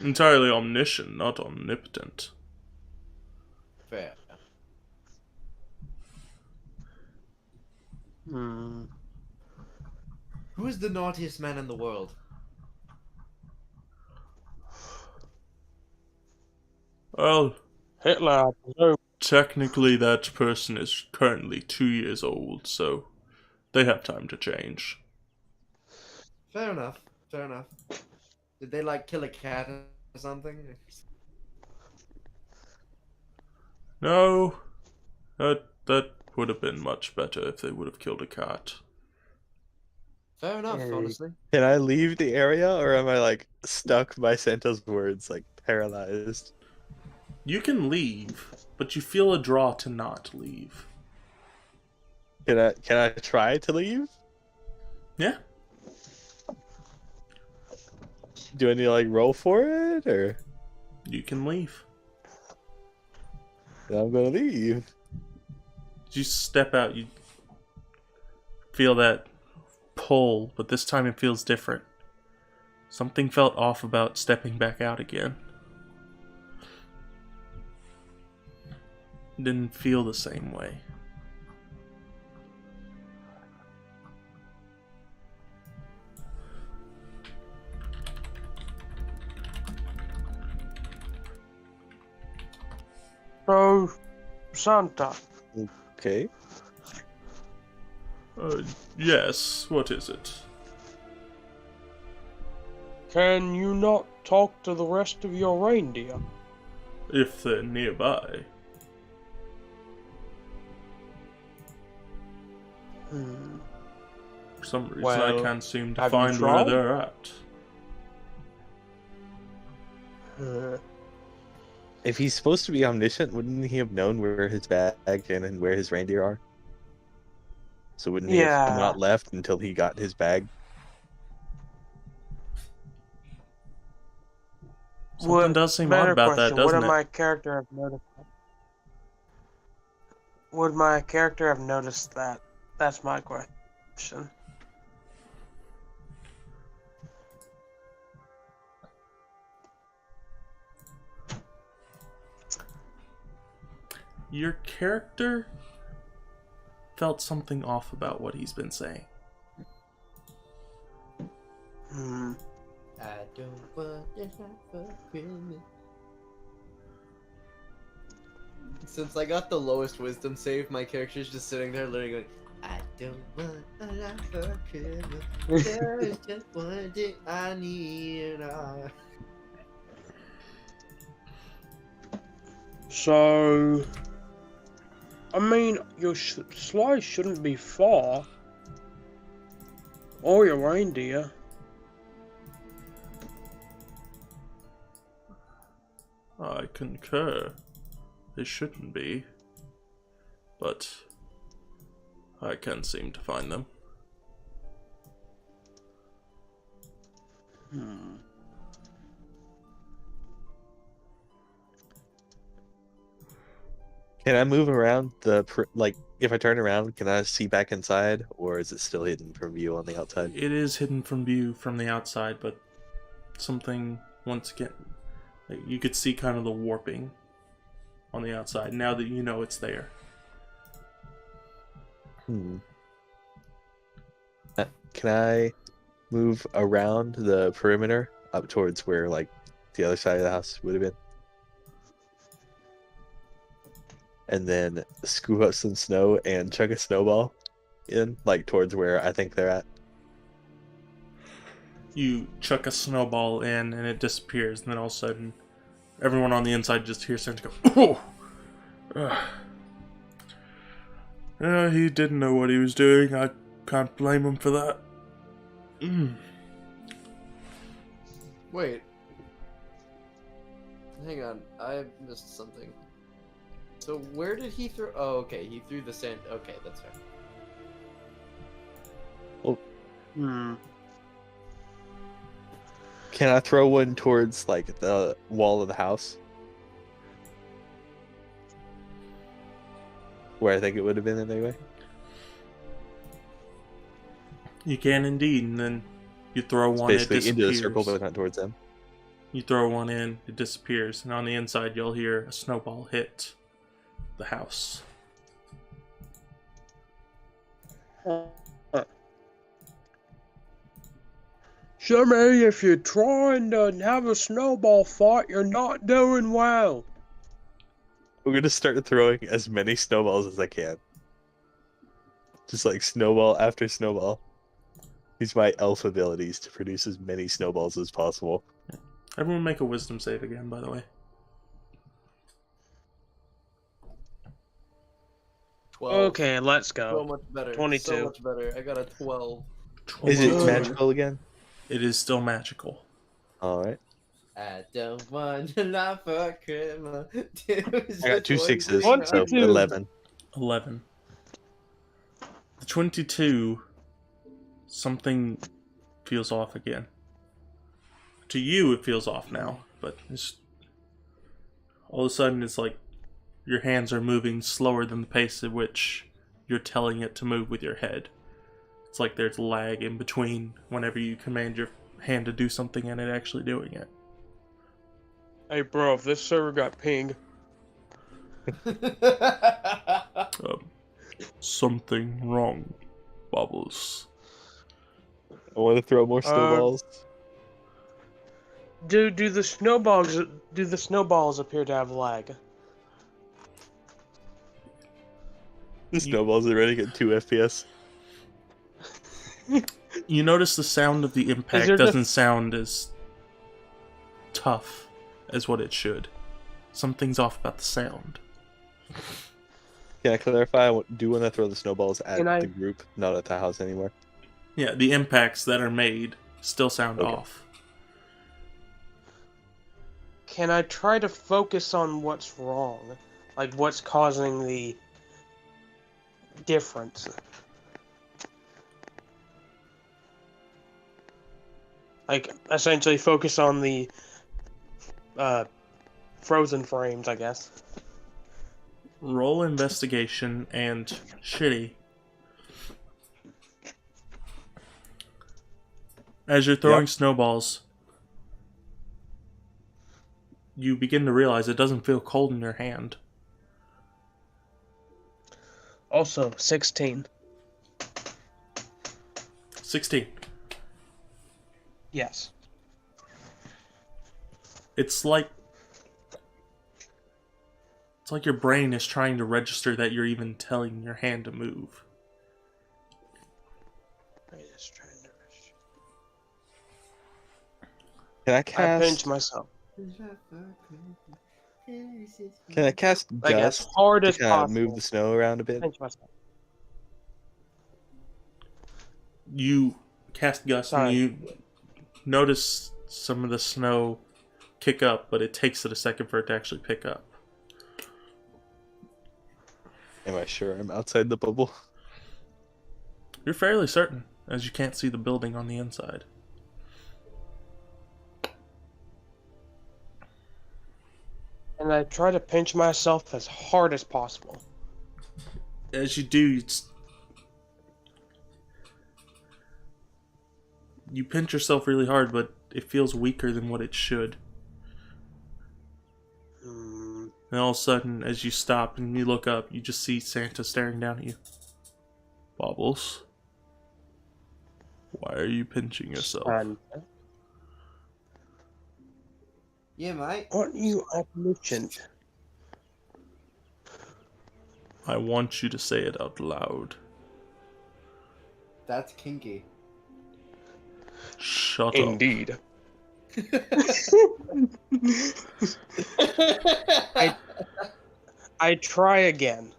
Entirely omniscient, not omnipotent.
Fair.
Hmm.
Who is the naughtiest man in the world?
Well,
Hitler, I presume.
technically that person is currently 2 years old, so they have time to change.
Fair enough. Fair enough. Did they like kill a cat or something?
No, that would have been much better if they would have killed a cat.
Fair enough,
Hey.
honestly.
Can I leave the area or am I like stuck by Santa's words, like paralyzed?
You can leave, but you feel a draw to not leave.
Can I try to leave?
Yeah.
Do I need to like roll for it or?
You can leave.
Then I'm gonna leave.
You step out, you feel that pull, but this time it feels different. Something felt off about stepping back out again. Didn't feel the same way.
So, Santa,
Okay.
Yes, what is it?
can you not talk to the rest of your reindeer?
If they're nearby. For some reason, I
Well,
can't seem to
have you
find where
tried?
they're at.
If he's supposed to be omniscient, wouldn't he have known where his bag and where his reindeer are? So wouldn't he have
Yeah.
not left until he got his bag?
Something does seem odd about that, doesn't
Would
it?
my character have noticed? Would my character have noticed that? That's my question.
Your character felt something off about what he's been saying.
I don't want to have a Christmas. Since I got the lowest wisdom save, my character's just sitting there literally going, I don't want a lot for Christmas. There's just one thing I need.
So, I mean, your sleigh shouldn't be far. Or your reindeer.
I concur. They shouldn't be. But I can't seem to find them.
Can I move around if I turn around, can I see back inside, or is it still hidden from view on the outside?
It is hidden from view from the outside, but something, once again, you could see kind of the warping on the outside now that you know it's there.
Can I move around the perimeter up towards where, the other side of the house would have been? And then scoop up some snow and chuck a snowball in, towards where I think they're at.
You chuck a snowball in and it disappears, and then all of a sudden, everyone on the inside just hears Santa go, "Oh!" He didn't know what he was doing. I can't blame him for that.
Wait. Hang on, I missed something. So where did he throw? Oh, okay, he threw the sand. Okay, that's fair.
Can I throw one towards, the wall of the house? Where I think it would have been anyway?
You can indeed, and then you throw one, it
Basically
disappears.
into the circle, but not towards them.
You throw one in, it disappears, and on the inside you'll hear a snowball hit the house.
Jimmy, if you're trying to have a snowball fight, you're not doing well.
I'm gonna start throwing as many snowballs as I can. Just snowball after snowball. Use my elf abilities to produce as many snowballs as possible.
Everyone make a wisdom save again, by the way.
12.
Okay, let's
So
go.
much better.
22.
So much better. I got a 12.
Is it
12.
magical again?
It is still magical.
Alright.
I don't want a lot for Christmas.
I got 2 6s,
One,
so
two.
11.
11. The 22, something feels off again. To you, it feels off now, but all of a sudden it's like your hands are moving slower than the pace at which you're telling it to move with your head. It's like there's lag in between whenever you command your hand to do something and it actually doing it.
Hey, bro, if this server got pinged,
Something wrong, Bubbles.
I want to throw more snowballs.
do the snowballs appear to have lag?
The snowballs are running at 2 FPS.
You notice the sound of the impact
there
doesn't sound as tough as what it should. Something's off about the sound.
Can I clarify? I do want to throw the snowballs at
Can I-
the group, not at the house anymore.
Yeah, the impacts that are made still sound
Okay.
off.
Can I try to focus on what's wrong? Like, what's causing the difference? Like, essentially focus on the frozen frames, I guess.
Roll investigation and shitty. As you're throwing snowballs, you begin to realize it doesn't feel cold in your hand.
Also, 16.
16.
Yes.
It's like your brain is trying to register that you're even telling your hand to move.
Can I
I
cast?
pinch myself.
Can I cast
Like, as
Gust
hard
to
as
kind of
possible.
move the snow around a bit?
Pinch myself.
You cast Gust and
Sorry.
you notice some of the snow kick up, but it takes it a second for it to actually pick up.
Am I sure I'm outside the bubble?
You're fairly certain, as you can't see the building on the inside.
And I try to pinch myself as hard as possible.
As you do, you pinch yourself really hard, but it feels weaker than what it should.
Hmm.
And all of a sudden, as you stop and you look up, you just see Santa staring down at you. Bobbles, why are you pinching yourself?
And
Yeah, mate.
aren't you omniscient?
I want you to say it out loud.
That's kinky.
Shut up.
Indeed. I try again.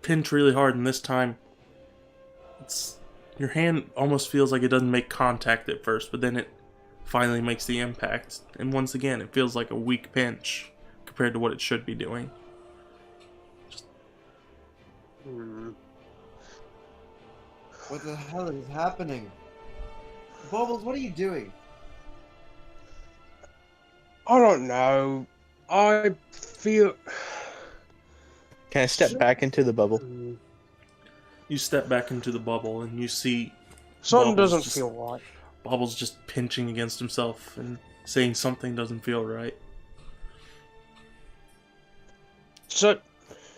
Pinch really hard, and this time, your hand almost feels like it doesn't make contact at first, but then it finally makes the impact. And once again, it feels like a weak pinch compared to what it should be doing.
What the hell is happening? Bubbles, what are you doing?
I don't know. I feel.
Can I step back into the bubble?
You step back into the bubble, and you see
Something
Bubbles
doesn't
just-
feel right.
Bobbles just pinching against himself and saying something doesn't feel right.
So,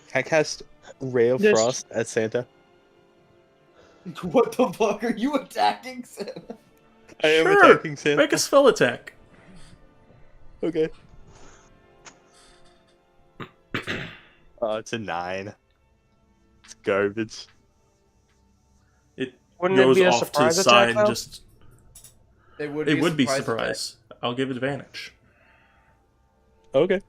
Can I cast Ray of
This-
Frost at Santa?
What the fuck are you attacking, Santa?
I am
Sure.
attacking Santa.
Make a spell attack.
Okay. It's a 9. It's garbage.
It
wouldn't it
goes
be a
off to
surprise
his
attack,
side and
though?
just...
It would
It
be
would be
attack.
surprise. I'll give advantage.
Okay.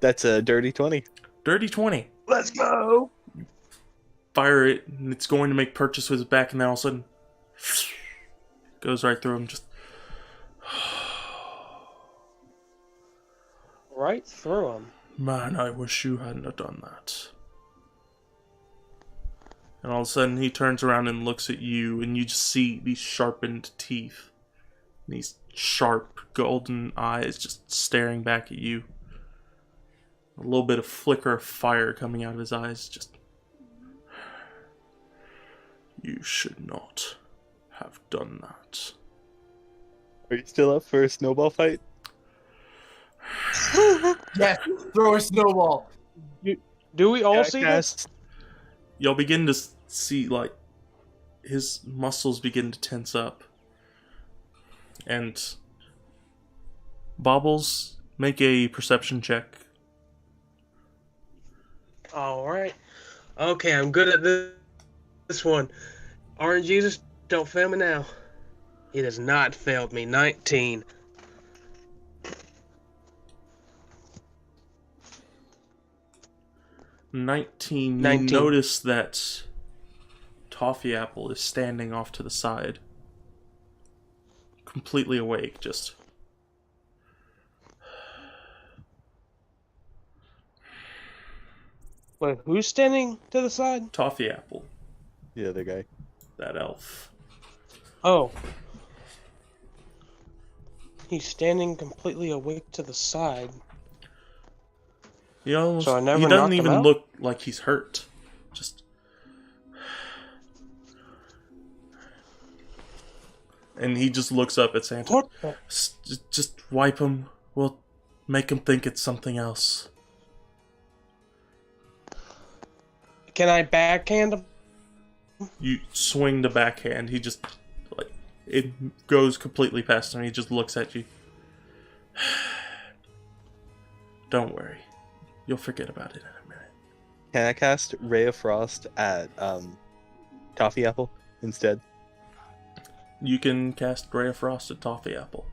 That's a dirty 20.
Dirty 20.
Let's go!
Fire it, and it's going to make purchase with his back, and then all of a sudden... goes right through him, just...
Right through him.
Man, I wish you hadn't have done that. And all of a sudden, he turns around and looks at you, and you just see these sharpened teeth. These sharp, golden eyes just staring back at you. A little bit of flicker of fire coming out of his eyes, just... You should not have done that.
Are you still up for a snowball fight?
Yes, throw a snowball.
Do we all
Can I
see this?
cast-
Y'all begin to see, like, his muscles begin to tense up. And Bobbles, make a perception check.
Alright. Okay, I'm good at this one. Orange Jesus, don't fail me now. It has not failed me. 19.
19.
19.
You notice that Toffee Apple is standing off to the side. Completely awake, just...
Wait, who's standing to the side?
Toffee Apple,
The other guy.
that elf.
Oh. He's standing completely awake to the side.
He almost...
So I never
he doesn't
knocked him
even
out?
look like he's hurt. Just... And he just looks up at Santa.
What the?
Just wipe him. We'll make him think it's something else.
Can I backhand him?
You swing the backhand. He just, like, it goes completely past him. He just looks at you. Don't worry. You'll forget about it in a minute.
Can I cast Ray of Frost at Toffee Apple instead?
You can cast Ray of Frost at Toffee Apple.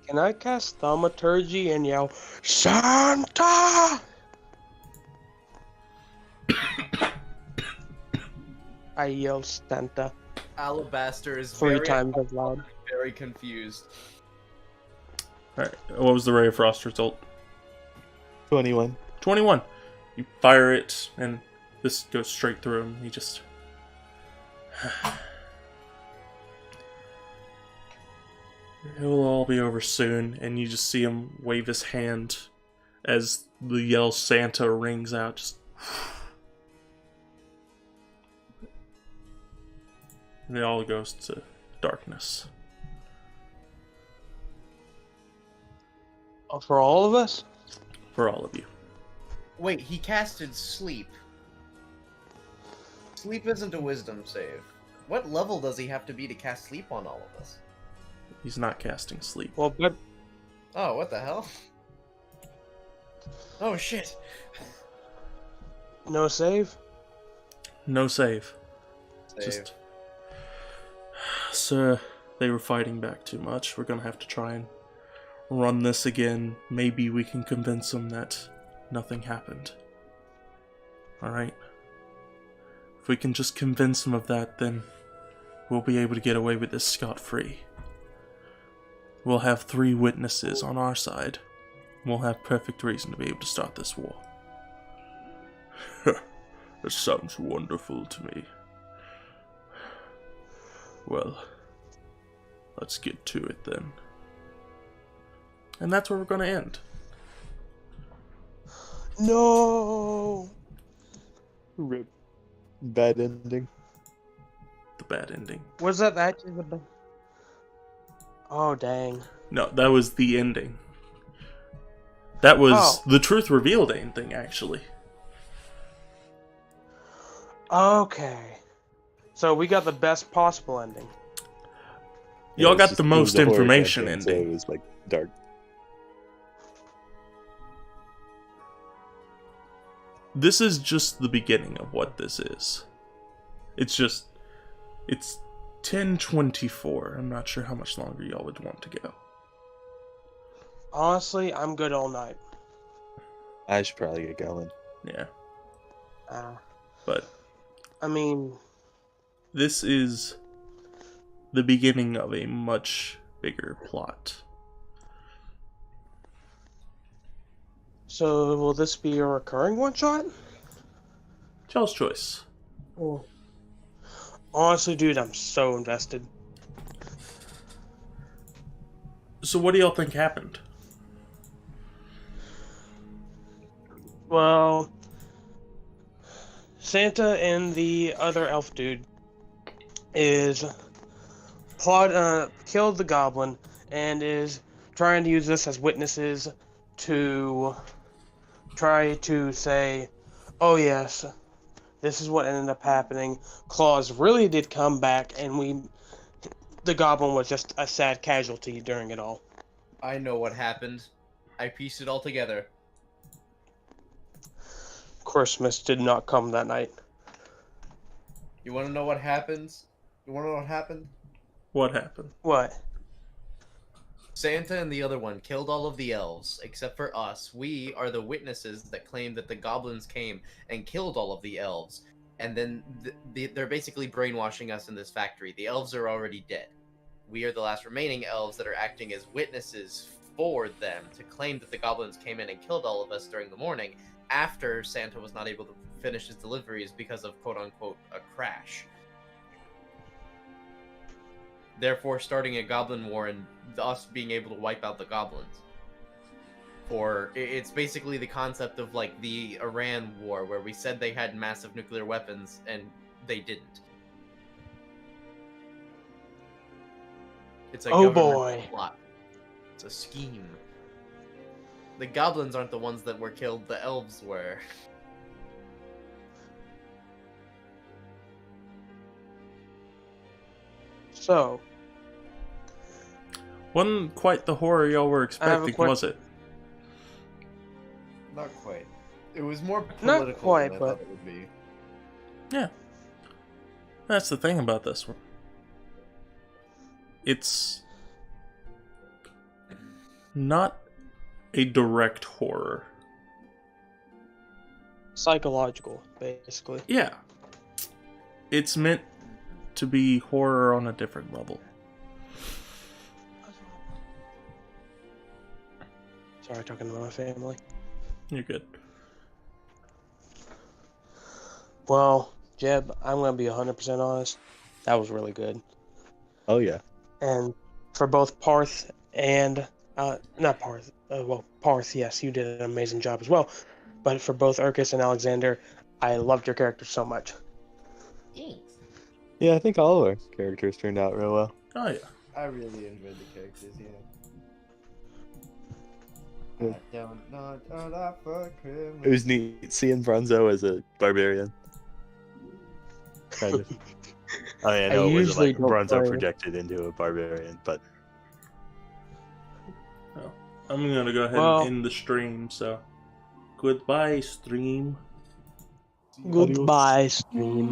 Can I cast Thaumaturgy and yell, Santa? I yell Santa
Alabaster is
3
very,
times as loud.
very confused.
Alright, what was the Ray of Frost result?
21.
21. You fire it, and this goes straight through him. He just... It'll all be over soon, and you just see him wave his hand as the yell Santa rings out. Just... And it all goes to darkness.
For all of us?
For all of you.
Wait, he casted Sleep. Sleep isn't a wisdom save. What level does he have to be to cast Sleep on all of us?
He's not casting sleep.
Well, but
Oh, what the hell? Oh, shit.
no save?
No save.
Save.
Just... Sir, they were fighting back too much. We're gonna have to try and run this again. Maybe we can convince them that nothing happened. Alright? If we can just convince them of that, then we'll be able to get away with this scot-free. We'll have 3 witnesses on our side. We'll have perfect reason to be able to start this war. That sounds wonderful to me. Well, let's get to it then. And that's where we're going to end.
No!
Rip. Bad ending.
The bad ending.
Was that actually the best? Oh, dang.
No, that was the ending. That was
Oh.
the truth revealed ending, actually.
Okay. So we got the best possible ending.
Y'all
it's
got
just-
the
it was
most
a horror
information
campaign, so
ending.
it was like dark.
This is just the beginning of what this is. It's 10:24. I'm not sure how much longer y'all would want to go.
Honestly, I'm good all night.
I should probably get going.
Yeah,
Uh,
but
I mean,
this is the beginning of a much bigger plot.
so will this be a recurring one-shot?
Y'all's choice.
Oh. Honestly, dude, I'm so invested.
So what do y'all think happened?
Well, Santa and the other elf dude is killed the goblin and is trying to use this as witnesses to try to say, oh yes, this is what ended up happening. Claus really did come back, and the goblin was just a sad casualty during it all.
I know what happened. I pieced it all together.
Christmas did not come that night.
You want to know what happens?
You want to know what happened?
What happened?
What?
Santa and the other one killed all of the elves, except for us. We are the witnesses that claim that the goblins came and killed all of the elves. And then they're basically brainwashing us in this factory. The elves are already dead. We are the last remaining elves that are acting as witnesses for them to claim that the goblins came in and killed all of us during the morning after Santa was not able to finish his deliveries because of quote-unquote a crash. Therefore starting a goblin war and us being able to wipe out the goblins. Or it's basically the concept of like the Iran war where we said they had massive nuclear weapons and they didn't. It's a
Oh
government
boy.
plot. It's a scheme. The goblins aren't the ones that were killed, the elves were.
So,
Wasn't quite the horror y'all were
have a
expecting,
quick-
was it?
Not quite. It was more
Not
political
quite,
than I
but-
thought it would be.
Yeah. That's the thing about this one. It's not a direct horror.
psychological, basically.
Yeah. It's meant to be horror on a different level.
Sorry, talking to my family.
You're good.
Well, Jeb, I'm going to be 100% honest. That was really good.
Oh yeah.
And for both Parth and, not Parth, well, Parth, yes, you did an amazing job as well. But for both Urkus and Alexander, I loved your characters so much.
Thanks.
Yeah, I think all of our characters turned out real well.
Oh yeah.
I really enjoyed the characters, yeah.
Yeah.
I don't know what I for Christmas.
It was neat seeing Bronzo as a barbarian. Kind of. I mean, I
I
know it wasn't
usually
like
don't
Bronzo
play-
projected into a barbarian, but
I'm gonna go ahead
Well-
and end the stream, so goodbye, stream.
Goodbye, stream.